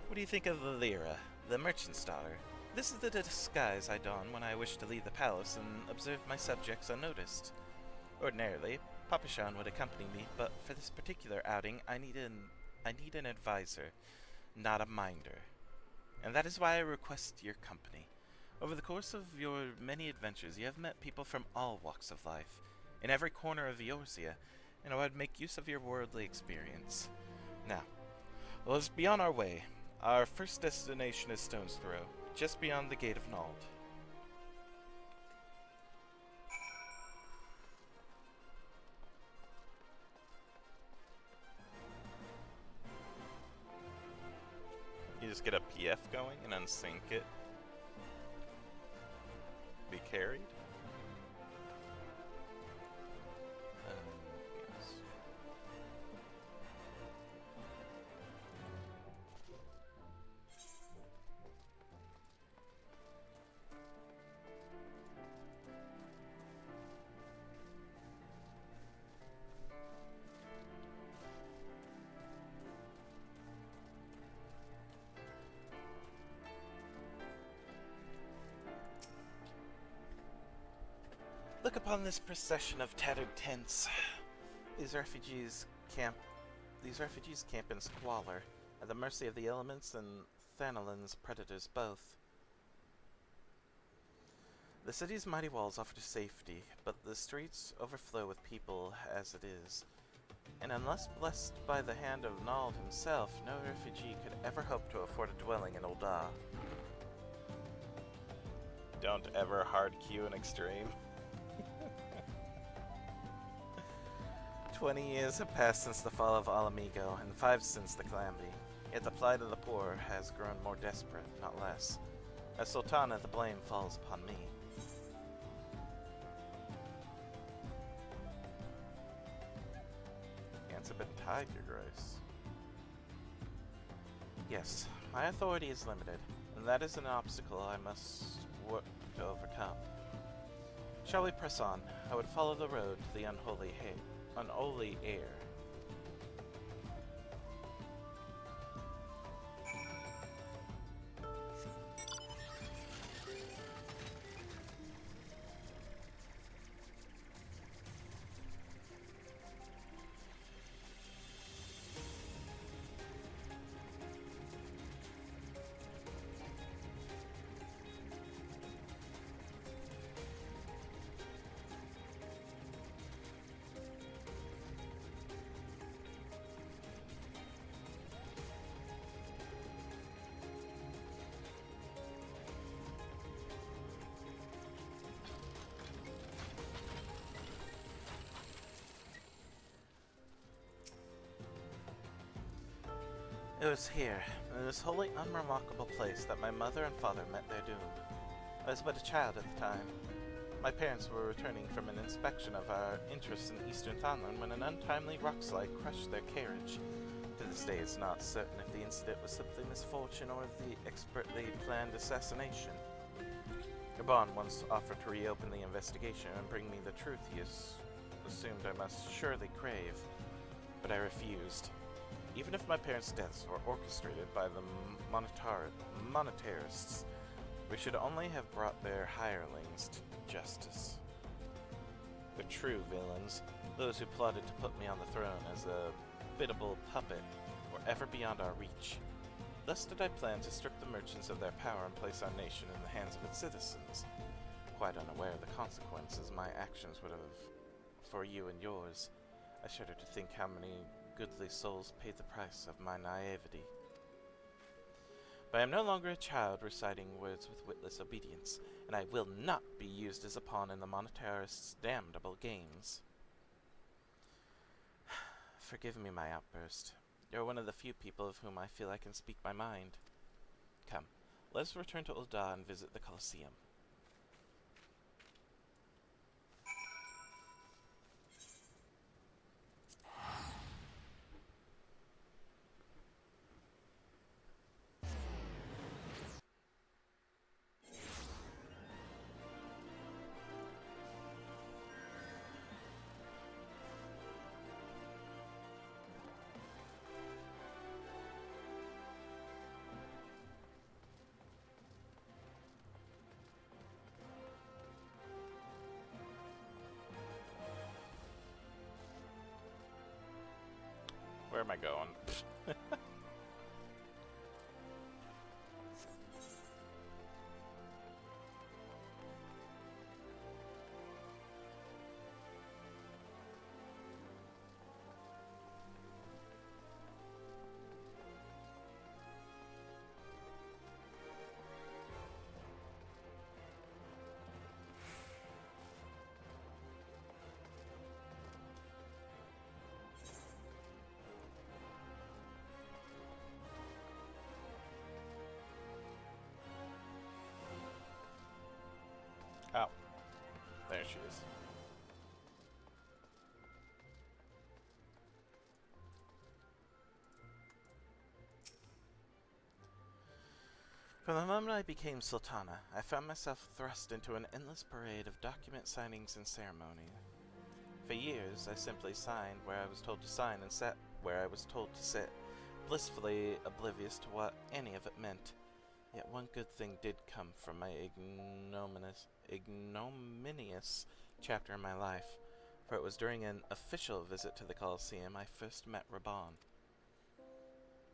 What do you think of the Lyra, the merchant's daughter? This is the disguise I don when I wish to leave the palace and observe my subjects unnoticed. Ordinarily, Papashan would accompany me, but for this particular outing, I need an advisor, not a minder. And that is why I request your company. Over the course of your many adventures, you have met people from all walks of life, in every corner of Eorzea, and I would make use of your worldly experience. Now, let's be on our way. Our first destination is Stone's Throw, just beyond the Gate of Nald. You just get a PF going and unsync it. Be carried. Yes. Look upon this procession of tattered tents. These refugees camp in squalor, at the mercy of the elements and Thanalin's predators both. The city's mighty walls offer safety, but the streets overflow with people as it is. And unless blessed by the hand of Nald himself, no refugee could ever hope to afford a dwelling in Ul'dah. Don't ever hard queue in extreme. 20 years have passed since the fall of Alamigo, and 5 since the calamity. Yet the plight of the poor has grown more desperate, not less. As Sultana, the blame falls upon me. Hands have been tied, Your Grace. Yes, my authority is limited, and that is an obstacle I must work to overcome. Shall we press on? I would follow the road to the unholy air. It was here, in this wholly unremarkable place, that my mother and father met their doom. I was but a child at the time. My parents were returning from an inspection of our interests in eastern Thanalan when an untimely rockslide crushed their carriage. To this day it's not certain if the incident was simply misfortune or the expertly planned assassination. Gabon once offered to reopen the investigation and bring me the truth he assumed I must surely crave, but I refused. Even if my parents' deaths were orchestrated by the monetarists, we should only have brought their hirelings to justice. The true villains, those who plotted to put me on the throne as a biddable puppet, were ever beyond our reach. Thus did I plan to strip the merchants of their power and place our nation in the hands of its citizens, quite unaware of the consequences my actions would have for you and yours. I shudder to think how many goodly souls paid the price of my naivety. But I am no longer a child reciting words with witless obedience, and I will not be used as a pawn in the monetarist's damnable games. Forgive me my outburst. You're one of the few people of whom I feel I can speak my mind. Come, let's return to Ul'dah and visit the Colosseum. Where am I going? Oh, there she is. From the moment I became Sultana, I found myself thrust into an endless parade of document signings and ceremony. For years, I simply signed where I was told to sign and sat where I was told to sit, blissfully oblivious to what any of it meant. Yet one good thing did come from my ignominious chapter in my life, for it was during an official visit to the Colosseum I first met Raban.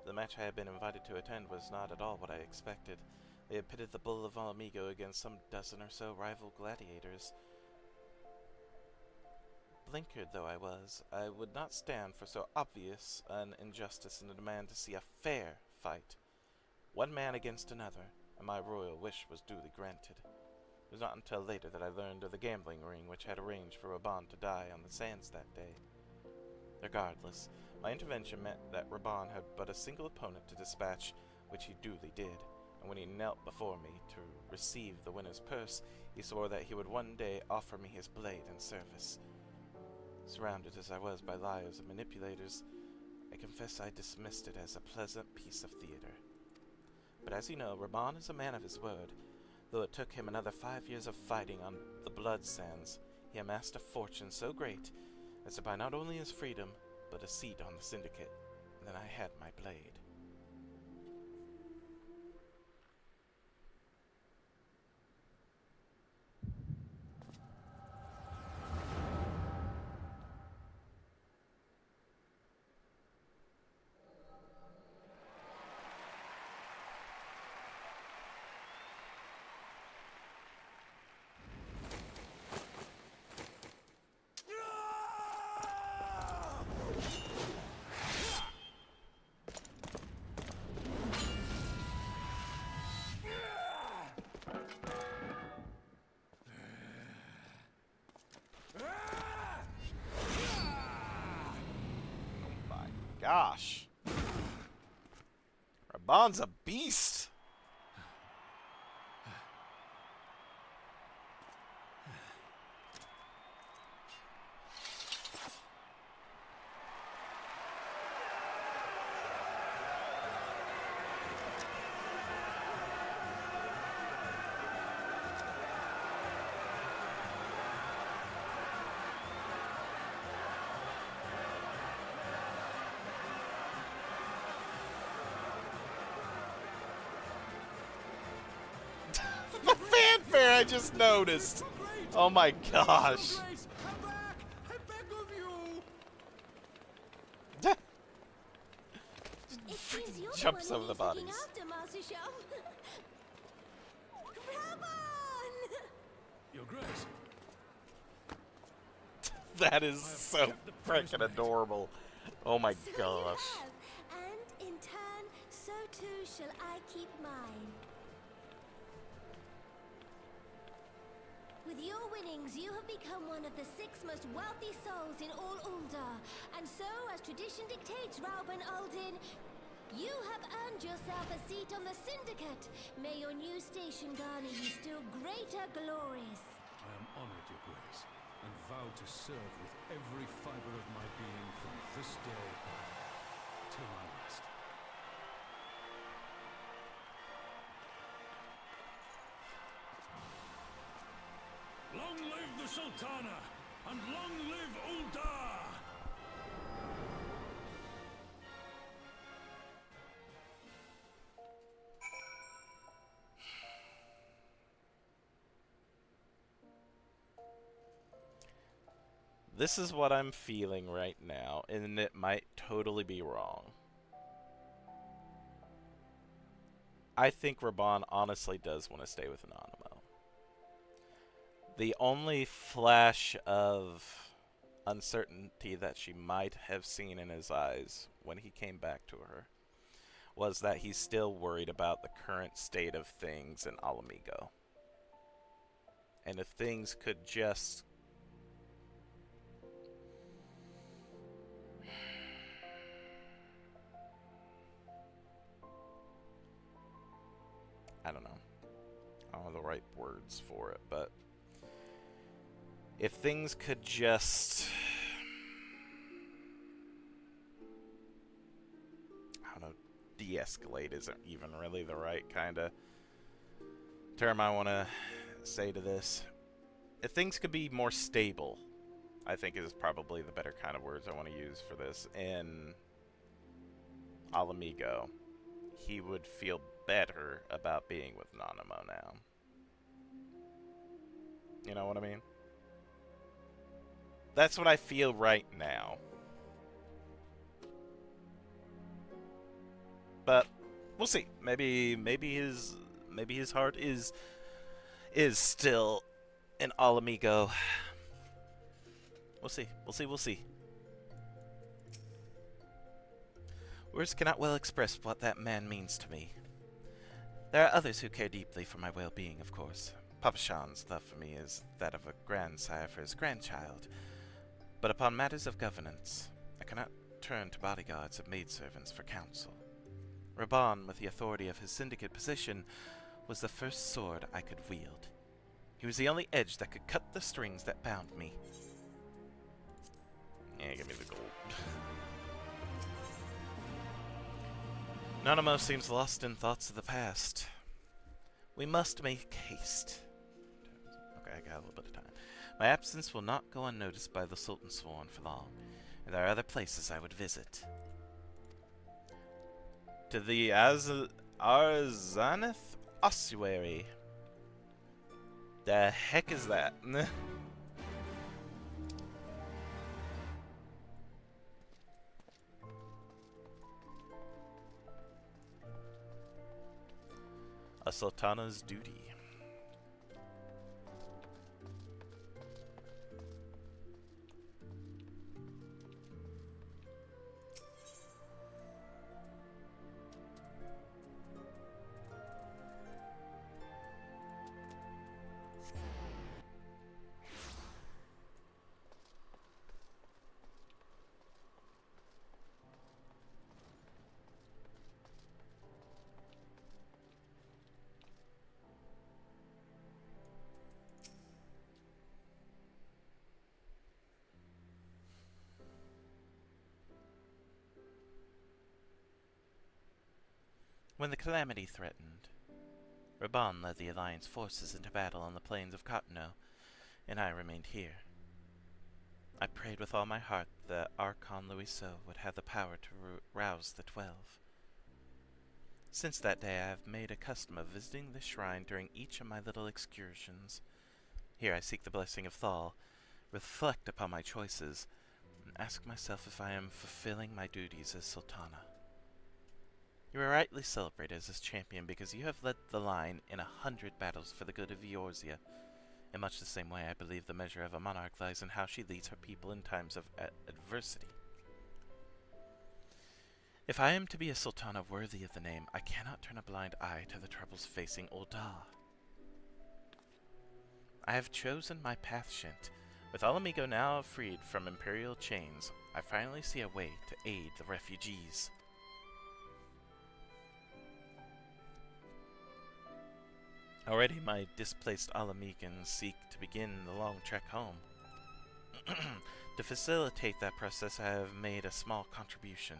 The match I had been invited to attend was not at all what I expected. They had pitted the Bull of Alamigo against some dozen or so rival gladiators. Blinkered though I was, I would not stand for so obvious an injustice in a demand to see a fair fight. One man against another, and my royal wish was duly granted. It was not until later that I learned of the gambling ring which had arranged for Raban to die on the sands that day. Regardless, my intervention meant that Raban had but a single opponent to dispatch, which he duly did, and when he knelt before me to receive the winner's purse, he swore that he would one day offer me his blade in service. Surrounded as I was by liars and manipulators, I confess I dismissed it as a pleasant piece of theater. But as you know, Raban is a man of his word. Though it took him another 5 years of fighting on the blood sands, he amassed a fortune so great as to buy not only his freedom, but a seat on the syndicate. And then I had my blade. Gosh. Raban's a beast. The fanfare I just noticed. Oh my gosh. Jumps over the bodies. Your Grace. That is so freaking adorable. Oh my gosh. And in turn, so too shall I keep mine. With your winnings, you have become one of the 6 most wealthy souls in all Uldar. And so, as tradition dictates, Rauben Aldin, you have earned yourself a seat on the Syndicate. May your new station garner you still greater glories. I am honored, Your Grace, and vow to serve with every fiber of my being from this day till my last. Long live the Sultana, and long live Uldar! This is what I'm feeling right now, and it might totally be wrong. I think Raban honestly does want to stay with Anonimo. The only flash of uncertainty that she might have seen in his eyes when he came back to her was that he's still worried about the current state of things in Alamigo. And if things could just... I don't know. I don't know the right words for it, but if things could just... I don't know, de-escalate isn't even really the right kind of term I want to say to this. If things could be more stable, I think is probably the better kind of words I want to use for this. In Alamigo, he would feel better about being with Nanamo now. You know what I mean? That's what I feel right now. But we'll see. Maybe his heart is still in Alamigo. We'll see. We'll see. Words cannot well express what that man means to me. There are others who care deeply for my well-being, of course. Papa Shan's love for me is that of a grandsire for his grandchild. But upon matters of governance, I cannot turn to bodyguards and maidservants for counsel. Raban, with the authority of his syndicate position, was the first sword I could wield. He was the only edge that could cut the strings that bound me. Yeah, give me the gold. Nanamo seems lost in thoughts of the past. We must make haste. Okay, I got a little bit of time. My absence will not go unnoticed by the Sultan Sworn for long, and there are other places I would visit. To the Arzaneth Ossuary. The heck is that? A Sultana's duty. When the calamity threatened, Raban led the Alliance forces into battle on the plains of Cotonou, and I remained here. I prayed with all my heart that Archon Louiseau would have the power to rouse the 12. Since that day I have made a custom of visiting the shrine during each of my little excursions. Here I seek the blessing of Thal, reflect upon my choices, and ask myself if I am fulfilling my duties as Sultana. You are rightly celebrated as his champion because you have led the line in 100 battles for the good of Eorzea. In much the same way, I believe the measure of a monarch lies in how she leads her people in times of adversity. If I am to be a sultana worthy of the name, I cannot turn a blind eye to the troubles facing Ul'dah. I have chosen my path, Shint. With Alamigo now freed from imperial chains, I finally see a way to aid the refugees. Already my displaced Alamegans seek to begin the long trek home. To facilitate that process, I have made a small contribution.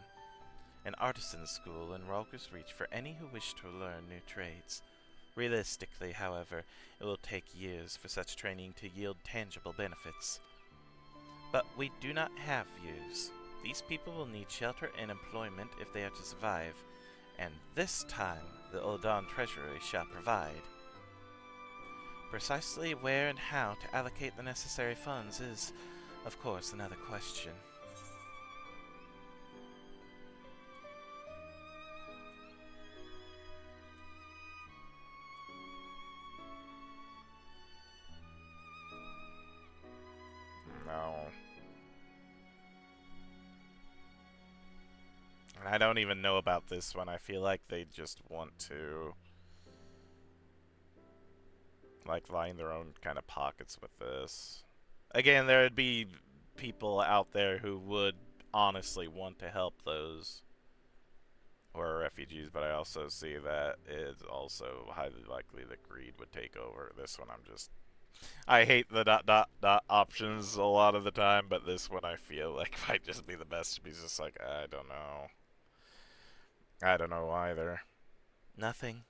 An artisan's school in Ralger's Reach for any who wish to learn new trades. Realistically, however, it will take years for such training to yield tangible benefits. But we do not have years. These people will need shelter and employment if they are to survive, and this time the Ul'dah Treasury shall provide. Precisely where and how to allocate the necessary funds is, of course, another question. No. I don't even know about this one. I feel like they just want to line their own kind of pockets with this. Again, there would be people out there who would honestly want to help those who are refugees, but I also see that it's also highly likely that greed would take over. This one I hate the ... options a lot of the time, but this one I feel like might just be the best to be just like, I don't know. I don't know either. Nothing.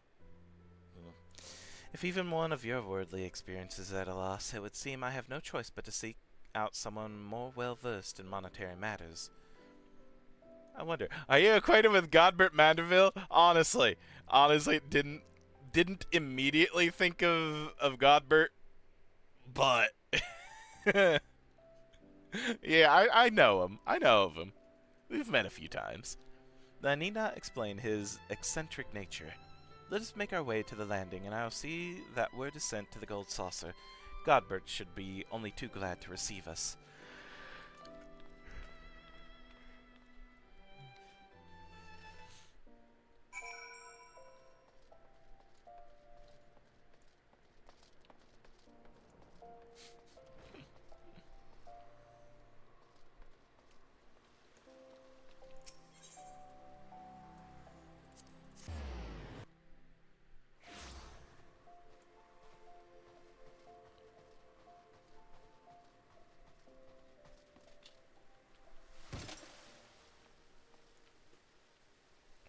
If even one of your worldly experiences is at a loss, it would seem I have no choice but to seek out someone more well-versed in monetary matters. I wonder, are you acquainted with Godbert Mandeville? Honestly, didn't immediately think of Godbert, but yeah, I know him. I know of him. We've met a few times. I need not explain his eccentric nature. Let us make our way to the landing, and I'll see that we're sent to the Gold Saucer. Godbert should be only too glad to receive us.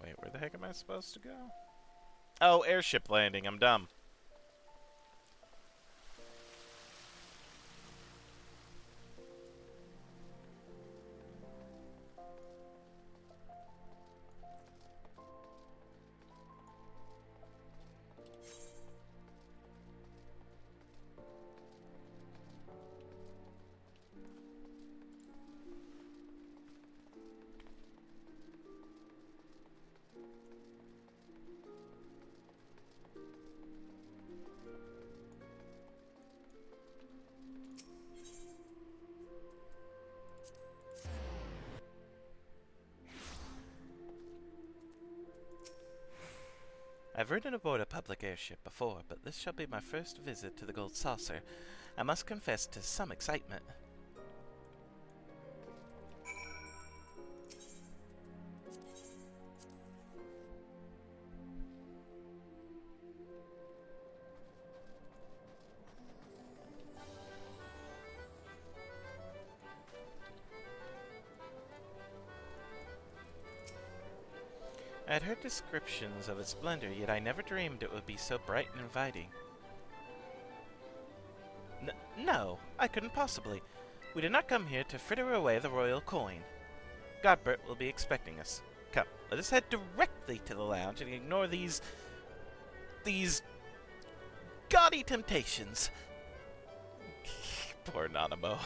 Wait, where the heck am I supposed to go? Oh, airship landing. I'm dumb. I've ridden aboard a public airship before, but this shall be my first visit to the Gold Saucer. I must confess to some excitement. I had heard descriptions of its splendor, yet I never dreamed it would be so bright and inviting. No, I couldn't possibly. We did not come here to fritter away the royal coin. Godbert will be expecting us. Come, let us head directly to the lounge and ignore these gaudy temptations. Poor Nanamo.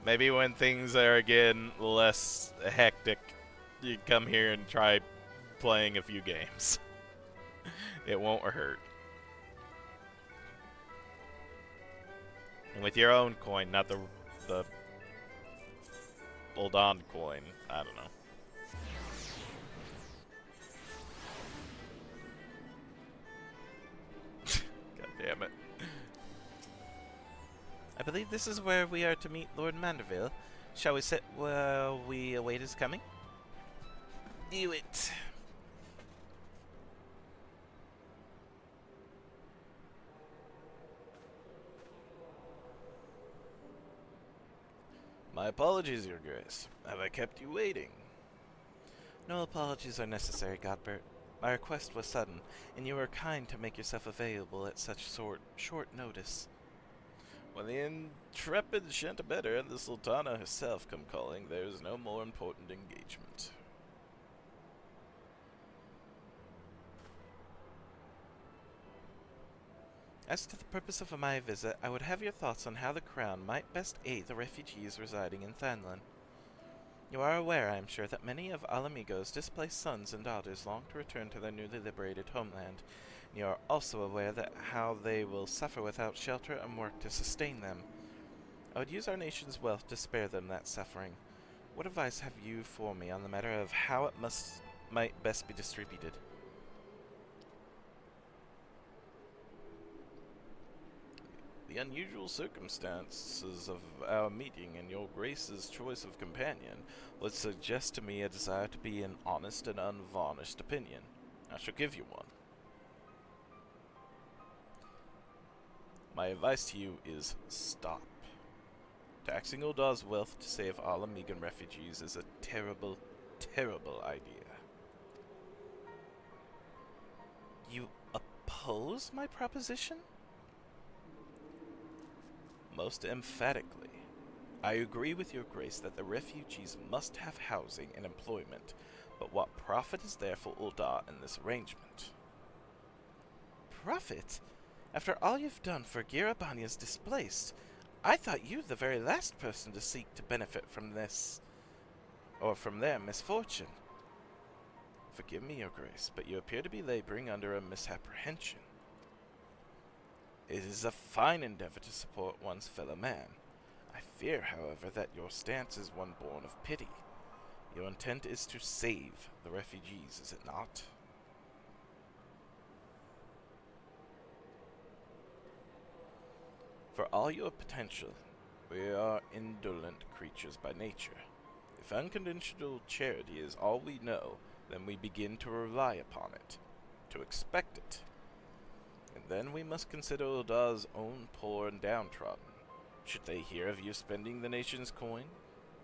Maybe when things are again less hectic, you come here and try playing a few games. It won't hurt. And with your own coin, not the Uldan coin. I don't know. God damn it. I believe this is where we are to meet Lord Manderville. Shall we sit while we await his coming? Do it. My apologies, Your Grace. Have I kept you waiting? No apologies are necessary, Godbert. My request was sudden, and you were kind to make yourself available at such short notice. When the intrepid Chantabedder and the Sultana herself come calling, there is no more important engagement. As to the purpose of my visit, I would have your thoughts on how the Crown might best aid the refugees residing in Thanlin. You are aware, I am sure, that many of Alamigo's displaced sons and daughters long to return to their newly liberated homeland. You are also aware that how they will suffer without shelter and work to sustain them. I would use our nation's wealth to spare them that suffering. What advice have you for me on the matter of how it might best be distributed? The unusual circumstances of our meeting and your Grace's choice of companion would suggest to me a desire to be an honest and unvarnished opinion. I shall give you one. My advice to you is stop. Taxing Uldar's wealth to save Alamigan refugees is a terrible, terrible idea. You oppose my proposition? Most emphatically. I agree with your Grace that the refugees must have housing and employment, but what profit is there for Uldar in this arrangement? Profit? After all you've done for Girabanya's displaced, I thought you the very last person to seek to benefit from this, or from their misfortune. Forgive me, your Grace, but you appear to be laboring under a misapprehension. It is a fine endeavor to support one's fellow man. I fear, however, that your stance is one born of pity. Your intent is to save the refugees, is it not? For all your potential, we are indolent creatures by nature. If unconditional charity is all we know, then we begin to rely upon it, to expect it. And then we must consider Uldar's own poor and downtrodden. Should they hear of you spending the nation's coin,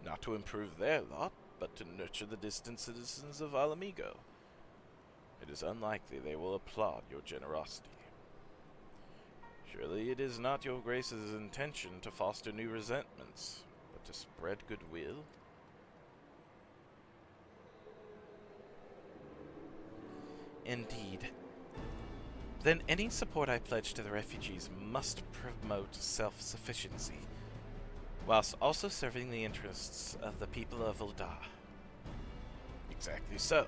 not to improve their lot, but to nurture the distant citizens of Alamigo, it is unlikely they will applaud your generosity. Surely it is not your Grace's intention to foster new resentments, but to spread goodwill? Indeed. Then any support I pledge to the refugees must promote self-sufficiency, whilst also serving the interests of the people of Uldar. Exactly so.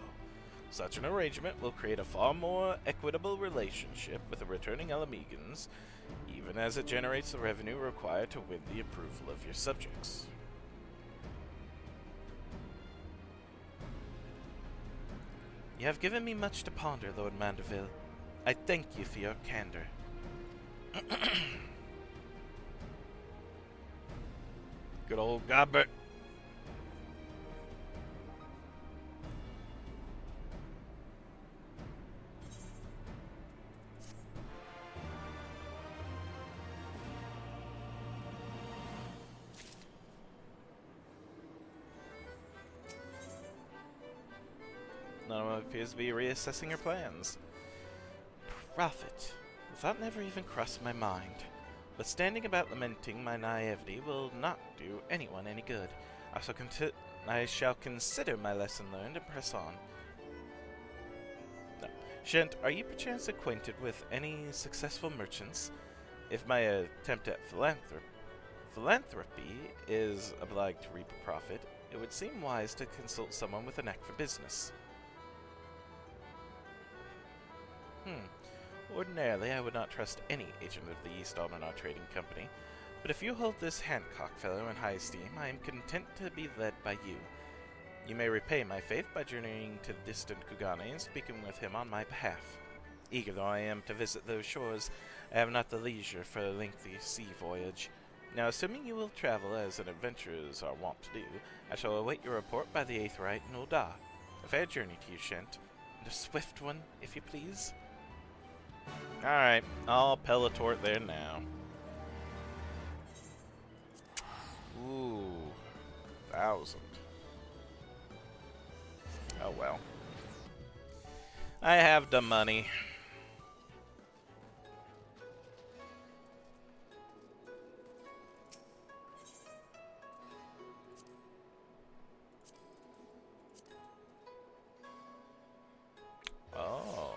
Such an arrangement will create a far more equitable relationship with the returning Alamegans, even as it generates the revenue required to win the approval of your subjects. You have given me much to ponder, Lord Manderville. I thank you for your candor. Good old Godbert. None of them appears to be reassessing her plans. Profit. The thought never even crossed my mind. But standing about lamenting my naivety will not do anyone any good. I shall consider my lesson learned and press on. No. Shent, are you perchance acquainted with any successful merchants? If my attempt at philanthropy is obliged to reap a profit, it would seem wise to consult someone with a knack for business. Ordinarily, I would not trust any agent of the East Almanar Trading Company. But if you hold this Hancock fellow in high esteem, I am content to be led by you. You may repay my faith by journeying to the distant Kugane and speaking with him on my behalf. Eager though I am to visit those shores, I have not the leisure for a lengthy sea voyage. Now, assuming you will travel as an adventurers are wont to do, I shall await your report by the 8th rite in Ul'dah. A fair journey to you, Shent, and a swift one, if you please. Alright, I'll Pelletort there now. Ooh, 1,000. Oh well. I have the money. Oh.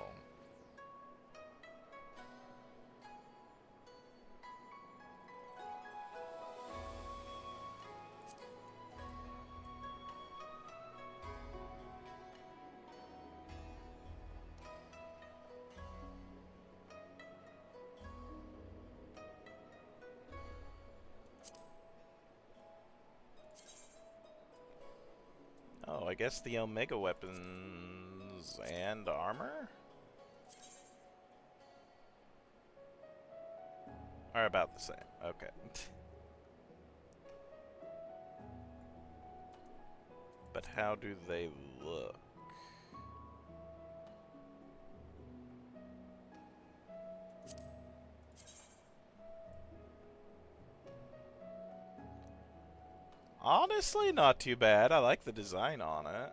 Oh, I guess the Omega weapons and armor are about the same. Okay. But how do they look? Honestly, not too bad. I like the design on it.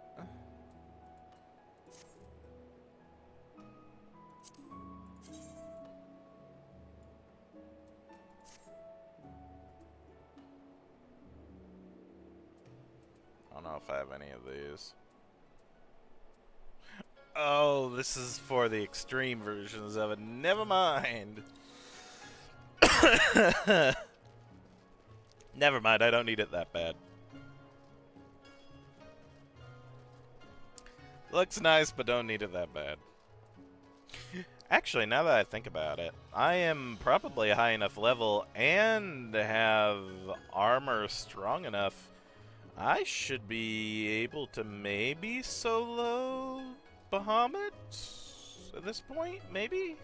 I don't know if I have any of these. Oh, this is for the extreme versions of it. Never mind. Never mind, I don't need it that bad. Looks nice, but don't need it that bad. Actually, now that I think about it, I am probably a high enough level and have armor strong enough. I should be able to maybe solo Bahamut at this point, maybe?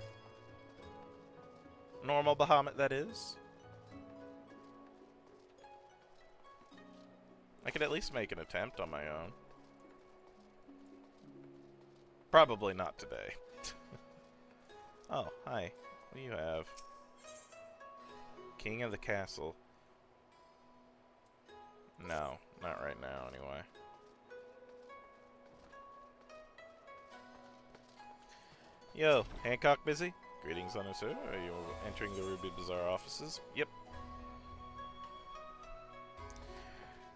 Normal Bahamut, that is. I could at least make an attempt on my own. Probably not today. Oh, hi. What do you have? King of the Castle. No, not right now, anyway. Yo, Hancock busy? Greetings, Anusur. Are you entering the Ruby Bazaar offices? Yep.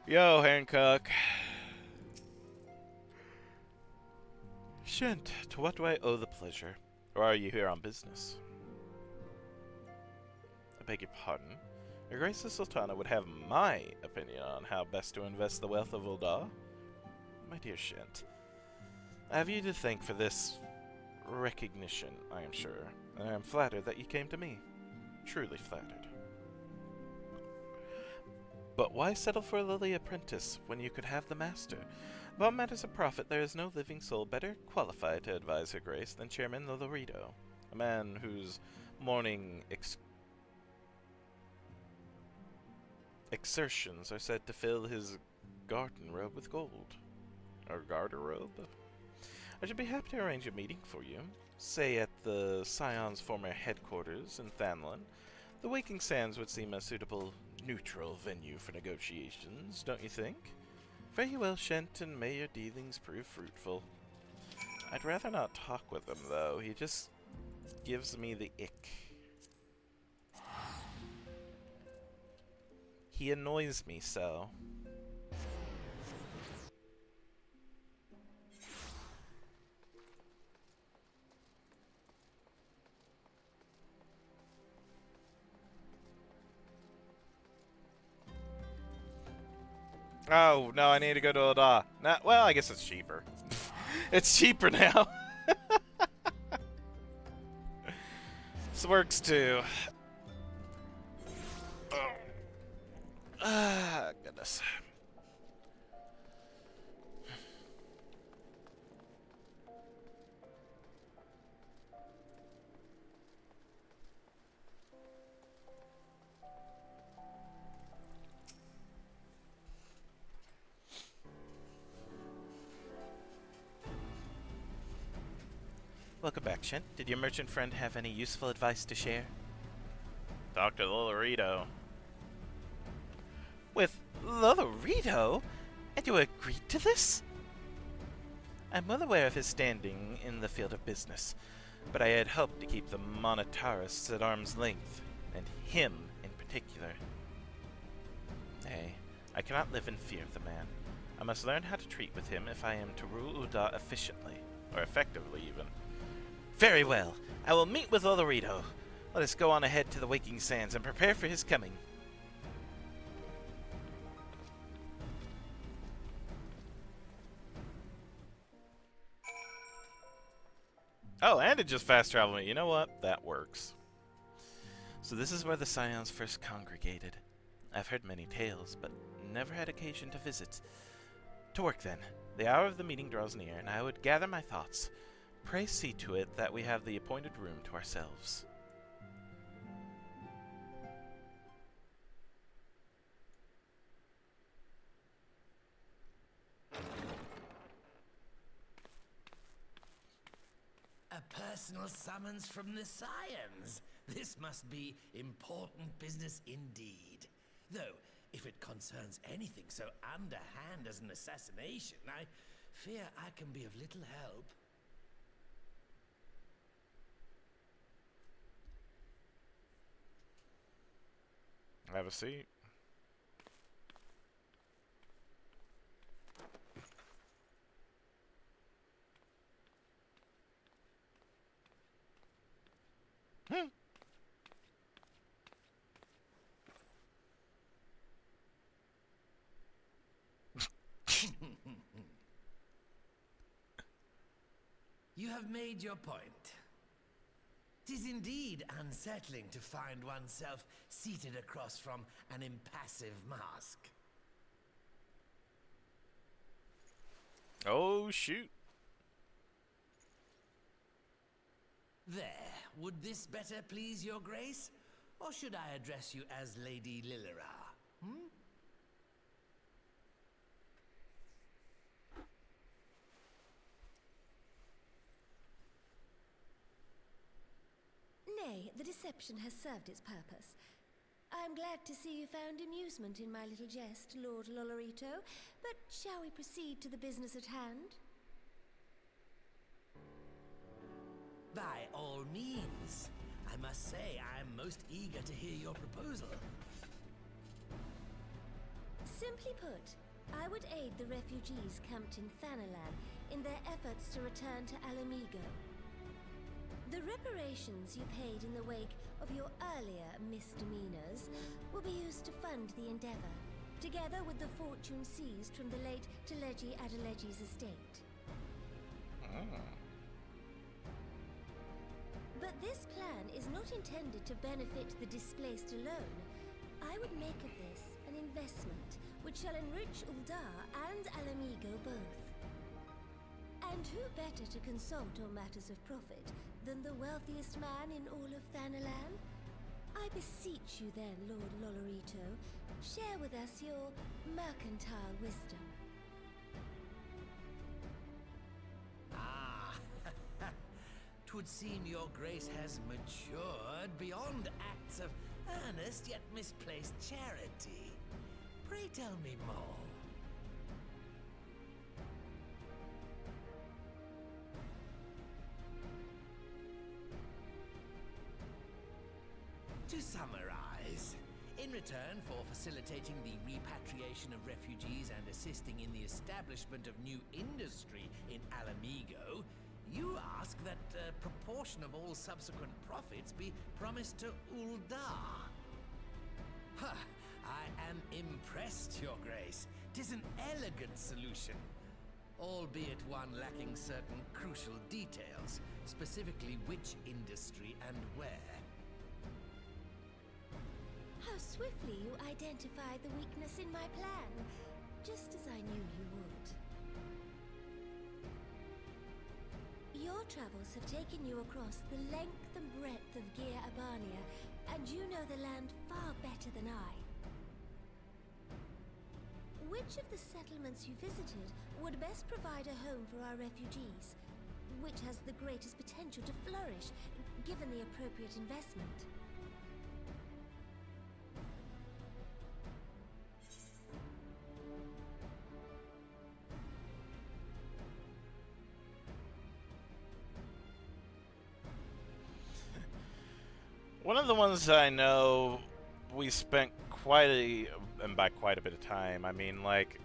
Yo, Hancock. Shent, to what do I owe the pleasure? Or are you here on business? I beg your pardon? Your Grace the Sultana would have my opinion on how best to invest the wealth of Ul'dah? My dear Shent, I have you to thank for this recognition, I am sure, and I am flattered that you came to me. Truly flattered. But why settle for a lowly apprentice when you could have the master? About matters of profit, there is no living soul better qualified to advise Her Grace than Chairman Lolorito, a man whose morning exertions are said to fill his garden robe with gold. Or garderobe? I should be happy to arrange a meeting for you, say at the Scion's former headquarters in Thanlin. The Waking Sands would seem a suitable neutral venue for negotiations, don't you think? Fare you well, Shent, and may your dealings prove fruitful. I'd rather not talk with him, though. He just gives me the ick. He annoys me so. Oh, no, I need to go to Ul'dah. Nah, well, I guess it's cheaper. It's cheaper now. This works too. Oh. Ah, goodness. Welcome back, Shin. Did your merchant friend have any useful advice to share? Dr. Lolorito. With Lolorito? And you agreed to this? I'm well aware of his standing in the field of business, but I had hoped to keep the Monetarists at arm's length, and him in particular. Nay, I cannot live in fear of the man. I must learn how to treat with him if I am to rule Ul'dah efficiently, or effectively even. Very well. I will meet with Lolorito. Let us go on ahead to the Waking Sands and prepare for his coming. Oh, and it just fast traveled me. You know what? That works. So this is where the Scions first congregated. I've heard many tales, but never had occasion to visit. To work then. The hour of the meeting draws near, and I would gather my thoughts. Pray see to it that we have the appointed room to ourselves. A personal summons from the Scions. This must be important business indeed. Though, if it concerns anything so underhand as an assassination, I fear I can be of little help. Have a seat. You have made your point. 'Tis indeed unsettling to find oneself seated across from an impassive mask. Oh, shoot. There, would this better please your grace? Or should I address you as Lady Lilira? Hmm? Nay, the deception has served its purpose. I am glad to see you found amusement in my little jest, Lord Lolorito, but shall we proceed to the business at hand? By all means. I must say I am most eager to hear your proposal. Simply put, I would aid the refugees camped in Thanalan in their efforts to return to Alamigo. The reparations you paid in the wake of your earlier misdemeanors will be used to fund the endeavor, together with the fortune seized from the late Teleji Adeleji's estate. But this plan is not intended to benefit the displaced alone. I would make of this an investment which shall enrich Ul'dah and Alamigo both. And who better to consult on matters of profit than the wealthiest man in all of Thanalan? I beseech you then, Lord Lolorito, share with us your mercantile wisdom. Ah, 'twould seem your grace has matured beyond acts of earnest yet misplaced charity. Pray tell me more. To summarize, in return for facilitating the repatriation of refugees and assisting in the establishment of new industry in Alamigo, you ask that a proportion of all subsequent profits be promised to Ul'dah. Ha! I am impressed, Your Grace. 'Tis an elegant solution, albeit one lacking certain crucial details, specifically which industry and where. How swiftly you identified the weakness in my plan, just as I knew you would. Your travels have taken you across the length and breadth of Gir Abania, and you know the land far better than I. Which of the settlements you visited would best provide a home for our refugees? Which has the greatest potential to flourish, given the appropriate investment? One of the ones that I know we spent and by quite a bit of time, I mean like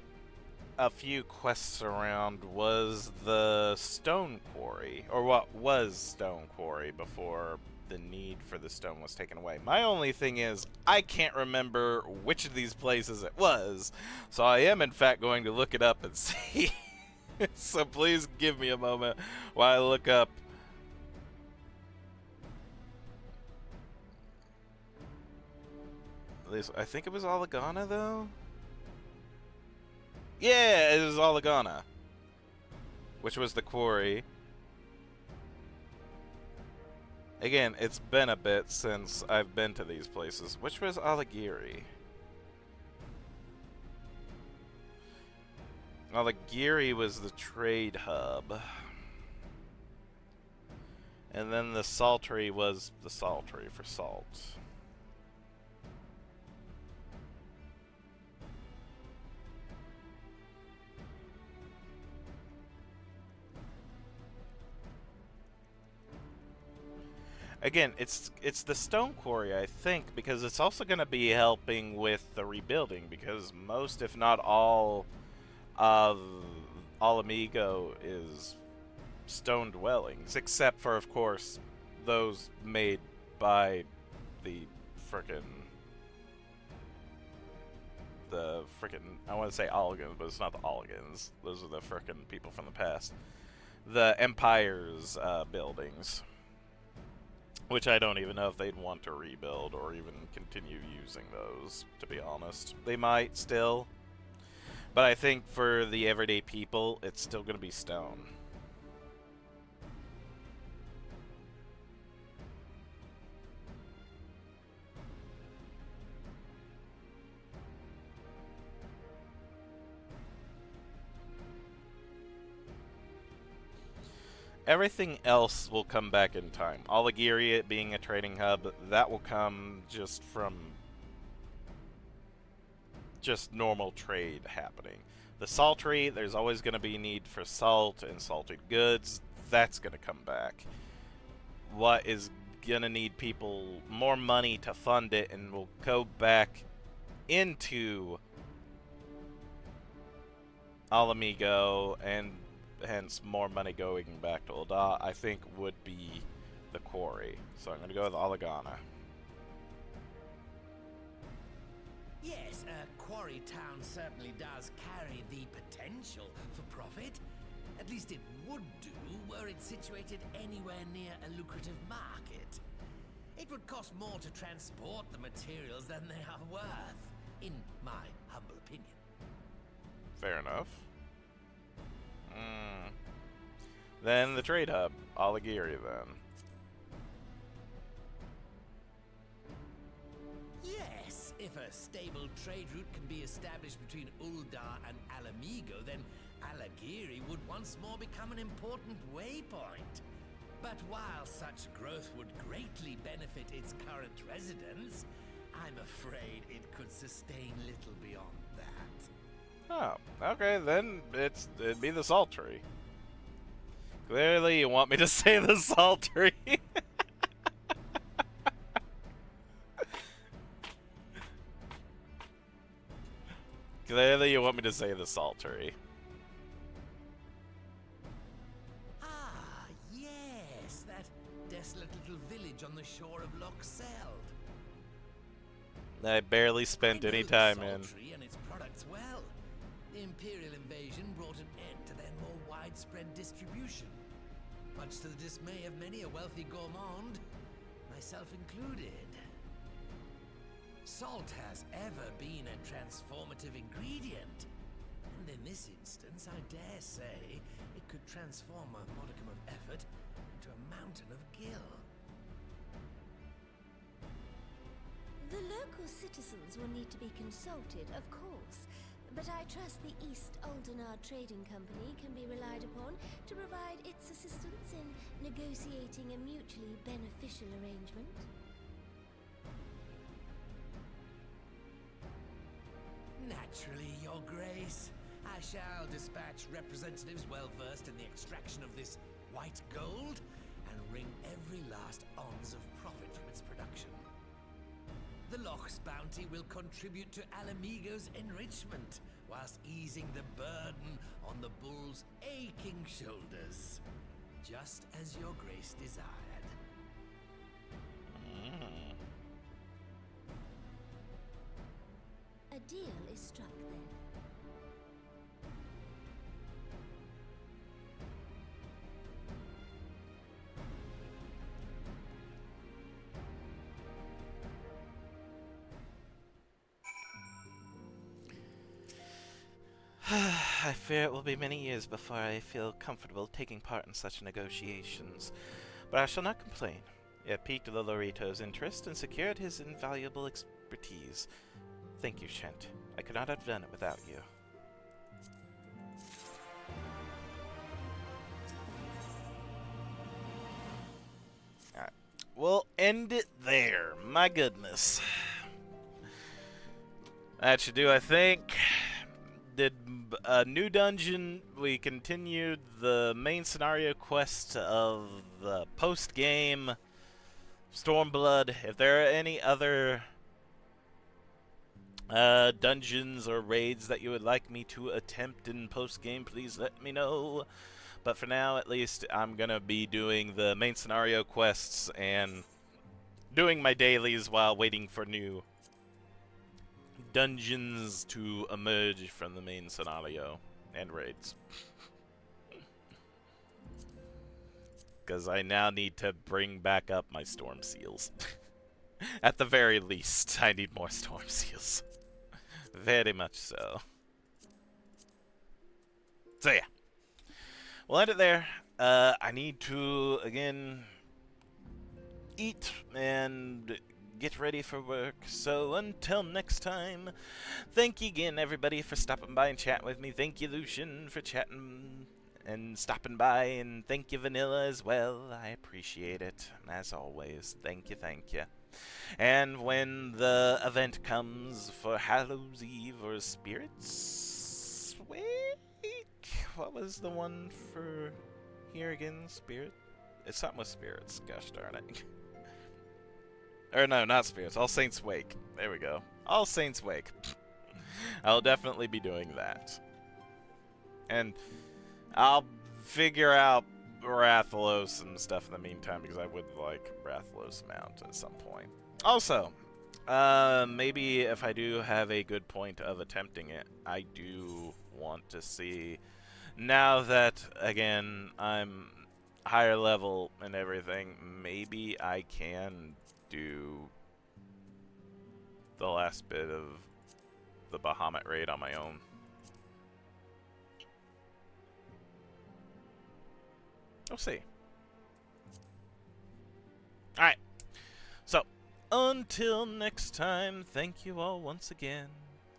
a few quests around, was the stone quarry, or what was stone quarry before the need for the stone was taken away. My only thing is, I can't remember which of these places it was, so I am in fact going to look it up and see. So please give me a moment while I look up. I think it was Alagana, though? Yeah, it was Alagana. Which was the quarry. Again, it's been a bit since I've been to these places. Which was Alagiri? Alagiri was the trade hub. And then the Saltery was the Saltery for salt. Again, it's the stone quarry, I think, because it's also going to be helping with the rebuilding, because most, if not all, of Alamigo is stone dwellings, except for, of course, those made by the I want to say Alligans, but it's not the Alligans. Those are the frickin' people from the past. The Empire's buildings. Which I don't even know if they'd want to rebuild or even continue using those, to be honest. They might still. But I think for the everyday people, it's still going to be stone. Everything else will come back in time. Alagiri being a trading hub, that will come just from normal trade happening. The Saltery, there's always going to be need for salt and salted goods. That's going to come back. What is going to need people more money to fund it and will go back into Alamigo, and hence more money going back to Ul'dah, I think would be the quarry. So I'm going to go with Alagana. Yes, Quarry Town certainly does carry the potential for profit. At least it would do were it situated anywhere near a lucrative market. It would cost more to transport the materials than they are worth, in my humble opinion. Fair enough. Then the trade hub, Alagiri then. Yes, if a stable trade route can be established between Ul'dah and Alamigo, then Alagiri would once more become an important waypoint. But while such growth would greatly benefit its current residents, I'm afraid it could sustain little beyond that. Oh, okay, then it'd be the Saltery. Clearly you want me to say the Saltery. Clearly you want me to say the Saltery. Ah, yes, that desolate little village on the shore of Loch Seld. I barely spent any time in. And its products well. The Imperial invasion brought an end to their more widespread distribution, much to the dismay of many a wealthy gourmand, myself included. Salt has ever been a transformative ingredient. And in this instance, I dare say, it could transform a modicum of effort into a mountain of gil. The local citizens will need to be consulted, of course, but I trust the East Aldenard Trading Company can be relied upon to provide its assistance in negotiating a mutually beneficial arrangement. Naturally, Your Grace. I shall dispatch representatives well versed in the extraction of this white gold and wring every last ounce of profit from its production. The Loch's bounty will contribute to Alamigo's enrichment, whilst easing the burden on the bull's aching shoulders. Just as Your Grace desired. A deal is struck then. I fear it will be many years before I feel comfortable taking part in such negotiations, but I shall not complain. You have piqued the Lorito's interest and secured his invaluable expertise. Thank you, Shent. I could not have done it without you. Alright. We'll end it there. My goodness. That should do, I think. Did a new dungeon. We continued the main scenario quest of the post-game Stormblood. If there are any other dungeons or raids that you would like me to attempt in post-game, please let me know. But for now, at least, I'm gonna be doing the main scenario quests and doing my dailies while waiting for new dungeons to emerge from the main scenario and raids. Because I now need to bring back up my storm seals. At the very least, I need more storm seals. Very much so. So yeah. We'll end it there. I need to, again, eat and get ready for work. So until next time, thank you again, everybody, for stopping by and chatting with me. Thank you, Lucian, for chatting and stopping by. And thank you, Vanilla, as well. I appreciate it, as always. Thank you, thank you. And when the event comes for Hallows Eve or Spirits Week, what was the one for here again? Spirit? It's something with spirits. Gosh darn it. Or no, not spirits. All Saints Wake. There we go. All Saints Wake. I'll definitely be doing that. And I'll figure out Rathalos and stuff in the meantime, because I would like Rathalos mount at some point. Also, maybe if I do have a good point of attempting it, I do want to see, now that, again, I'm higher level and everything, maybe I can do the last bit of the Bahamut raid on my own. We'll see. Alright. So, until next time, thank you all once again.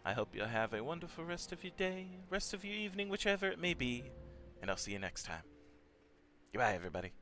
I hope you'll have a wonderful rest of your day, rest of your evening, whichever it may be. And I'll see you next time. Goodbye, everybody.